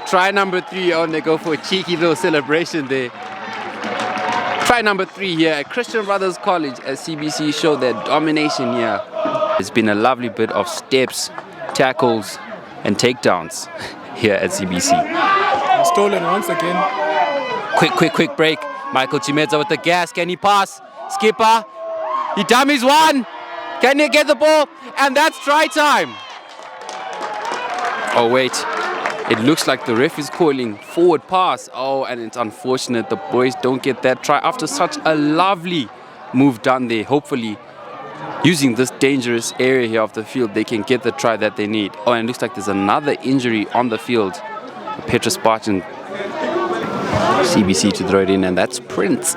[SPEAKER 18] Try number 3 on. They go for a cheeky little celebration there. Try number 3 here at Christian Brothers College as CBC show their domination here. It's been a lovely bit of steps, tackles, and takedowns here at CBC.
[SPEAKER 11] Stolen once again.
[SPEAKER 18] Quick break. Michael Chimeza with the gas. Can he pass? Skipper. He dummies one. Can he get the ball? And that's try time. Oh, wait. It looks like the ref is calling forward pass. Oh, and it's unfortunate the boys don't get that try after such a lovely move done there. Hopefully, using this dangerous area here of the field, they can get the try that they need. Oh, and it looks like there's another injury on the field. Petrus Spartan. CBC to throw it in, and that's Prince.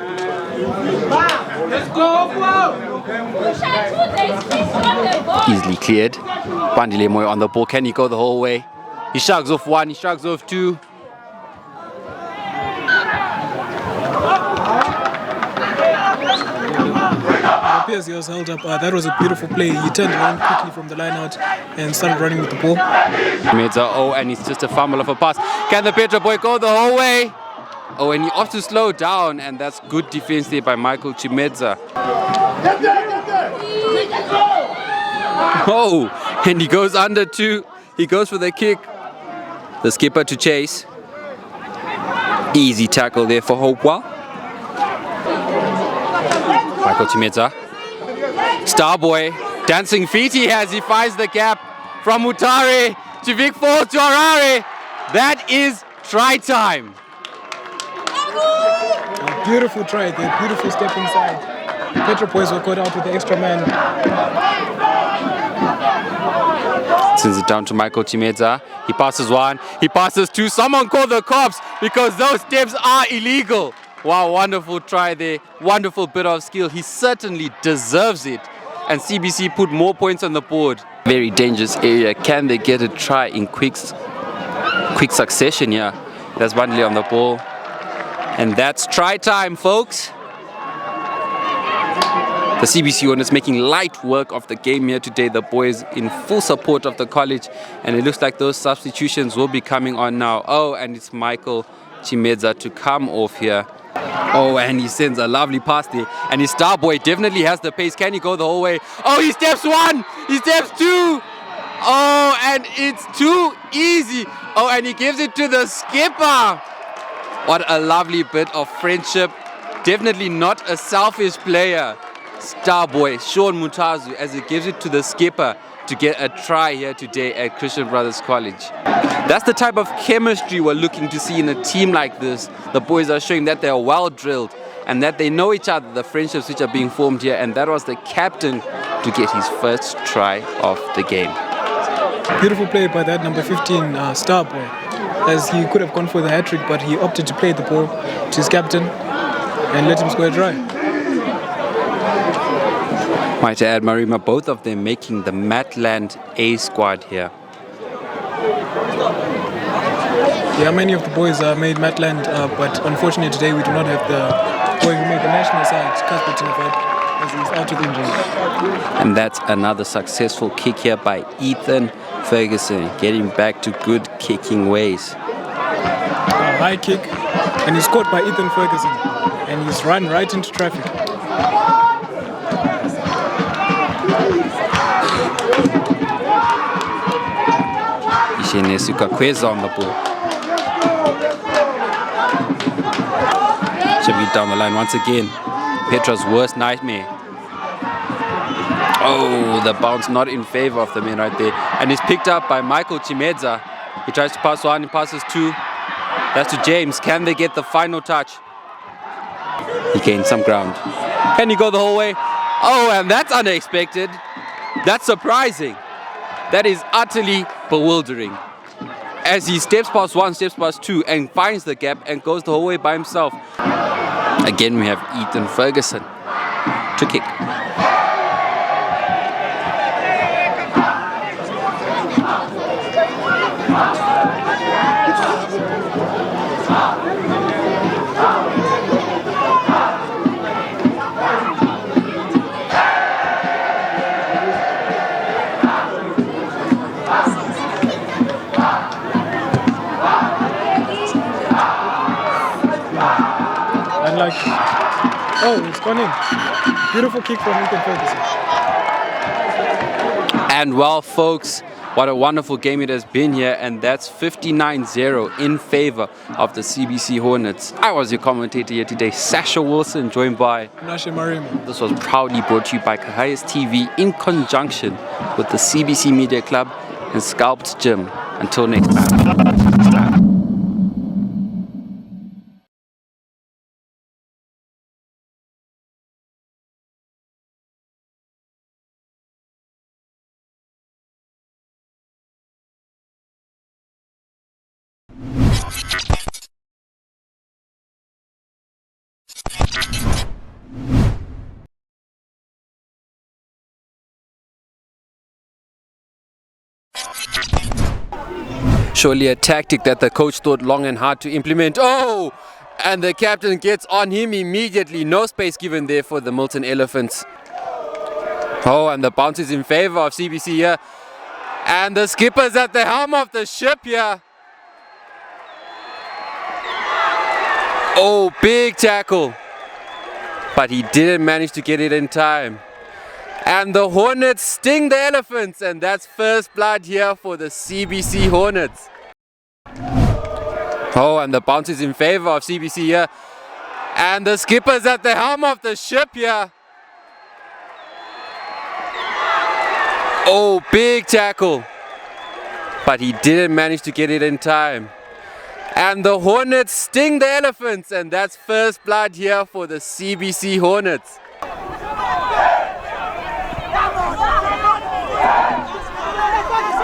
[SPEAKER 18] Easily cleared. Bandile Moyo on the ball. Can he go the whole way? He shrugs off one, he shrugs off two.
[SPEAKER 11] It appears he was held up. That was a beautiful play. He turned around quickly from the line out and started running with the ball.
[SPEAKER 18] Chimeza, oh, and it's just a fumble of a pass. Can the Petro boy go the whole way? Oh, and he opts to slow down, and that's good defense there by Michael Chimeza. Oh, and he goes under two. He goes for the kick. The skipper to chase. Easy tackle there for Hopewell. Michael Chimeza. Starboy. Dancing feet he has. He finds the gap from Mutare to Vic Falls to Harare. That is try time.
[SPEAKER 11] A beautiful try there. Beautiful step inside. Petro boys were caught out with the extra man.
[SPEAKER 18] Sends it down to Michael Chimeza. He passes one. He passes two. Someone call the cops because those steps are illegal. Wow, wonderful try there. Wonderful bit of skill. He certainly deserves it. And CBC put more points on the board. Very dangerous area. Can they get a try in quick succession here? There's Bandile on the ball. And that's try time, folks. The CBC Hornets making light work of the game here today. The boys in full support of the college. And it looks like those substitutions will be coming on now. Oh, and it's Michael Chimeza to come off here. Oh, and he sends a lovely pass there. And his star boy definitely has the pace. Can he go the whole way? Oh, he steps one. He steps two. Oh, and it's too easy. Oh, and he gives it to the skipper. What a lovely bit of friendship. Definitely not a selfish player. Starboy Sean Mutazu as he gives it to the skipper to get a try here today at Christian Brothers College. That's the type of chemistry we're looking to see in a team like this. The boys are showing that they are well drilled and that they know each other, the friendships which are being formed here, and that was the captain to get his first try of the game.
[SPEAKER 11] Beautiful play by that number 15 Starboy, as he could have gone for the hat-trick, but he opted to play the ball to his captain and let him score a try.
[SPEAKER 18] Might add, Marima, both of them making the Matland A squad here.
[SPEAKER 11] Yeah, many of the boys made Matland, but unfortunately today we do not have the boy who made the national side, Casper Tinafat, as he's out with injury.
[SPEAKER 18] And that's another successful kick here by Ethan Ferguson, getting back to good kicking ways.
[SPEAKER 11] A high kick, and he's caught by Ethan Ferguson, and he's run right into traffic.
[SPEAKER 18] Ishenesu Kakweza on the ball. Should be down the line once again. Petra's worst nightmare. Oh, the bounce not in favor of the man right there. And it's picked up by Michael Chimedza. He tries to pass one, he passes two. That's to James. Can they get the final touch? He gained some ground. Can he go the whole way? Oh, and that's unexpected. That's surprising. That is utterly bewildering. As he steps past one, steps past two, and finds the gap and goes the whole way by himself. Again, we have Ethan Ferguson to kick.
[SPEAKER 11] Oh, it's gone in. Beautiful kick from Ethan Ferguson.
[SPEAKER 18] And well, folks, what a wonderful game it has been here, and that's 59-0 in favor of the CBC Hornets. I was your commentator here today, Sasha Wilson, joined by
[SPEAKER 11] Nashe Marima.
[SPEAKER 18] This was proudly brought to you by Kehayias TV in conjunction with the CBC Media Club and Sculpt Gym. Until next time. Surely a tactic that the coach thought long and hard to implement. Oh! And the captain gets on him immediately. No space given there for the Milton Elephants. Oh, and the bounce is in favor of CBC here. And the skipper's at the helm of the ship here. Oh, big tackle. But he didn't manage to get it in time. And the Hornets sting the Elephants, and that's first blood here for the CBC Hornets. Oh, and the bounce is in favor of CBC here. And the skipper's at the helm of the ship here. Oh, big tackle. But he didn't manage to get it in time. And the Hornets sting the Elephants, and that's first blood here for the CBC Hornets.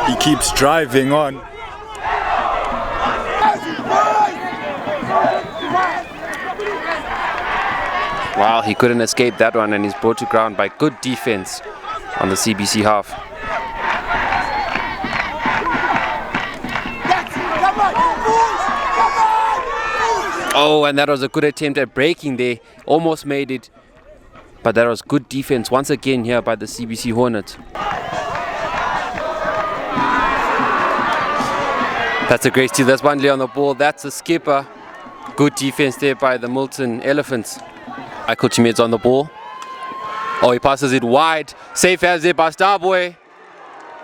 [SPEAKER 7] He keeps driving on.
[SPEAKER 18] Wow, he couldn't escape that one, and he's brought to ground by good defense on the CBC half. Oh, and that was a good attempt at breaking there. Almost made it. But that was good defense once again here by the CBC Hornets. That's a great steal. That's Bandle on the ball. That's a skipper. Good defense there by the Milton Elephants. Michael Chimed's on the ball. Oh, he passes it wide. Safe as there by Starboy.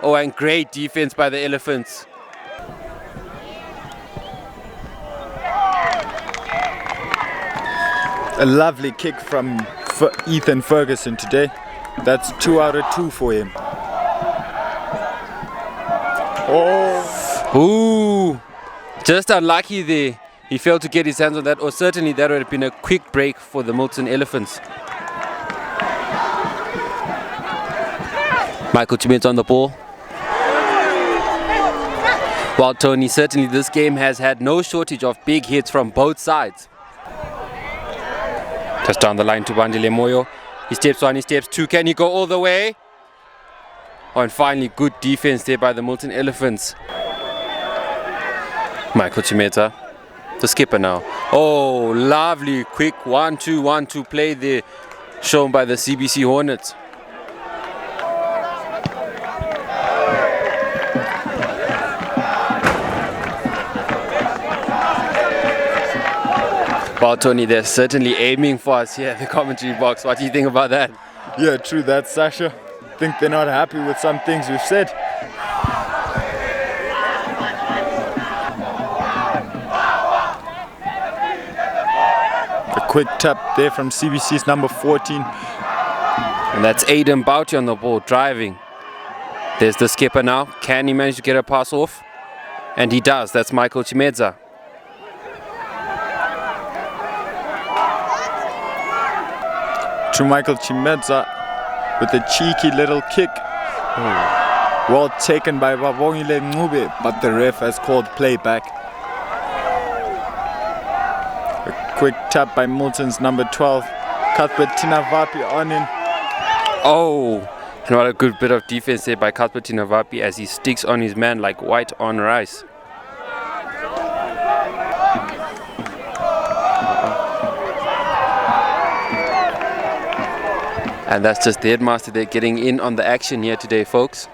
[SPEAKER 18] Oh, and great defense by the Elephants.
[SPEAKER 7] A lovely kick from Ethan Ferguson today. That's 2 out of 2 for him.
[SPEAKER 18] Ooh, just unlucky there. He failed to get his hands on that, or certainly that would have been a quick break for the Milton Elephants. Michael Chimedza on the ball. Well, Tony, certainly this game has had no shortage of big hits from both sides. Just down the line to Bandile Moyo. He steps 1, he steps 2. Can he go all the way? Oh, and finally, good defense there by the Milton Elephants. Michael Chimedza, the skipper now. Oh, lovely, quick 1-2 play there, shown by the CBC Hornets. Well, Tony, they're certainly aiming for us here in the commentary box. What do you think about that?
[SPEAKER 7] Yeah, true that, Sasha. I think they're not happy with some things we've said. A quick tap there from CBC's number 14.
[SPEAKER 18] And that's Aiden Bouty on the ball, driving. There's the skipper now. Can he manage to get a pass off? And he does. That's Michael Chimedza.
[SPEAKER 7] To Michael Chimedza with a cheeky little kick. Well taken by Babongile Ngube, but the ref has called play back. A quick tap by Milton's number 12, Cuthbert Tinavapi on him.
[SPEAKER 18] Oh, and what a good bit of defense there by Cuthbert Tinavapi as he sticks on his man like white on rice. And that's just the headmaster there getting in on the action here today, folks.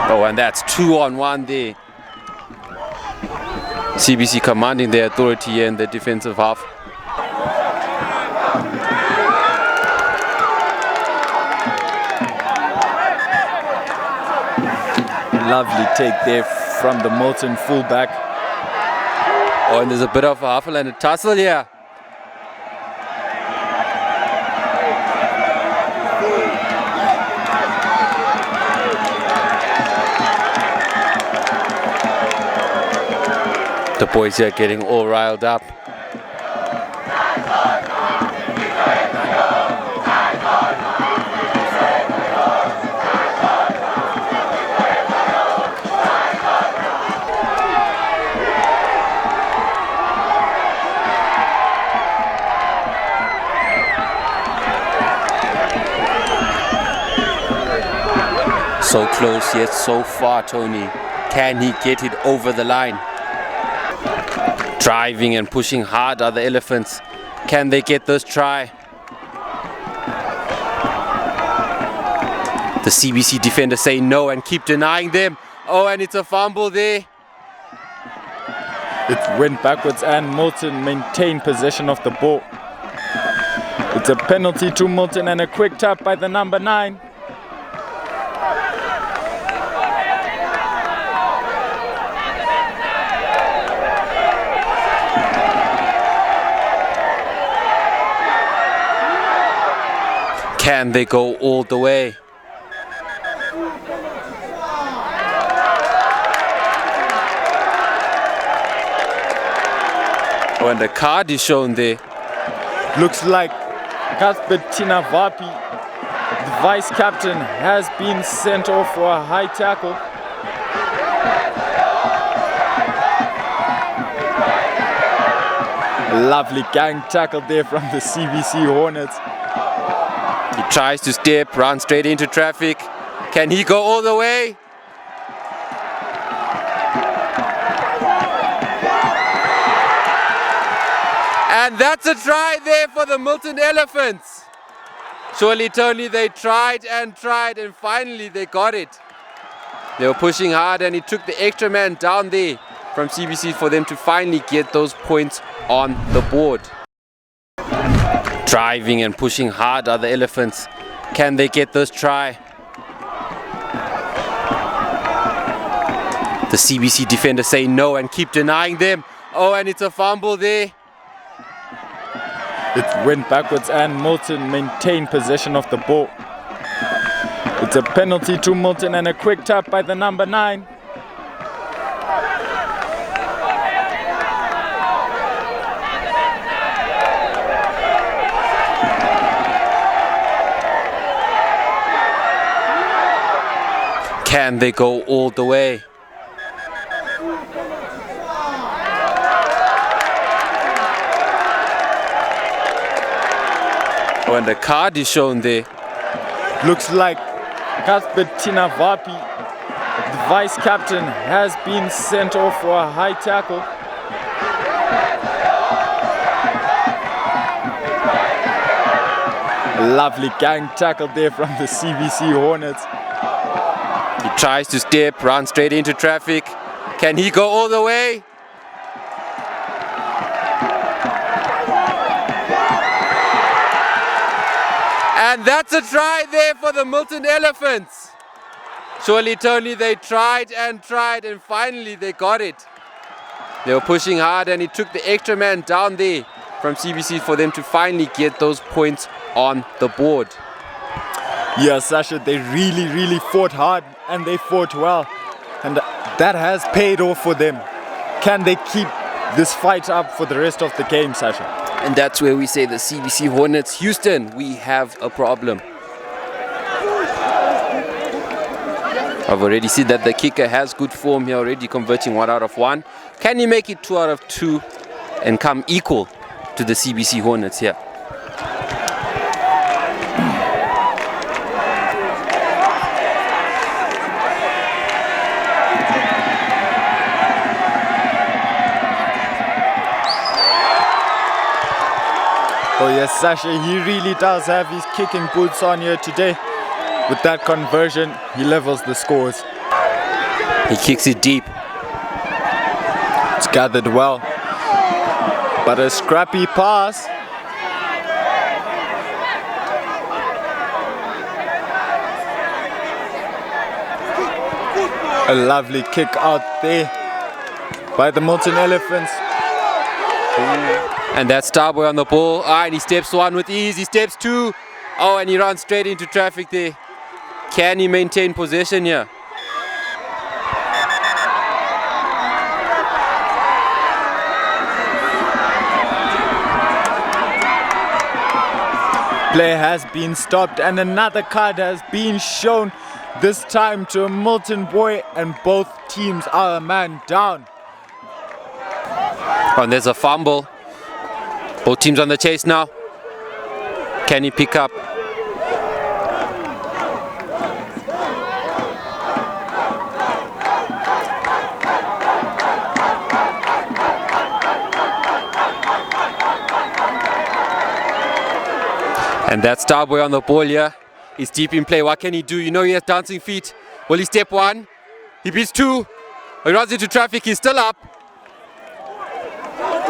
[SPEAKER 18] Oh, and that's 2-on-1 there. CBC commanding their authority here in the defensive half.
[SPEAKER 7] Lovely take there from the Milton fullback.
[SPEAKER 18] Oh, and there's a bit of a huffle and a tussle here. The boys here getting all riled up. So close yet so far, Tony. Can he get it over the line? Driving and pushing hard are the Elephants. Can they get this try? The CBC defenders say no and keep denying them. Oh, and it's a fumble there.
[SPEAKER 7] It went backwards and Milton maintained possession of the ball. It's a penalty to Milton and a quick tap by the number 9.
[SPEAKER 18] Can they go all the way? Oh, and the card is shown there.
[SPEAKER 7] Looks like Cuthbert Tinavapi, the vice captain, has been sent off for a high tackle. Lovely gang tackle there from the CBC Hornets.
[SPEAKER 18] He tries to step, run straight into traffic. Can he go all the way? And that's a try there for the Milton Elephants. Surely, Tony, they tried and finally they got it. They were pushing hard and it took the extra man down there from CBC for them to finally get those points on the board. Driving and pushing hard are the Elephants. Can they get this try? The CBC defenders say no and keep denying them. Oh, and it's a fumble there.
[SPEAKER 7] It went backwards and Milton maintained possession of the ball. It's a penalty to Milton and a quick tap by the number 9.
[SPEAKER 18] Can they go all the way? Oh, and the card is shown there.
[SPEAKER 7] Looks like Casper Tinavapi, the vice captain, has been sent off for a high tackle. A lovely gang tackle there from the CBC Hornets.
[SPEAKER 18] He tries to step, run straight into traffic. Can he go all the way? And that's a try there for the Milton Elephants. Surely, Tony, they tried and finally they got it. They were pushing hard and it took the extra man down there from CBC for them to finally get those points on the board.
[SPEAKER 7] Yeah, Sasha, they really fought hard and they fought well. And that has paid off for them. Can they keep this fight up for the rest of the game, Sasha?
[SPEAKER 18] And that's where we say the CBC Hornets, Houston, we have a problem. I've already seen that the kicker has good form here, already converting 1 out of 1. Can he make it 2 out of 2 and come equal to the CBC Hornets here?
[SPEAKER 7] Oh yes, Sasha, he really does have his kicking boots on here today. With that conversion, he levels the scores.
[SPEAKER 18] He kicks it deep.
[SPEAKER 7] It's gathered well. But a scrappy pass. A lovely kick out there by the Milton Elephants.
[SPEAKER 18] And that's Starboy on the ball. And he steps 1 with ease. He steps 2. Oh, and he runs straight into traffic there. Can he maintain possession here?
[SPEAKER 7] Play has been stopped and another card has been shown, this time to a Milton boy, and both teams are a man down.
[SPEAKER 18] Oh, and there's a fumble. Both teams on the chase now. Can he pick up? And that's Starboy on the ball here. He's deep in play. What can he do? You know he has dancing feet. Will he step 1? He beats 2. He runs into traffic. He's still up.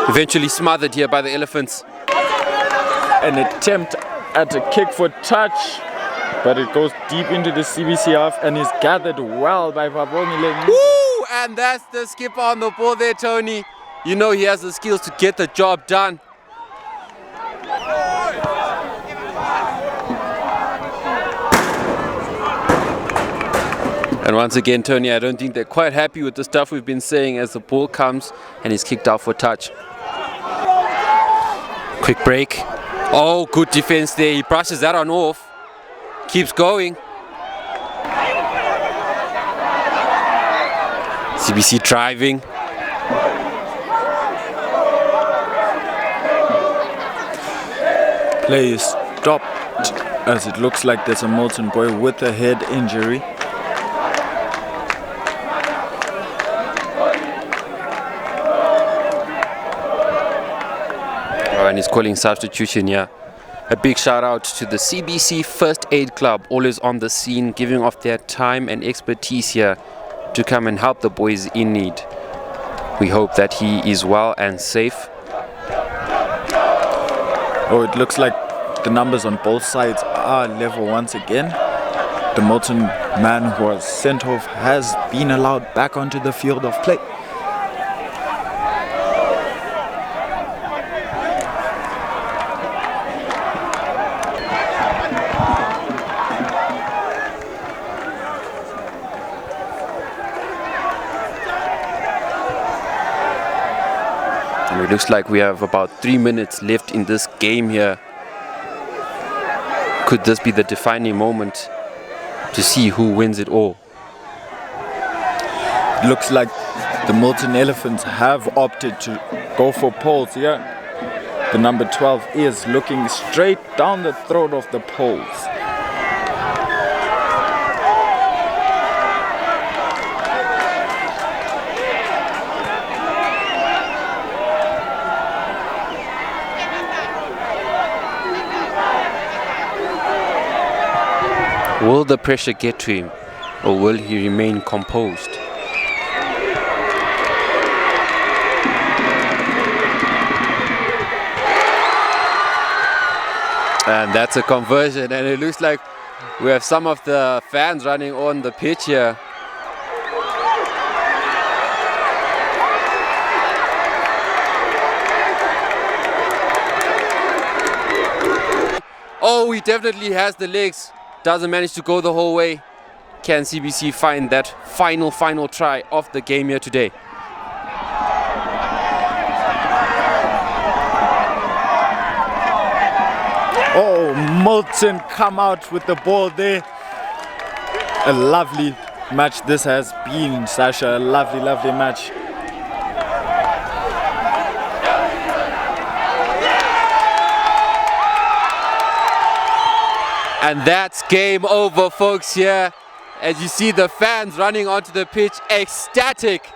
[SPEAKER 18] Eventually smothered here by the Elephants.
[SPEAKER 7] An attempt at a kick for touch, but it goes deep into the CBC half and is gathered well by Babongile.
[SPEAKER 18] Woo! And that's the skipper on the ball there, Tony. You know he has the skills to get the job done. And once again, Tony, I don't think they're quite happy with the stuff we've been saying as the ball comes and is kicked out for touch. Quick break. Oh, good defense there. He brushes that one off. Keeps going. CBC driving.
[SPEAKER 7] Play is stopped as it looks like there's a Milton boy with a head injury.
[SPEAKER 18] And he's calling substitution here. A big shout out to the CBC First Aid Club, always on the scene, giving off their time and expertise here to come and help the boys in need. We hope that he is well and safe.
[SPEAKER 7] Oh, it looks like the numbers on both sides are level once again. The Milton man who was sent off has been allowed back onto the field of play.
[SPEAKER 18] it looks like we have about 3 minutes left in this game here. Could this be the defining moment to see who wins it all?
[SPEAKER 7] It looks like the Milton Elephants have opted to go for poles here. The number 12 is looking straight down the throat of the poles.
[SPEAKER 18] Will the pressure get to him, or will he remain composed? And that's a conversion, and it looks like we have some of the fans running on the pitch here. Oh, he definitely has the legs. Doesn't manage to go the whole way. Can CBC find that final try of the game here today?
[SPEAKER 7] Oh, Milton come out with the ball there. A lovely match this has been, Sasha. A lovely match.
[SPEAKER 18] And that's game over, folks, here. As you see the fans running onto the pitch, ecstatic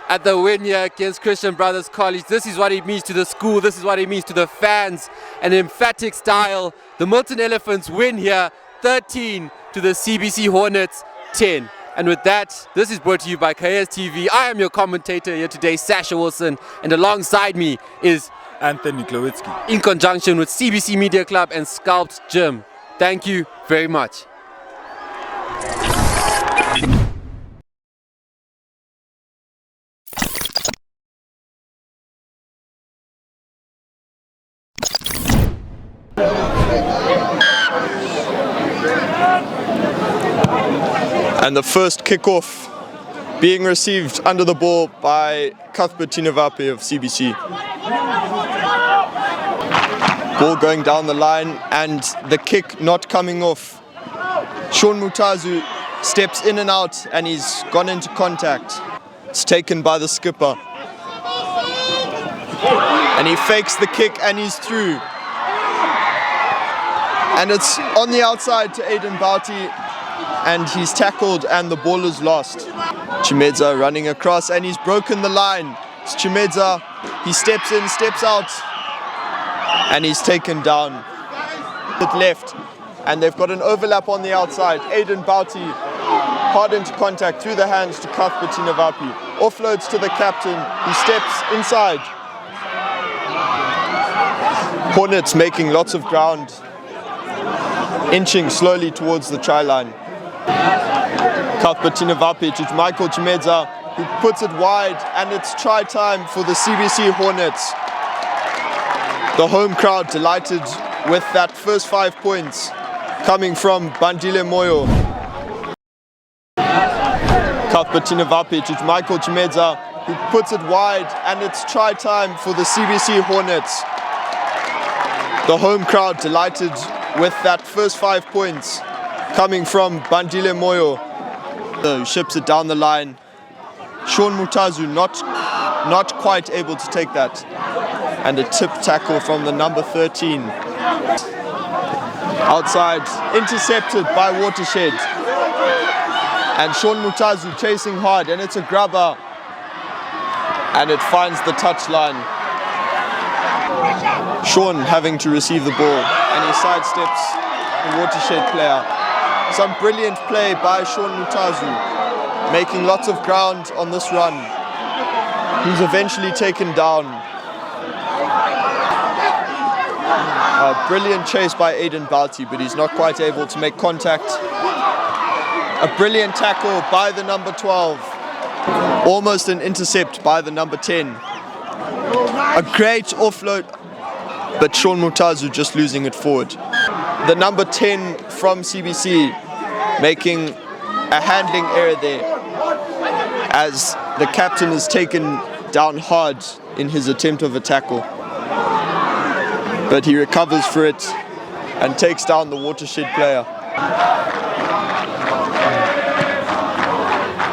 [SPEAKER 18] at the win here against Christian Brothers College. This is what it means to the school. This is what it means to the fans. An emphatic style. The Milton Elephants win here, 13 to the CBC Hornets, 10. And with that, this is brought to you by Kehayias TV. I am your commentator here today, Sasha Wilson, and alongside me is
[SPEAKER 7] Anthony Klowitsky,
[SPEAKER 18] in conjunction with CBC Media Club and Sculpt Gym. Thank you very much.
[SPEAKER 10] And the first kickoff being received under the ball by Cuthbert Tinavape of CBC. Ball going down the line and the kick not coming off. Sean Mutazu steps in and out and he's gone into contact. It's taken by the skipper. And he fakes the kick and he's through. And it's on the outside to Aiden Bouty. And he's tackled and the ball is lost. Chimedza running across and he's broken the line. It's Chimedza, he steps in, steps out, and he's taken down. It left, and they've got an overlap on the outside. Aiden Bouty, hard into contact through the hands to Cuthbert Tinavape. Offloads to the captain, he steps inside. Hornets making lots of ground, inching slowly towards the try line. Cuthbert Tinavape to Michael Chimedza, who puts it wide, and it's try time for the CBC Hornets. The home crowd delighted with that first 5 points coming from Bandile Moyo. Cuthbert Tinavape to Michael Chimedza, who puts it wide, and it's try time for the CBC Hornets. The home crowd delighted with that first 5 points coming from Bandile Moyo. So ships it down the line. Sean Mutazu not quite able to take that. And a tip tackle from the number 13. Outside, intercepted by Watershed. And Sean Mutazu chasing hard, and it's a grabber. And it finds the touchline. Sean having to receive the ball, and he sidesteps the Watershed player. Some brilliant play by Sean Mutazu, making lots of ground on this run. He's eventually taken down. A brilliant chase by Aiden Bouty, but he's not quite able to make contact. A brilliant tackle by the number 12. Almost an intercept by the number 10. A great offload, but Sean Mutazu just losing it forward. The number 10 from CBC making a handling error there, as the captain is taken down hard in his attempt of a tackle. But he recovers for it and takes down the Watershed player.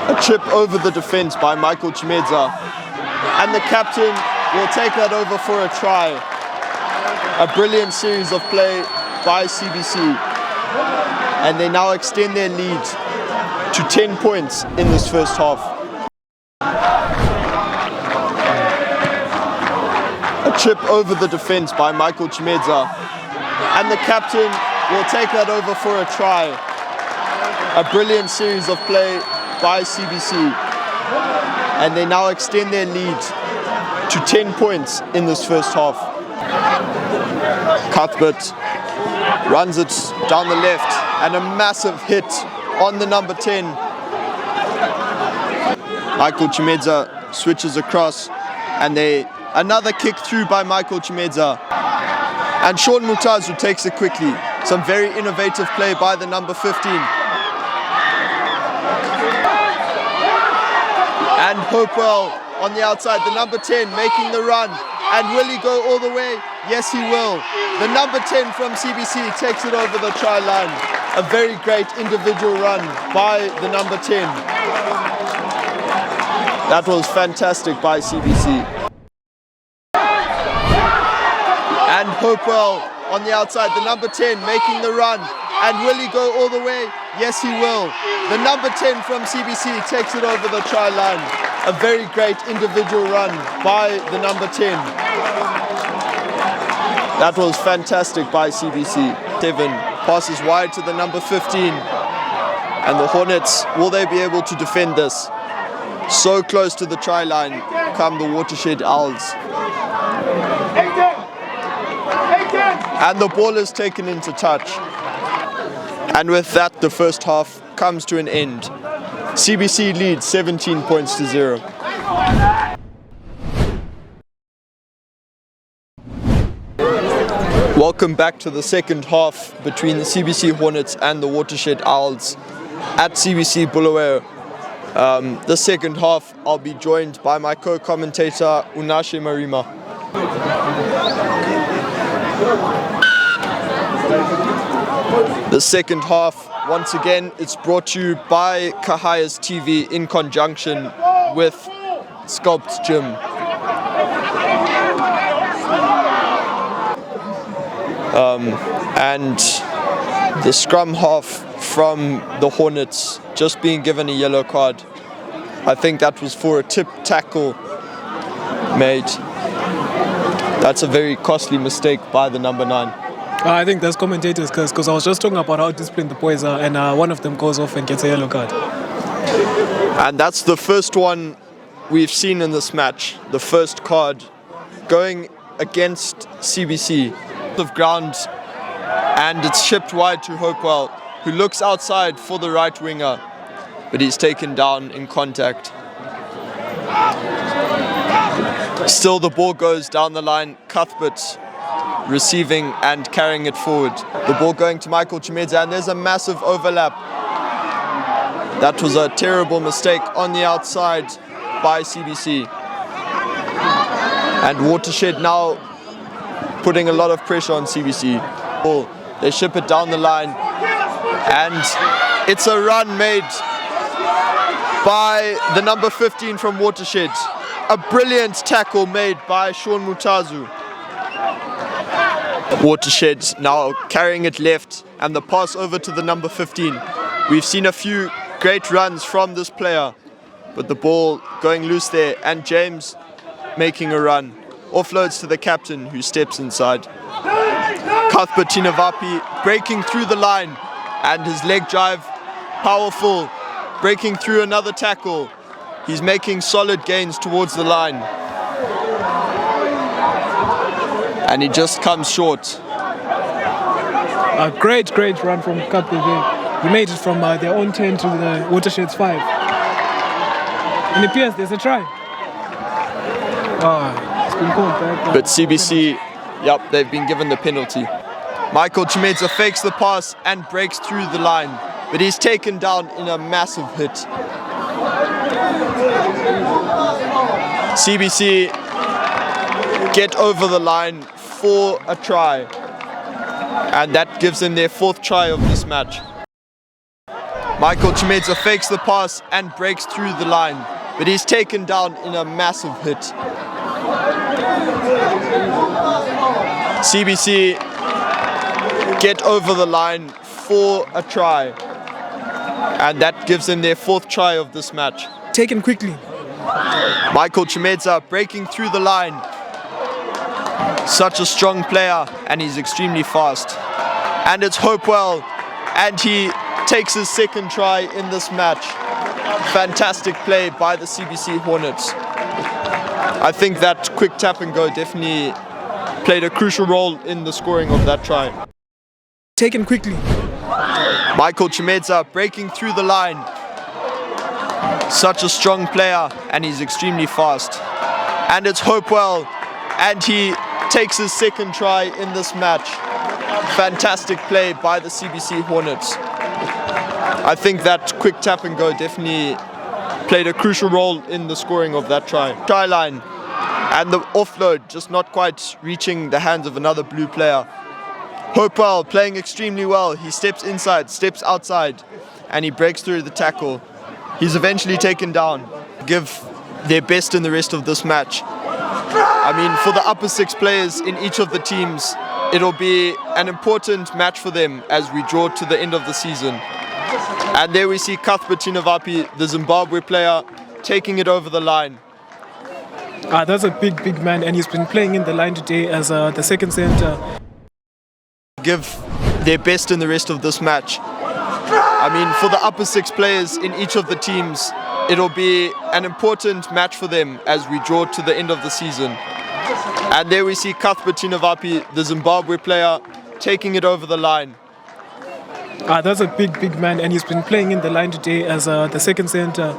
[SPEAKER 10] A chip over the defense by Michael Chimedza. And the captain will take that over for a try. A brilliant series of play by CBC. And they now extend their lead to 10 points in this first half. A chip over the defense by Michael Chimedza. And the captain will take that over for a try. A brilliant series of play by CBC. And they now extend their lead to 10 points in this first half. Cuthbert runs it down the left and a massive hit on the number 10. Michael Chimedza switches across and another kick through by Michael Chimedza. And Sean Mutazu takes it quickly. Some very innovative play by the number 15. And Hopewell on the outside, the number 10 making the run. And will he go all the way? Yes, he will. The number 10 from CBC takes it over the try line. A very great individual run by the number 10. That was fantastic by CBC. And Hopewell on the outside, the number 10 making the run. And will he go all the way? Yes, he will. The number 10 from CBC takes it over the try line. A very great individual run by the number 10. That was fantastic by CBC. 7 passes wide to the number 15. And the Hornets, will they be able to defend this? So close to the try line come the Watershed Owls. And the ball is taken into touch. And with that, the first half comes to an end. CBC leads 17 points to 0. Welcome back to the second half between the CBC Hornets and the Watershed Owls at CBC Bulawayo. The second half, I'll be joined by my co-commentator Unashe Marima. The second half, once again, it's brought to you by Kehayias TV in conjunction with Sculpt Gym. And the scrum half from the Hornets just being given a yellow card. I think that was for a tip tackle made. That's a very costly mistake by the number 9.
[SPEAKER 11] I think that's commentators, because I was just talking about how disciplined the boys are, and one of them goes off and gets a yellow card.
[SPEAKER 10] And that's the first one we've seen in this match. The first card going against CBC. Of ground, and it's shipped wide to Hopewell, who looks outside for the right winger, but he's taken down in contact. Still the ball goes down the line. Cuthbert receiving and carrying it forward. The ball going to Michael Chimedza, and there's a massive overlap. That was a terrible mistake on the outside by CBC. And Watershed now putting a lot of pressure on CBC. They ship it down the line, and it's a run made by the number 15 from Watershed. A brilliant tackle made by Sean Mutazu. Watershed now carrying it left, and the pass over to the number 15. We've seen a few great runs from this player, but the ball going loose there, and James making a run. Offloads to the captain, who steps inside. Cuthbert Chinavapi breaking through the line, and his leg drive powerful, breaking through another tackle. He's making solid gains towards the line. And he just comes short.
[SPEAKER 11] A great run from Cuthbert there. He made it from their own 10 to the Watershed's 5. And it appears there's a try.
[SPEAKER 10] But CBC, they've been given the penalty. Michael Chimedza fakes the pass and breaks through the line, but he's taken down in a massive hit. CBC get over the line for a try. And that gives them their 4th try of this match. Michael Chimedza fakes the pass and breaks through the line, but he's taken down in a massive hit. CBC get over the line for a try, and that gives them their 4th try of this match.
[SPEAKER 11] Taken quickly.
[SPEAKER 10] Michael Chimedza breaking through the line. Such a strong player, and he's extremely fast. And it's Hopewell, and he takes his 2nd try in this match. Fantastic play by the CBC Hornets. I think that quick tap and go definitely played a crucial role in the scoring of that try.
[SPEAKER 11] Taken quickly.
[SPEAKER 10] Michael Chimedza breaking through the line. Such a strong player, and he's extremely fast. And it's Hopewell, and he takes his 2nd try in this match. Fantastic play by the CBC Hornets. I think that quick tap and go definitely played a crucial role in the scoring of that try. Try line, and the offload just not quite reaching the hands of another blue player. Hopewell playing extremely well. He steps inside, steps outside, and he breaks through the tackle. He's eventually taken down. Give their best in the rest of this match. I mean, for the upper 6 players in each of the teams, it'll be an important match for them as we draw to the end of the season. And there we see Cuthbert Chinavapi, the Zimbabwe player, taking it over the line.
[SPEAKER 11] That's a big man, and he's been playing in the line today as the 2nd center.
[SPEAKER 10] Give their best in the rest of this match. I mean, for the upper 6 players in each of the teams, it'll be an important match for them as we draw to the end of the season. And there we see Cuthbert Chinavapi, the Zimbabwe player, taking it over the line.
[SPEAKER 11] That's a big man, and he's been playing in the line today as the 2nd center,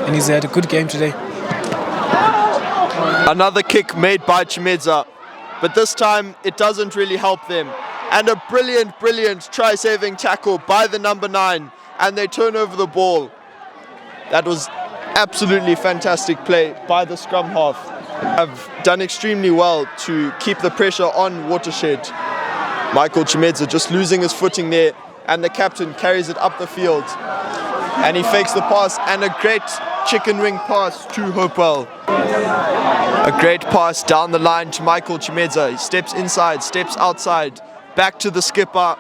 [SPEAKER 11] and he's had a good game today.
[SPEAKER 10] Another kick made by Chimedza, but this time it doesn't really help them. And a brilliant try-saving tackle by the number 9, and they turn over the ball. That was absolutely fantastic play by the scrum half. Have done extremely well to keep the pressure on Watershed. Michael Chimedza just losing his footing there, and the captain carries it up the field. And he fakes the pass, and a great chicken wing pass to Hopewell. A great pass down the line to Michael Chimedza. He steps inside, steps outside. Back to the skipper,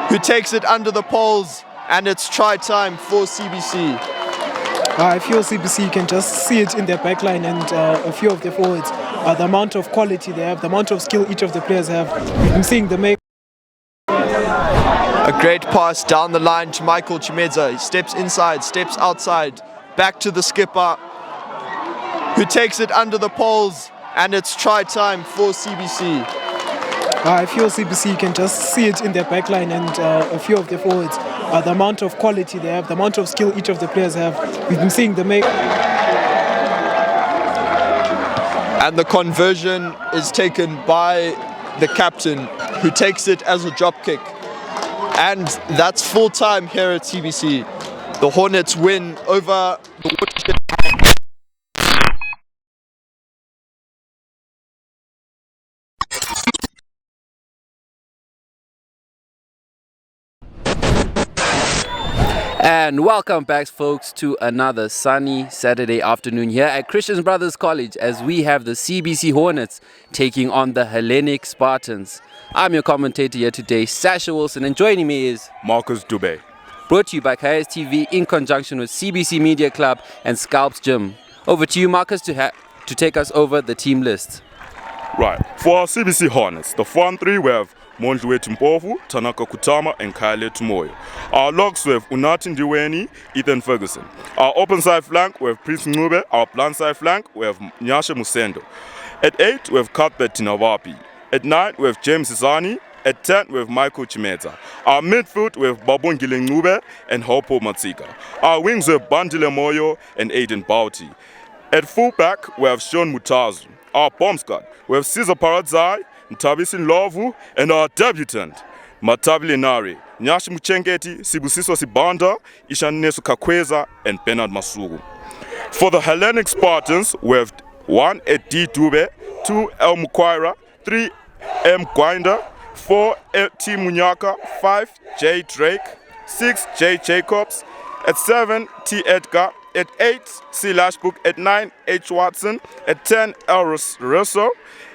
[SPEAKER 10] who takes it under the poles, and it's try time for CBC.
[SPEAKER 11] I feel CBC can just see it in their backline and a few of their forwards. The amount of quality they have, the amount of skill each of the players have. I'm seeing the make.
[SPEAKER 10] A great pass down the line to Michael Chimedza. He steps inside, steps outside. Back to the skipper, who takes it under the poles, and it's try time for CBC.
[SPEAKER 11] I feel CBC can just see it in their backline and a few of their forwards. The amount of quality they have, the amount of skill each of the players have. We've been seeing the make.
[SPEAKER 10] And the conversion is taken by the captain, who takes it as a drop kick. And that's full time here at CBC. The Hornets win over the Watershed.
[SPEAKER 18] And welcome back, folks, to another sunny Saturday afternoon here at Christian Brothers College as we have the CBC Hornets taking on the Hellenic Spartans. I'm your commentator here today, Sasha Wilson, and joining me is
[SPEAKER 2] Marcus Dube.
[SPEAKER 18] Brought to you by Kehayias TV in conjunction with CBC Media Club and Scalps Gym. Over to you, Marcus, to take us over the team list.
[SPEAKER 2] Right, for our CBC Hornets, the front three we have Mondliwe Mpofu, Tanaka Kutama, and Kyle Tumoyo. Our locks we have Unati Ndiweni, Ethan Ferguson. Our open side flank we have Prince Ngube. Our blind side flank we have Nyasha Musendo. At 8 we have Cuthbert Chinavapi. At 9 we have James Isani. At 10 we have Michael Chimedza. Our midfield we have Babungile Ngube and Hopo Matsika. Our wings we have Bandile Moyo and Aiden Bauti. At fullback we have Sean Mutazu. Our bomb squad we have Caesar Paradzai, Ntabisi Lovu, and our debutant, Matabile Nari, Nyashi Muchengeti, Sibusiso Sibanda, Ishanesu Kakweza, and Bernard Masugu. For the Hellenic Spartans, we have 1 at D Dube, 2 L Mukwaira, 3 M Gwinder, 4 T Munyaka, 5 J Drake, 6 J Jacobs, at 7 T Edgar, at 8 C Lashbook, at 9 H Watson, at 10 L Russo,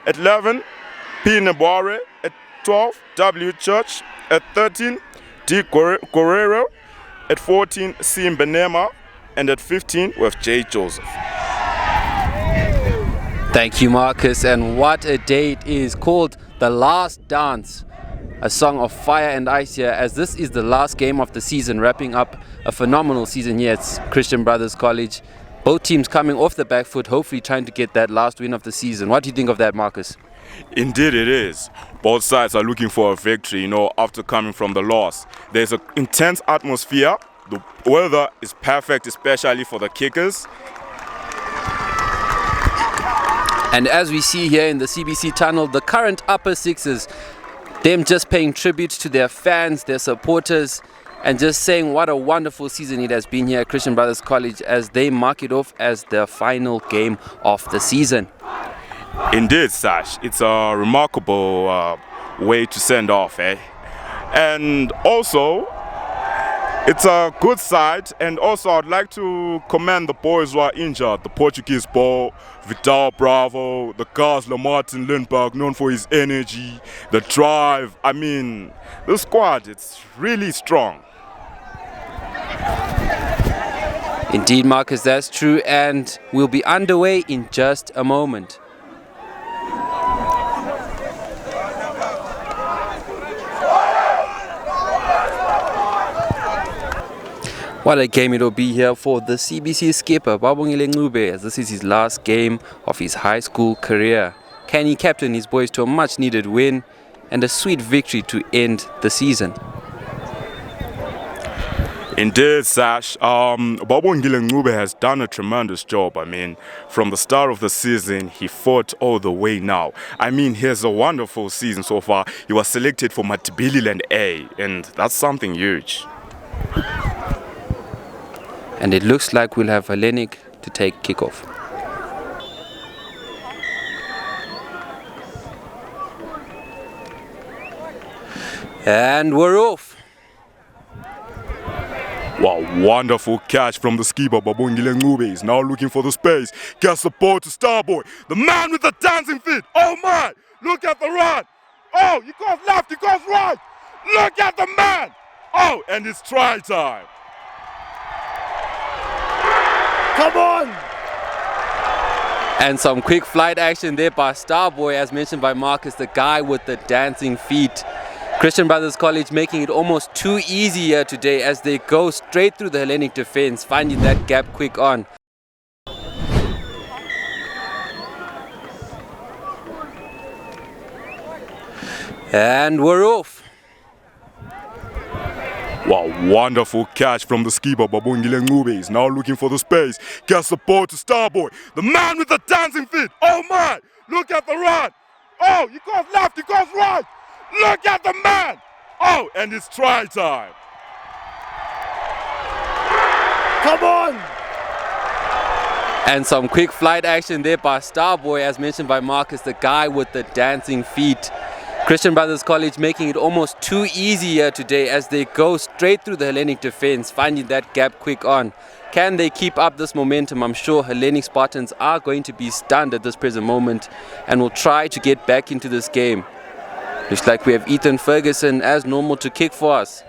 [SPEAKER 2] at 11 P Nabare, at 12 W Church, at 13 D Guerrero, at 14 C Mbenema, and at 15 we have J Joseph.
[SPEAKER 18] Thank you, Marcus. And what a day it is, called The Last Dance, a song of fire and ice here, as this is the last game of the season, wrapping up a phenomenal season here at Christian Brothers College. Both teams coming off the back foot, hopefully trying to get that last win of the season. What do you think of that, Marcus?
[SPEAKER 2] Indeed it is. Both sides are looking for a victory, after coming from the loss. There's an intense atmosphere. The weather is perfect, especially for the kickers.
[SPEAKER 18] And as we see here in the CBC tunnel, the current upper sixes, them just paying tribute to their fans, their supporters, and just saying what a wonderful season it has been here at Christian Brothers College as they mark it off as their final game of the season.
[SPEAKER 2] Indeed, Sash. It's a remarkable way to send off, And also, it's a good side, and also I'd like to commend the boys who are injured. The Portuguese ball, Vidal Bravo, the guys Martin Lindbergh, known for his energy, the drive. I mean, the squad, it's really strong.
[SPEAKER 18] Indeed, Marcus, that's true, and we'll be underway in just a moment. What a game it will be here for the CBC skipper, Babongile Ncube, as this is his last game of his high school career. Can he captain his boys to a much needed win and a sweet victory to end the season?
[SPEAKER 2] Indeed, Sash. Babongile Ncube has done a tremendous job. I mean, from the start of the season, he fought all the way now. I mean, he has a wonderful season so far. He was selected for Matabililand A, and that's something huge.
[SPEAKER 18] And it looks like we'll have Hellenic to take kickoff. And we're off.
[SPEAKER 2] Wow, wonderful catch from the skipper. Babongile Ncube is now looking for the space. Gets the ball to Starboy, the man with the dancing feet. Oh my, look at the run. Oh, he goes left, he goes right. Look at the man. Oh, and it's try time. Come on!
[SPEAKER 18] And some quick flight action there by Starboy, as mentioned by Marcus, the guy with the dancing feet. Christian Brothers College making it almost too easy here today as they go straight through the Hellenic defense, finding that gap quick on. And we're off.
[SPEAKER 2] Wow, wonderful catch from the skipper. Babongile Ncube is now looking for the space. Gets the ball to Starboy, the man with the dancing feet. Oh my, look at the run. Oh, he goes left, he goes right. Look at the man. Oh, and it's try time. Come on.
[SPEAKER 18] And some quick flight action there by Starboy, as mentioned by Marcus, the guy with the dancing feet. Christian Brothers College making it almost too easy here today as they go straight through the Hellenic defense, finding that gap quick on. Can they keep up this momentum? I'm sure Hellenic Spartans are going to be stunned at this present moment and will try to get back into this game. Looks like we have Ethan Ferguson as normal to kick for us.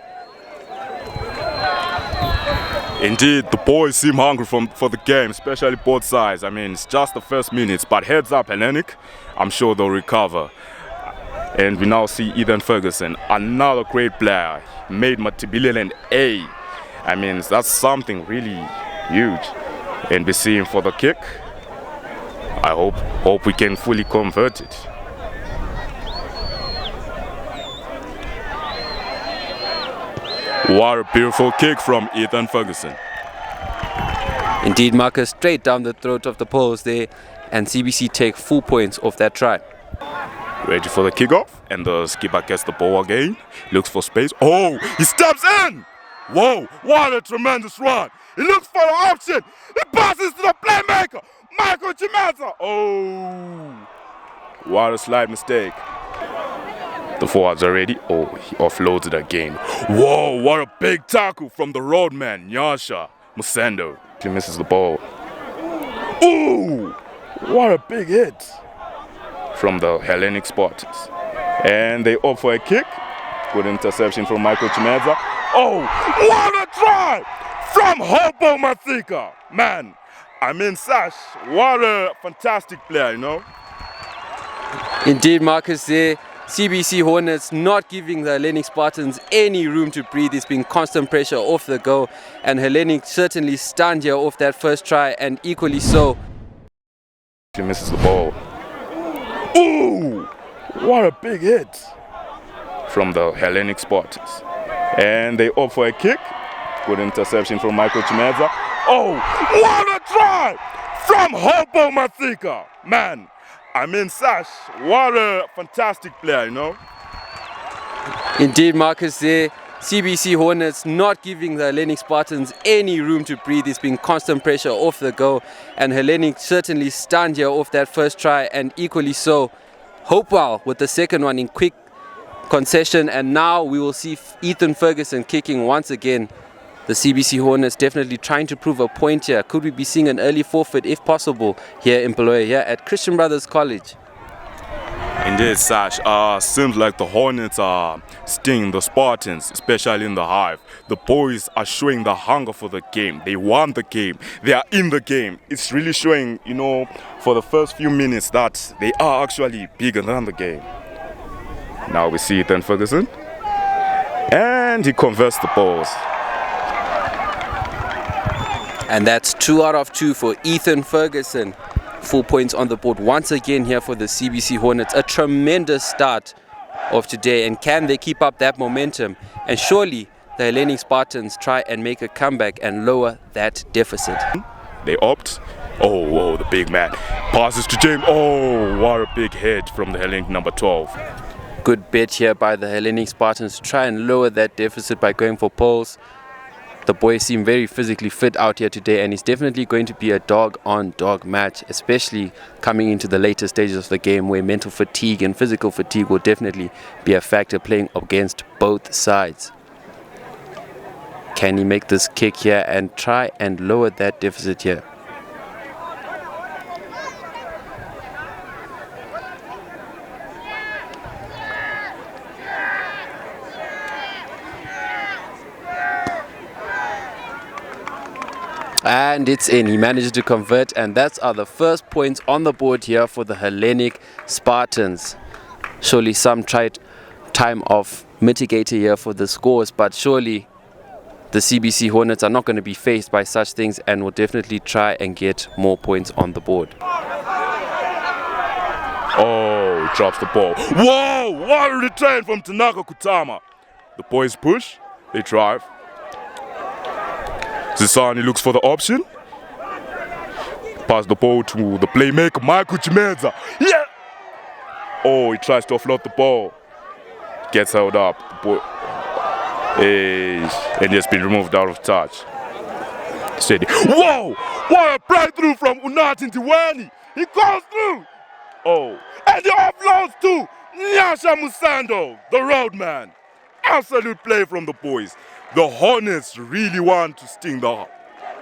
[SPEAKER 2] Indeed, the boys seem hungry for the game, especially both sides. I mean, it's just the first minutes, but heads up Hellenic, I'm sure they'll recover. And we now see Ethan Ferguson, another great player, made Matabililand A. I mean, that's something really huge. And we see him for the kick. I hope we can fully convert it. What a beautiful kick from Ethan Ferguson.
[SPEAKER 18] Indeed, Marcus, straight down the throat of the post there, and CBC take full points off that try.
[SPEAKER 2] Ready for the kickoff, and the skipper gets the ball again, looks for space. Oh, he steps in! Whoa, what a tremendous run! He looks for the option, he passes to the playmaker, Michael Chimeza. Oh, what a slight mistake. The forwards are ready. Oh, he offloads it again. Whoa, what a big tackle from the roadman, Nyasha Musando. He misses the ball. Ooh, what a big hit from the Hellenic Spartans. And they opt for a kick. Good interception from Michael Chimedza. Oh, what a try from Hopo Mathika. Man, I mean, Sash, what a fantastic player, you know.
[SPEAKER 18] Indeed, Marcus, there. CBC Hornets not giving the Hellenic Spartans any room to breathe. It's been constant pressure off the go, and Hellenic certainly stunned here off that first try, and equally so.
[SPEAKER 2] He misses the ball. Ooh, what a big hit from the Hellenic Spartans. And they opt for a kick. Good interception from Michael Chimedza. Oh, what a try from Hopo Mathika. Man, I mean, Sash, what a fantastic player, you know.
[SPEAKER 18] Indeed, Marcus, there. CBC Hornets not giving the Hellenic Spartans any room to breathe. It's been constant pressure off the go, and Hellenic certainly stunned here off that first try, and equally so Hopewell with the second one in quick concession. And now we will see Ethan Ferguson kicking once again. The CBC Hornets definitely trying to prove a point here. Could we be seeing an early forfeit if possible here in Beloya, here at Christian Brothers College?
[SPEAKER 2] Indeed, Sash. Seems like the Hornets are stinging the Spartans, especially in the hive. The boys are showing the hunger for the game. They want the game. They are in the game. It's really showing, you know, for the first few minutes that they are actually bigger than the game. Now we see Ethan Ferguson. And he converts the balls.
[SPEAKER 18] And that's 2 out of 2 for Ethan Ferguson. 4 points on the board once again here for the CBC Hornets. A tremendous start of today. And can they keep up that momentum? And surely the Hellenic Spartans try and make a comeback and lower that deficit.
[SPEAKER 2] They opt. Oh, whoa, the big man. Passes to James. Oh, what a big hit from the Hellenic number 12.
[SPEAKER 18] Good bet here by the Hellenic Spartans to try and lower that deficit by going for poles. The boys seem very physically fit out here today, and it's definitely going to be a dog-on-dog match, especially coming into the later stages of the game where mental fatigue and physical fatigue will definitely be a factor playing against both sides. Can he make this kick here and try and lower that deficit here? And it's in. He manages to convert, and that's the first points on the board here for the Hellenic Spartans. Surely some tried time of mitigator here for the scores, but surely the CBC Hornets are not going to be faced by such things and will definitely try and get more points on the board.
[SPEAKER 2] Oh, he drops the ball. Whoa, what a return from Tanaka Kutama. The boys push, they drive. Zisani looks for the option. Pass the ball to the playmaker, Michael Chimedza. Yeah! Oh, he tries to offload the ball. Gets held up. The ball, and has been removed out of touch. Steady. Whoa! What a breakthrough from Unati Ndiweni. He goes through. Oh, and he offloads to Nyasha Musando, the roadman. Absolute play from the boys. The Hornets really want to sting the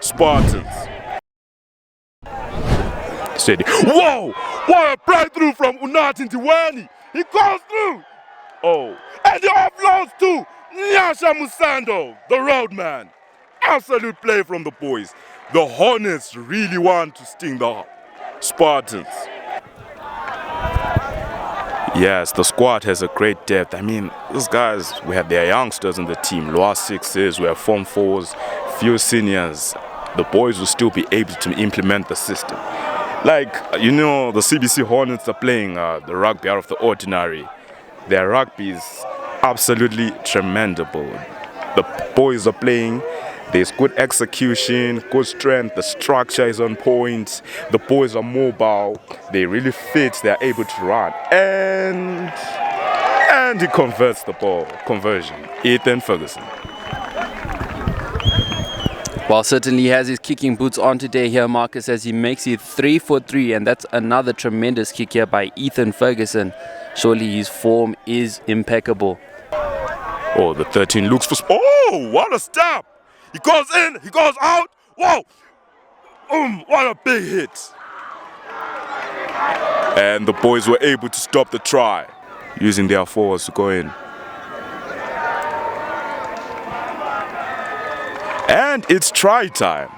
[SPEAKER 2] Spartans. Steady. Whoa! What a breakthrough from Unati Ndiweni. He goes through. Oh, and he offloads to Nyasha Musando, the roadman. Absolute play from the boys. The Hornets really want to sting the Spartans. Yes, the squad has a great depth. I mean, these guys, we have their youngsters in the team, lower sixes, we have Form 4s, few seniors. The boys will still be able to implement the system. Like, you know, the CBC Hornets are playing the rugby out of the ordinary. Their rugby is absolutely tremendous. The boys are playing. There's good execution, good strength, the structure is on point, the boys are mobile, they really fit, they're able to run. And he converts the ball, conversion, Ethan Ferguson.
[SPEAKER 18] Well, certainly he has his kicking boots on today here, Marcus, as he makes it 3 for 3, and that's another tremendous kick here by Ethan Ferguson. Surely his form is impeccable.
[SPEAKER 2] Oh, the 13 looks for... Oh, what a stab! He goes in, he goes out. Whoa! What a big hit. And the boys were able to stop the try, using their forwards to go in. And it's try time.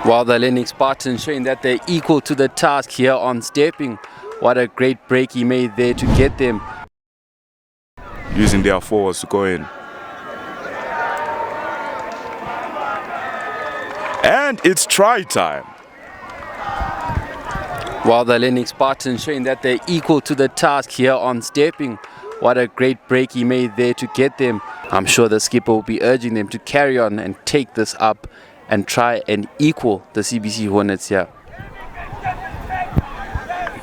[SPEAKER 18] While the Hellenic Spartans showing that they're equal to the task here on stepping. What a great break he made there to get them.
[SPEAKER 2] Using their forwards to go in. And it's try time.
[SPEAKER 18] While the Hellenic Spartans showing that they're equal to the task here on stepping. What a great break he made there to get them. I'm sure the skipper will be urging them to carry on and take this up and try and equal the CBC Hornets here.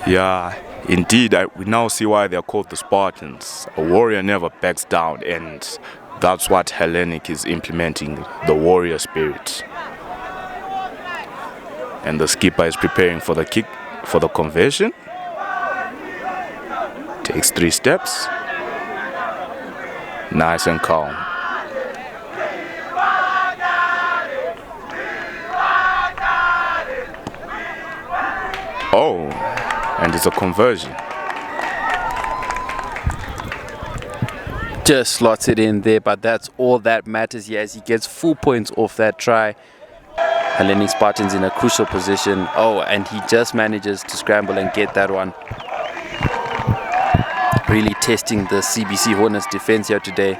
[SPEAKER 2] Yeah, indeed, we now see why they're called the Spartans. A warrior never backs down, and that's what Hellenic is implementing, the warrior spirit. And the skipper is preparing for the kick, for the conversion. Takes 3 steps. Nice and calm. Oh, and it's a conversion.
[SPEAKER 18] Just slots it in there, but that's all that matters here as he gets full points off that try. Hellenic Spartans in a crucial position. Oh, and he just manages to scramble and get that one. Really testing the CBC Hornets defense here today.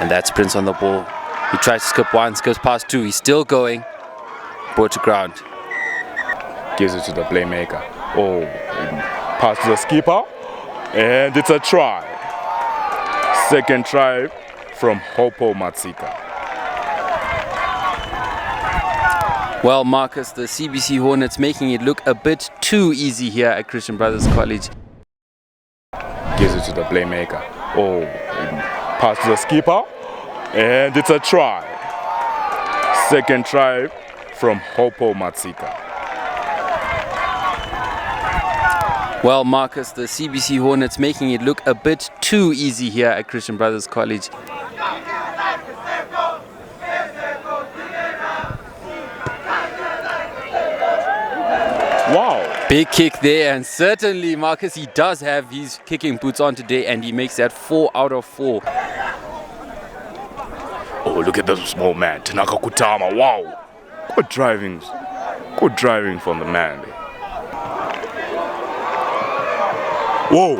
[SPEAKER 18] And that's Prince on the ball. He tries to skip 1, skips past 2. He's still going. Ball to ground.
[SPEAKER 2] Gives it to the playmaker. Oh, pass to the skipper. And it's a try. Second try from Hopo Matsika.
[SPEAKER 18] Well, Marcus, the CBC Hornets making it look a bit too easy here at Christian Brothers College.
[SPEAKER 2] Gives it to the playmaker. Oh, pass to the skipper. And it's a try. Second try from Hopo Matsika.
[SPEAKER 18] Well, Marcus, the CBC Hornets making it look a bit too easy here at Christian Brothers College.
[SPEAKER 2] Wow.
[SPEAKER 18] Big kick there, and certainly Marcus, he does have his kicking boots on today, and he makes that 4 out of 4.
[SPEAKER 2] Oh, look at this small man, Tanaka Kutama. Wow. Good driving from the man there. Whoa.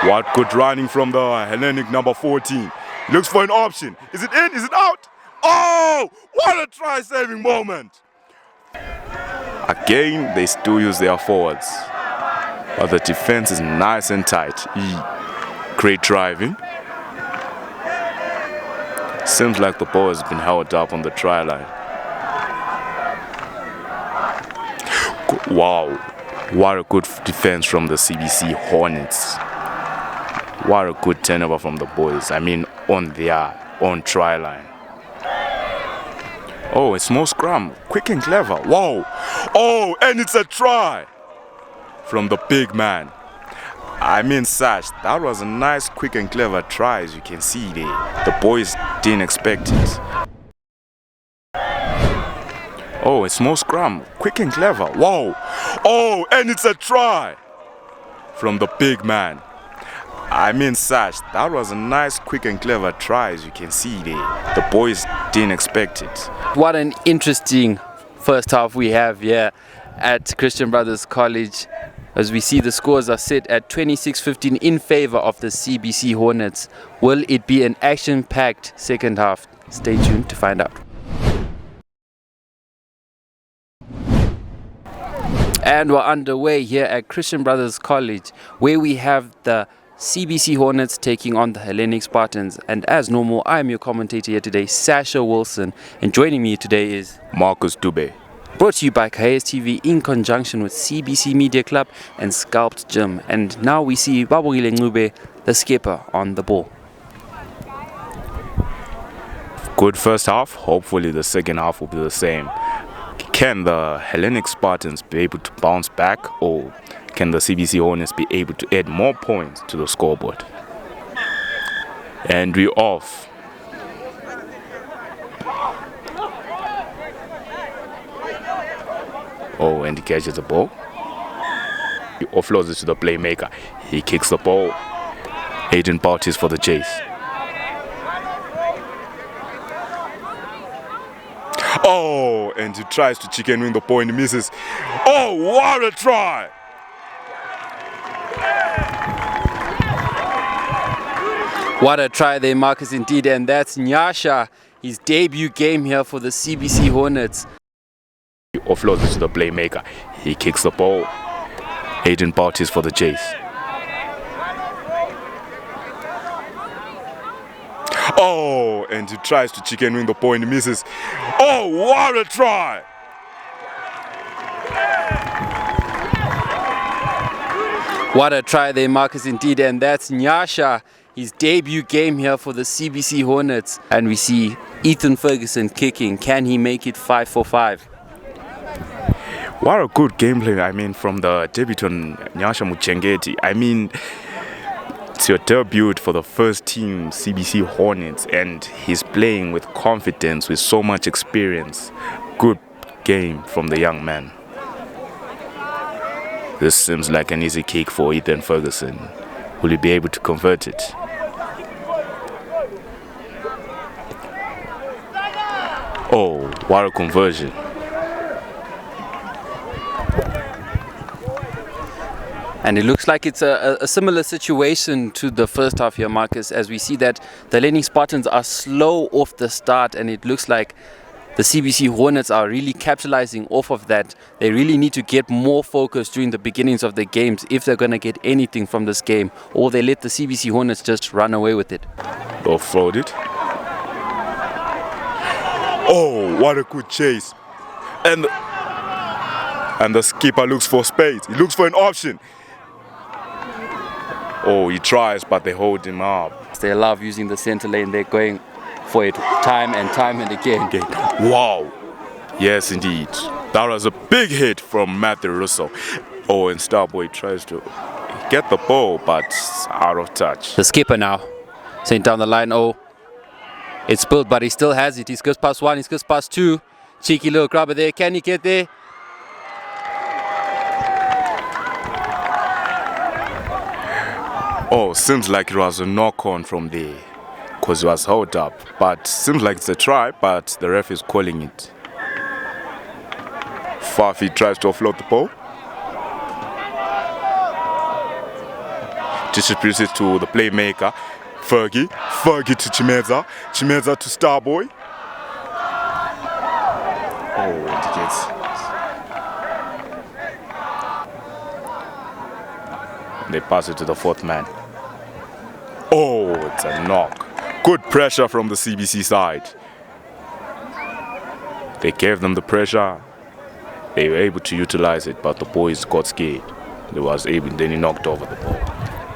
[SPEAKER 2] What good running from the Hellenic number 14. He looks for an option. Is it in? Is it out? Oh, what a try-saving moment. Again, they still use their forwards, but the defense is nice and tight. Great driving. Seems like the ball has been held up on the try line. Wow, what a good defense from the CBC Hornets. What a good turnover from the boys. I mean, on their own try line. Oh, a small scrum, quick and clever. Wow. Oh, and it's a try from the big man. I mean, Sash, that was a nice, quick and clever try, as you can see there. The boys didn't expect it. Oh, a small scrum, quick and clever. Wow. Oh, and it's a try from the big man. I mean, Sash, that was a nice, quick and clever try, as you can see there. The boys didn't expect it.
[SPEAKER 18] What an interesting first half we have here at Christian Brothers College. As we see, the scores are set at 26-15 in favor of the CBC Hornets. Will it be an action-packed second half? Stay tuned to find out. And we're underway here at Christian Brothers College, where we have the CBC Hornets taking on the Hellenic Spartans. And as normal, I'm your commentator here today, Sasha Wilson. And joining me today is
[SPEAKER 2] Marcus Dube.
[SPEAKER 18] Brought to you by Kehayias TV in conjunction with CBC Media Club and Sculpt Gym. And now we see Babongile Ncube, the skipper, on the ball.
[SPEAKER 2] Good first half. Hopefully the second half will be the same. Can the Hellenic Spartans be able to bounce back, or can the CBC Hornets be able to add more points to the scoreboard? And we're off. Oh, and he catches the ball. He offloads it to the playmaker. He kicks the ball. Aiden Bautis for the chase. Oh, and he tries to chicken wing the point, misses. Oh, what a try!
[SPEAKER 18] What a try there, Marcus, indeed. And that's Nyasha, his debut game here for the CBC Hornets.
[SPEAKER 2] He offloads it to the playmaker. He kicks the ball. Aiden Bautis for the chase. Oh, and he tries to chicken wing the point, misses. Oh, what a try!
[SPEAKER 18] What a try there, Marcus, indeed. And that's Nyasha, his debut game here for the CBC Hornets. And we see Ethan Ferguson kicking. Can he make it 5 for 5?
[SPEAKER 2] What a good gameplay, I mean, from the debutant Nyasha Muchengeti. I mean, it's your debut for the first team CBC Hornets, and he's playing with confidence, with so much experience. Good game from the young man. This seems like an easy kick for Ethan Ferguson. Will he be able to convert it? Oh, what a conversion.
[SPEAKER 18] And it looks like it's a similar situation to the first half here, Marcus, as we see that the Hellenic Spartans are slow off the start, and it looks like the CBC Hornets are really capitalizing off of that. They really need to get more focus during the beginnings of the games if they're going to get anything from this game, or they let the CBC Hornets just run away with it.
[SPEAKER 2] Offload it. Oh, what a good chase. And the skipper looks for space. He looks for an option. Oh, he tries, but they hold him up.
[SPEAKER 18] They love using the center lane. They're going for it time and again.
[SPEAKER 2] Wow. Yes, indeed. That was a big hit from Matthew Russo. Oh, and Starboy tries to get the ball, but out of touch.
[SPEAKER 18] The skipper now. Sent down the line. Oh, it's spilled, but he still has it. He's goes past one. He's goes past two. Cheeky little grabber there. Can he get there?
[SPEAKER 2] Oh, seems like it was a knock-on from there, because it was held up. But seems like it's a try, but the ref is calling it. Fafi tries to offload the ball. Distributes it to the playmaker, Fergie. Fergie to Chimeza. Chimeza to Starboy. Oh, indicates. They pass it to the fourth man. Oh, it's a knock. Good pressure from the CBC side. They gave them the pressure. They were able to utilize it, but the boys got scared. Then he knocked over the ball.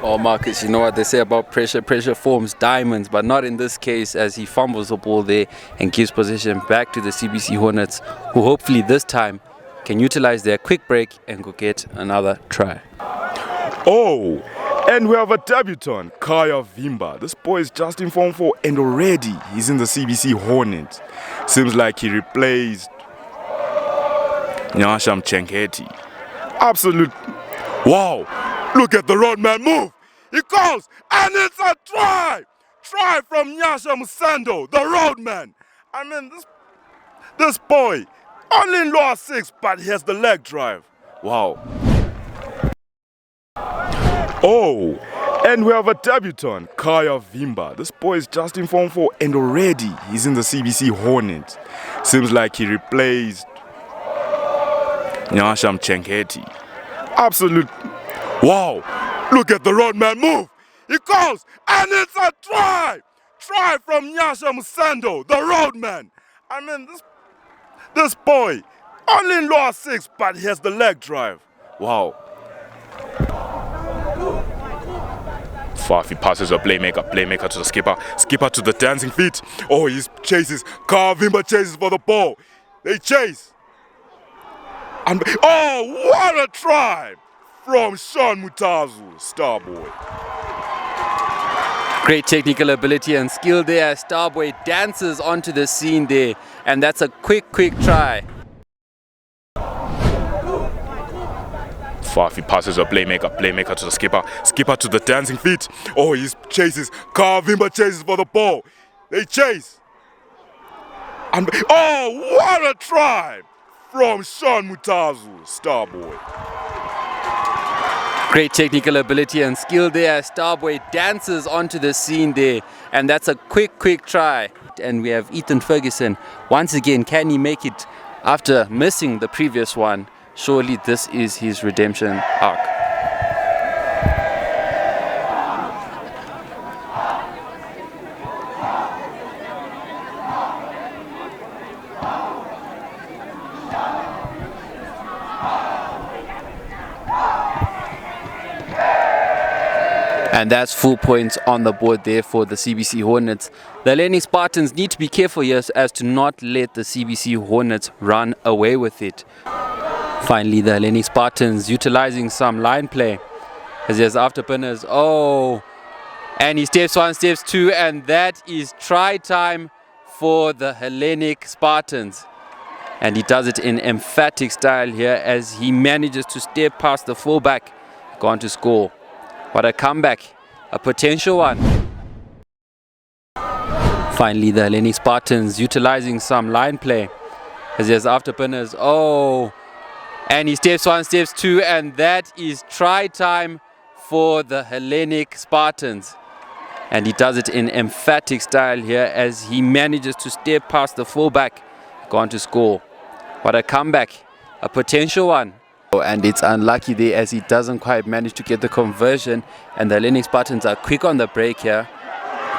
[SPEAKER 18] Oh, Marcus, you know what they say about pressure? Pressure forms diamonds, but not in this case, as he fumbles the ball there and gives possession back to the CBC Hornets, who hopefully this time can utilize their quick break and go get another try.
[SPEAKER 2] Oh, and we have a debutant, Kaya Vimba. This boy is just in Form 4 and already he's in the CBC Hornets. Seems like he replaced Nyasham Chenketi. Absolute. Wow, look at the roadman move. He calls, and it's a try. Try from Nyasha Musando, the roadman. I mean, this boy, only in lower 6, but he has the leg drive. Wow. Oh, and we have a debutant, Kaya Vimba. This boy is just in Form 4 and already he's in the CBC Hornets. Seems like he replaced Nyasham Chenketi. Absolute. Wow, look at the roadman move. He calls, and it's a try. Try from Nyasha Musando, the roadman. I mean, this boy, only in lower 6, but he has the leg drive. Wow. Fafi passes a playmaker to the skipper to the dancing feet. Oh, he chases. Kavimba chases for the ball. They chase. And oh, what a try from Sean Mutazu, Starboy.
[SPEAKER 18] Great technical ability and skill there. Starboy dances onto the scene there, and that's a quick try.
[SPEAKER 2] Fafi passes a playmaker to the skipper to the dancing feet. Oh, he chases. Kavimba chases for the ball. They chase. And oh, what a try from Sean Mutazu, Starboy.
[SPEAKER 18] Great technical ability and skill there. Starboy dances onto the scene there, and that's a quick try. And we have Ethan Ferguson once again. Can he make it after missing the previous one? Surely this is his redemption arc. And that's full points on the board there for the CBC Hornets. The Lenny Spartans need to be careful here as to not let the CBC Hornets run away with it. Finally, the Lenny Spartans utilizing some line play as he has afterpinners. Oh, and he steps one, steps two, and that is try time for the Hellenic Spartans. And he does it in emphatic style here as he manages to step past the fullback, go on to score. What a comeback, a potential one. Finally, the Lenny Spartans utilizing some line play as he has afterpinners. Oh, and he steps one, steps two, and that is try time for the Hellenic Spartans. And he does it in emphatic style here as he manages to step past the fullback, go on to score. What a comeback, a potential one. And it's unlucky there as he doesn't quite manage to get the conversion, and the Hellenic Spartans are quick on the break here.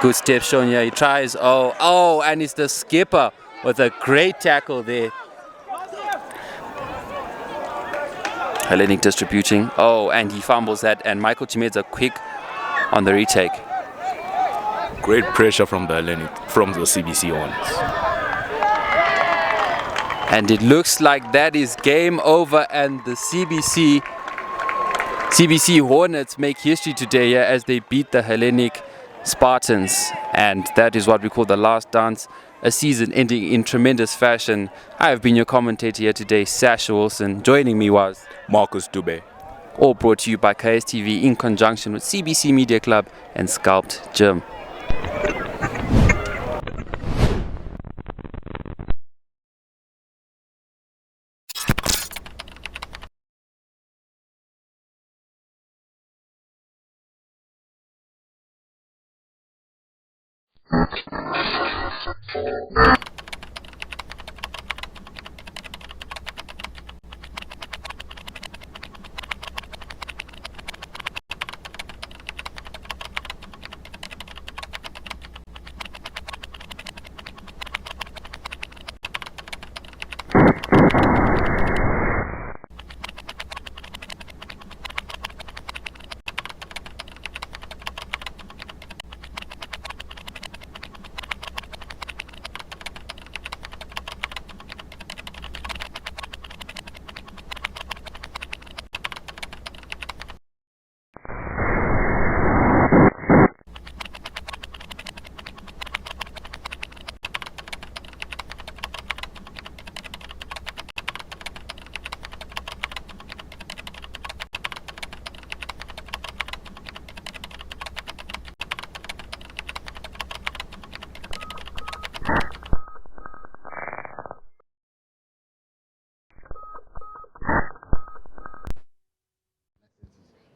[SPEAKER 18] Good step shown here, he tries, oh, and it's the skipper with a great tackle there. Hellenic distributing, and he fumbles that, and Michael Chimedza quick on the retake.
[SPEAKER 2] Great pressure from the CBC Hornets.
[SPEAKER 18] And it looks like that is game over, and the CBC Hornets make history today here as they beat the Hellenic Spartans. And that is what we call the last dance, a season ending in tremendous fashion. I have been your commentator here today, Sasha Wilson. Joining me was
[SPEAKER 2] Marcus Dube.
[SPEAKER 18] All brought to you by Kehayias TV in conjunction with CBC Media Club and Sculpt Gym.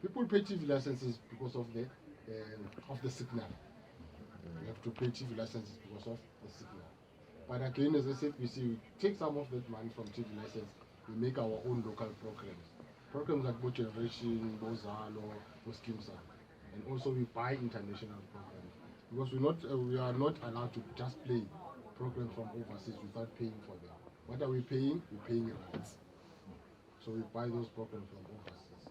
[SPEAKER 3] People pay TV licenses because of the signal. You have to pay TV licenses because of the signal. But again, as I said, we take some of that money from TV license, we make our own local programs. Programs like Both Generation, Bozalo, Boskimsa. And also we buy international programs. Because we are not allowed to just play programs from overseas without paying for them. What are we paying? We're paying rights. So we buy those programs from overseas,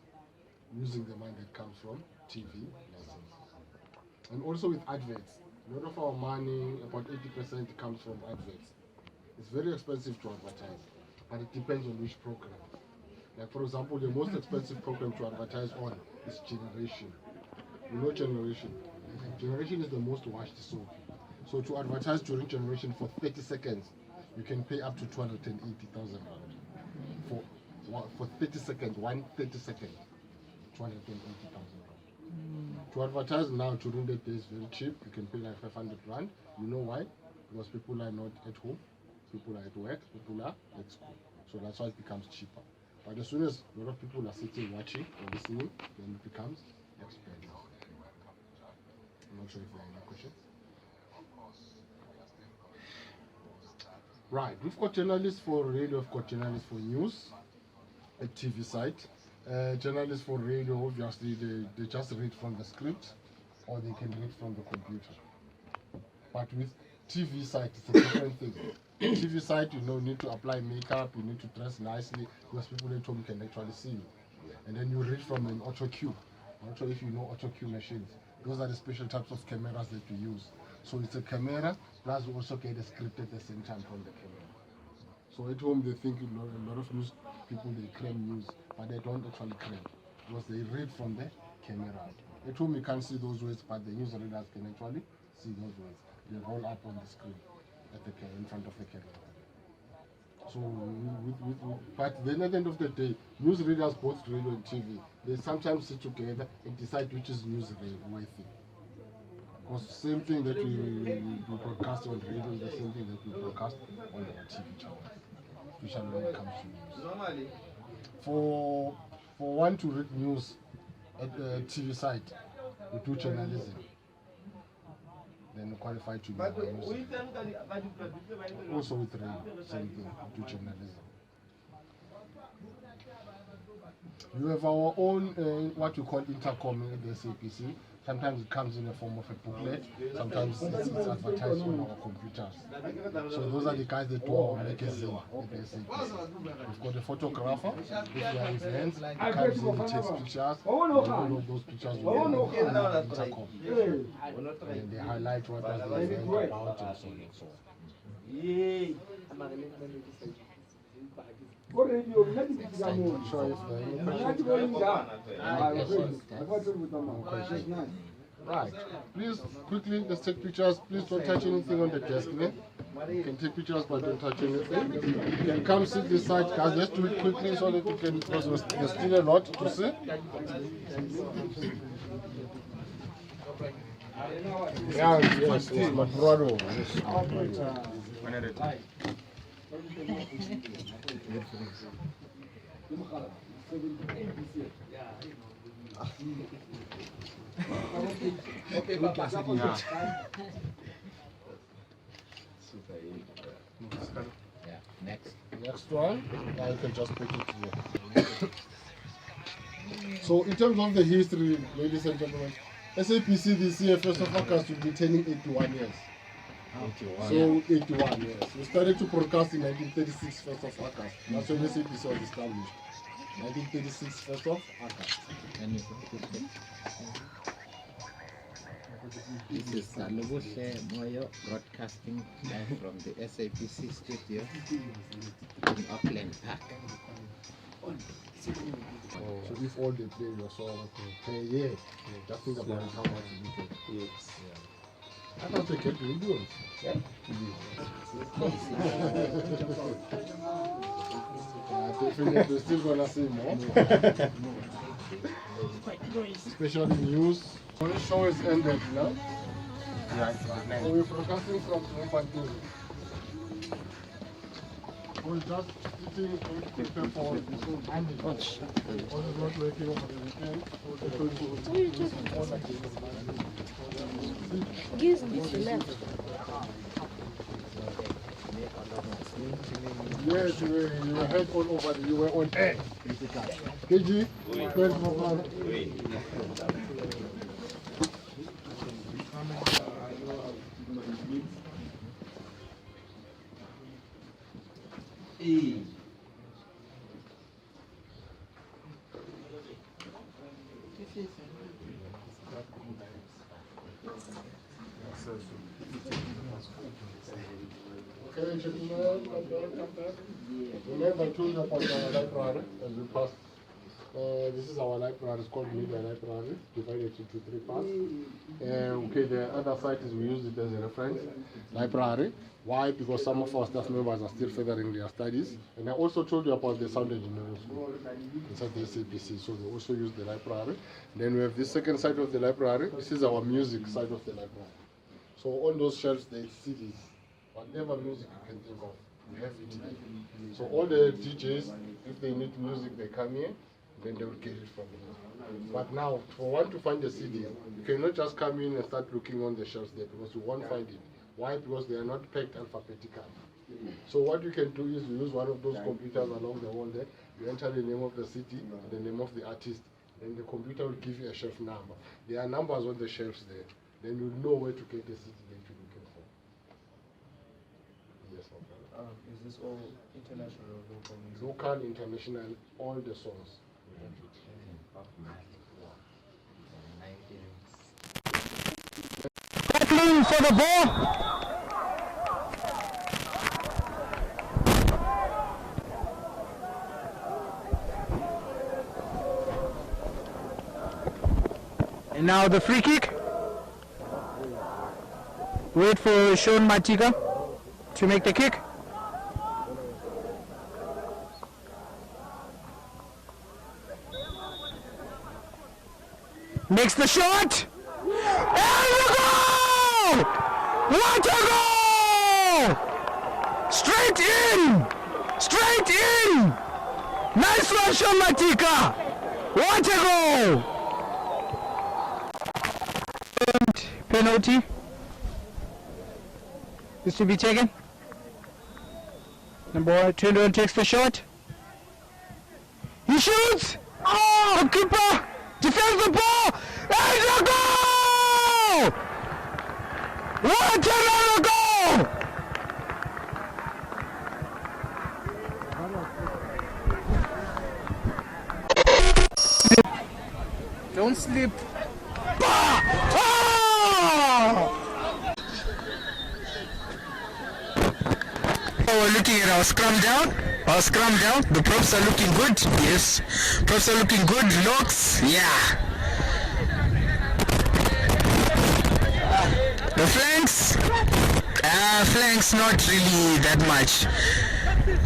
[SPEAKER 3] using the money that comes from TV licenses. And also with adverts. A lot of our money, about 80%, comes from adverts. It's very expensive to advertise, but it depends on which program. Like for example, the most expensive program to advertise on is Generation. You know Generation? Generation is the most watched soap. So to advertise during Generation for 30 seconds, you can pay up to 280,000 rand. For 30 seconds, 30 seconds, 280,000 rand. To advertise now during the day is very cheap. You can pay like 500 rand. You know why? Because people are not at home, people are at work, people are at school. So that's why it becomes cheaper. But as soon as a lot of people are sitting watching or listening, then it becomes expensive. I'm not sure if there are any questions. Right, we've got journalists for radio, we've got journalists for news, a TV site. Journalists for radio, obviously, they just read from the script or they can read from the computer. But with TV site, it's a different thing. TV site, you need to apply makeup, you need to dress nicely, because people at home can actually see you. And then you read from an auto cue. I'm not sure if you know auto cue machines. Those are the special types of cameras that you use. So it's a camera, plus you also get a script at the same time from the camera. So at home they think a lot of news people, they cram news, but they don't actually cram, because they read from the camera. At home you can't see those words, but the news readers can actually see those words. They roll up on the screen in front of the camera. So, but then at the end of the day, news readers, both radio and TV, they sometimes sit together and decide which is news worthy. Because the same thing that we broadcast on radio is the same thing that we broadcast on our TV channels, especially when it comes to news. For one to read news at the TV site, we do journalism. Then qualified to be news. Also with radio, same thing, we do journalism. You have our own, what we call intercom at the SAPC. Sometimes it comes in the form of a booklet, sometimes it's advertised on our computers. So those are the guys that do our magazine at the SAPC. We've got a photographer, if you have events, he comes in, he takes pictures, and all of those pictures will be on the intercom. And they highlight what was the event about and so on and so on. Right, please quickly, let's take pictures. Please don't touch anything on the desk there. You can take pictures but don't touch anything. You can come sit this side, guys. Let's do it quickly so that you can, because there's still a lot to see. Yes, it's my brother. Next one. Now you can just put it here. So in terms of the history, ladies and gentlemen, SAPC this year, 1st of August, will be turning 81 years. 81. So 81 years. We started to broadcast in 1936, 1st of August. That's when SAPC was established. 1936, 1st of August.
[SPEAKER 8] This is Salubushe Moyo broadcasting live from the SAPC studio in Auckland Park.
[SPEAKER 3] So if all they play your song per year, just think about how much you get. Yes. Yeah. I thought they get millions. Yeah. Definitely still gonna see more. Especially news. The show is ended now. Yeah, so we're broadcasting from Mpantini. We're just sitting to prepare for the show. All is not working over the weekend.
[SPEAKER 15] Gives me to left.
[SPEAKER 3] Yes, you were heard all over, you were on air. KG, thanks for coming. access to Okay, gentlemen, come back. Remember, I told you about our library as we passed. This is our library. It's called Media Library, divided into 3 parts. Okay, the other side is we use it as a reference library. Why? Because some of our staff members are still furthering their studies. And I also told you about the sound engineering school inside the CBC, so we also use the library. Then we have this second side of the library. This is our music side of the library. So on those shelves, there is CDs. Whatever music you can think of, we have it here. So all the DJs, if they need music, they come here, then they will get it from here. But now, for one to find a CD, you cannot just come in and start looking on the shelves there because you won't find it. Why? Because they are not packed alphabetically. So what you can do is you use one of those computers along the wall there, you enter the name of the city, the name of the artist, then the computer will give you a shelf number. There are numbers on the shelves there. Then you know where to get the city that you're looking for. Yes,
[SPEAKER 14] is this all international or local music?
[SPEAKER 3] Local, international, all the songs.
[SPEAKER 4] Tackling for the ball. And now the free kick. Wait for Sean Matika to make the kick. Makes the shot. And the goal! What a goal! Straight in! Straight in! Nice one, Sean Matika! What a goal! And penalty is to be taken. Number 21 takes the shot. He shoots! Oh, keeper defends the ball! And a goal! What another goal! Don't slip. Oh! We're looking at our scrum down. Our scrum down. The props are looking good. Yes. Props are looking good. Locks. Yeah. The flanks. Flanks not really that much.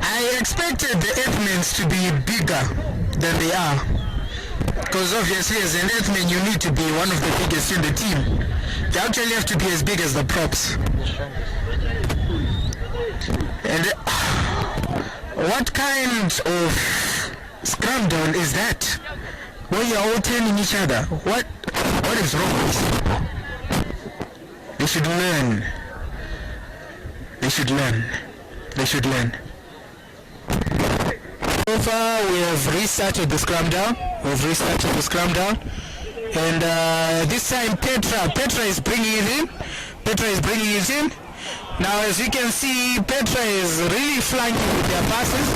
[SPEAKER 4] I expected the Earthmen to be bigger than they are. Because obviously as an Earthman you need to be one of the biggest in the team. You actually have to be as big as the props. And what kind of scrum down is that? Where you're all turning each other? What is wrong with this? They should learn. They should learn. They should learn. So far we have restarted the scrum down. We've restarted the scrum down. And this time Petra is bringing it in. Petra is bringing it in. Now as you can see, Petra is really flanking with their passes,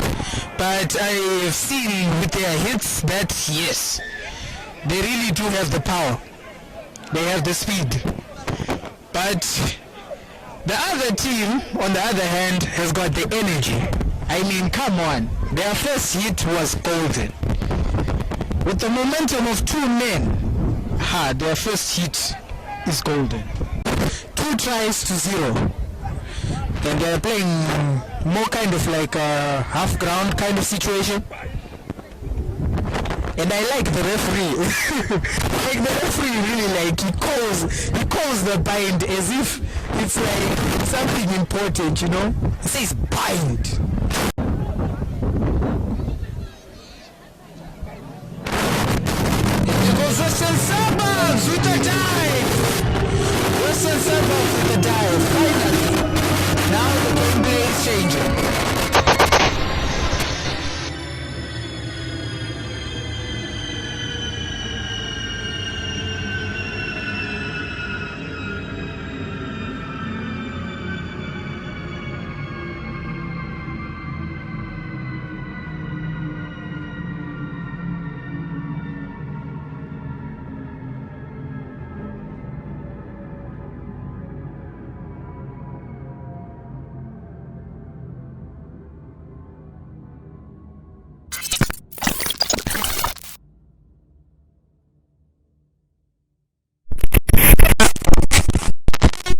[SPEAKER 4] but I've seen with their hits that yes, they really do have the power. They have the speed. But the other team, on the other hand, has got the energy. I mean, come on. Their first hit was golden. With the momentum of 2 men, their first hit is golden. 2 tries to 0. And they're playing more kind of like a half ground kind of situation. And I like the referee. Like the referee really like he calls the bind as if it's like something important, you know. He says bind.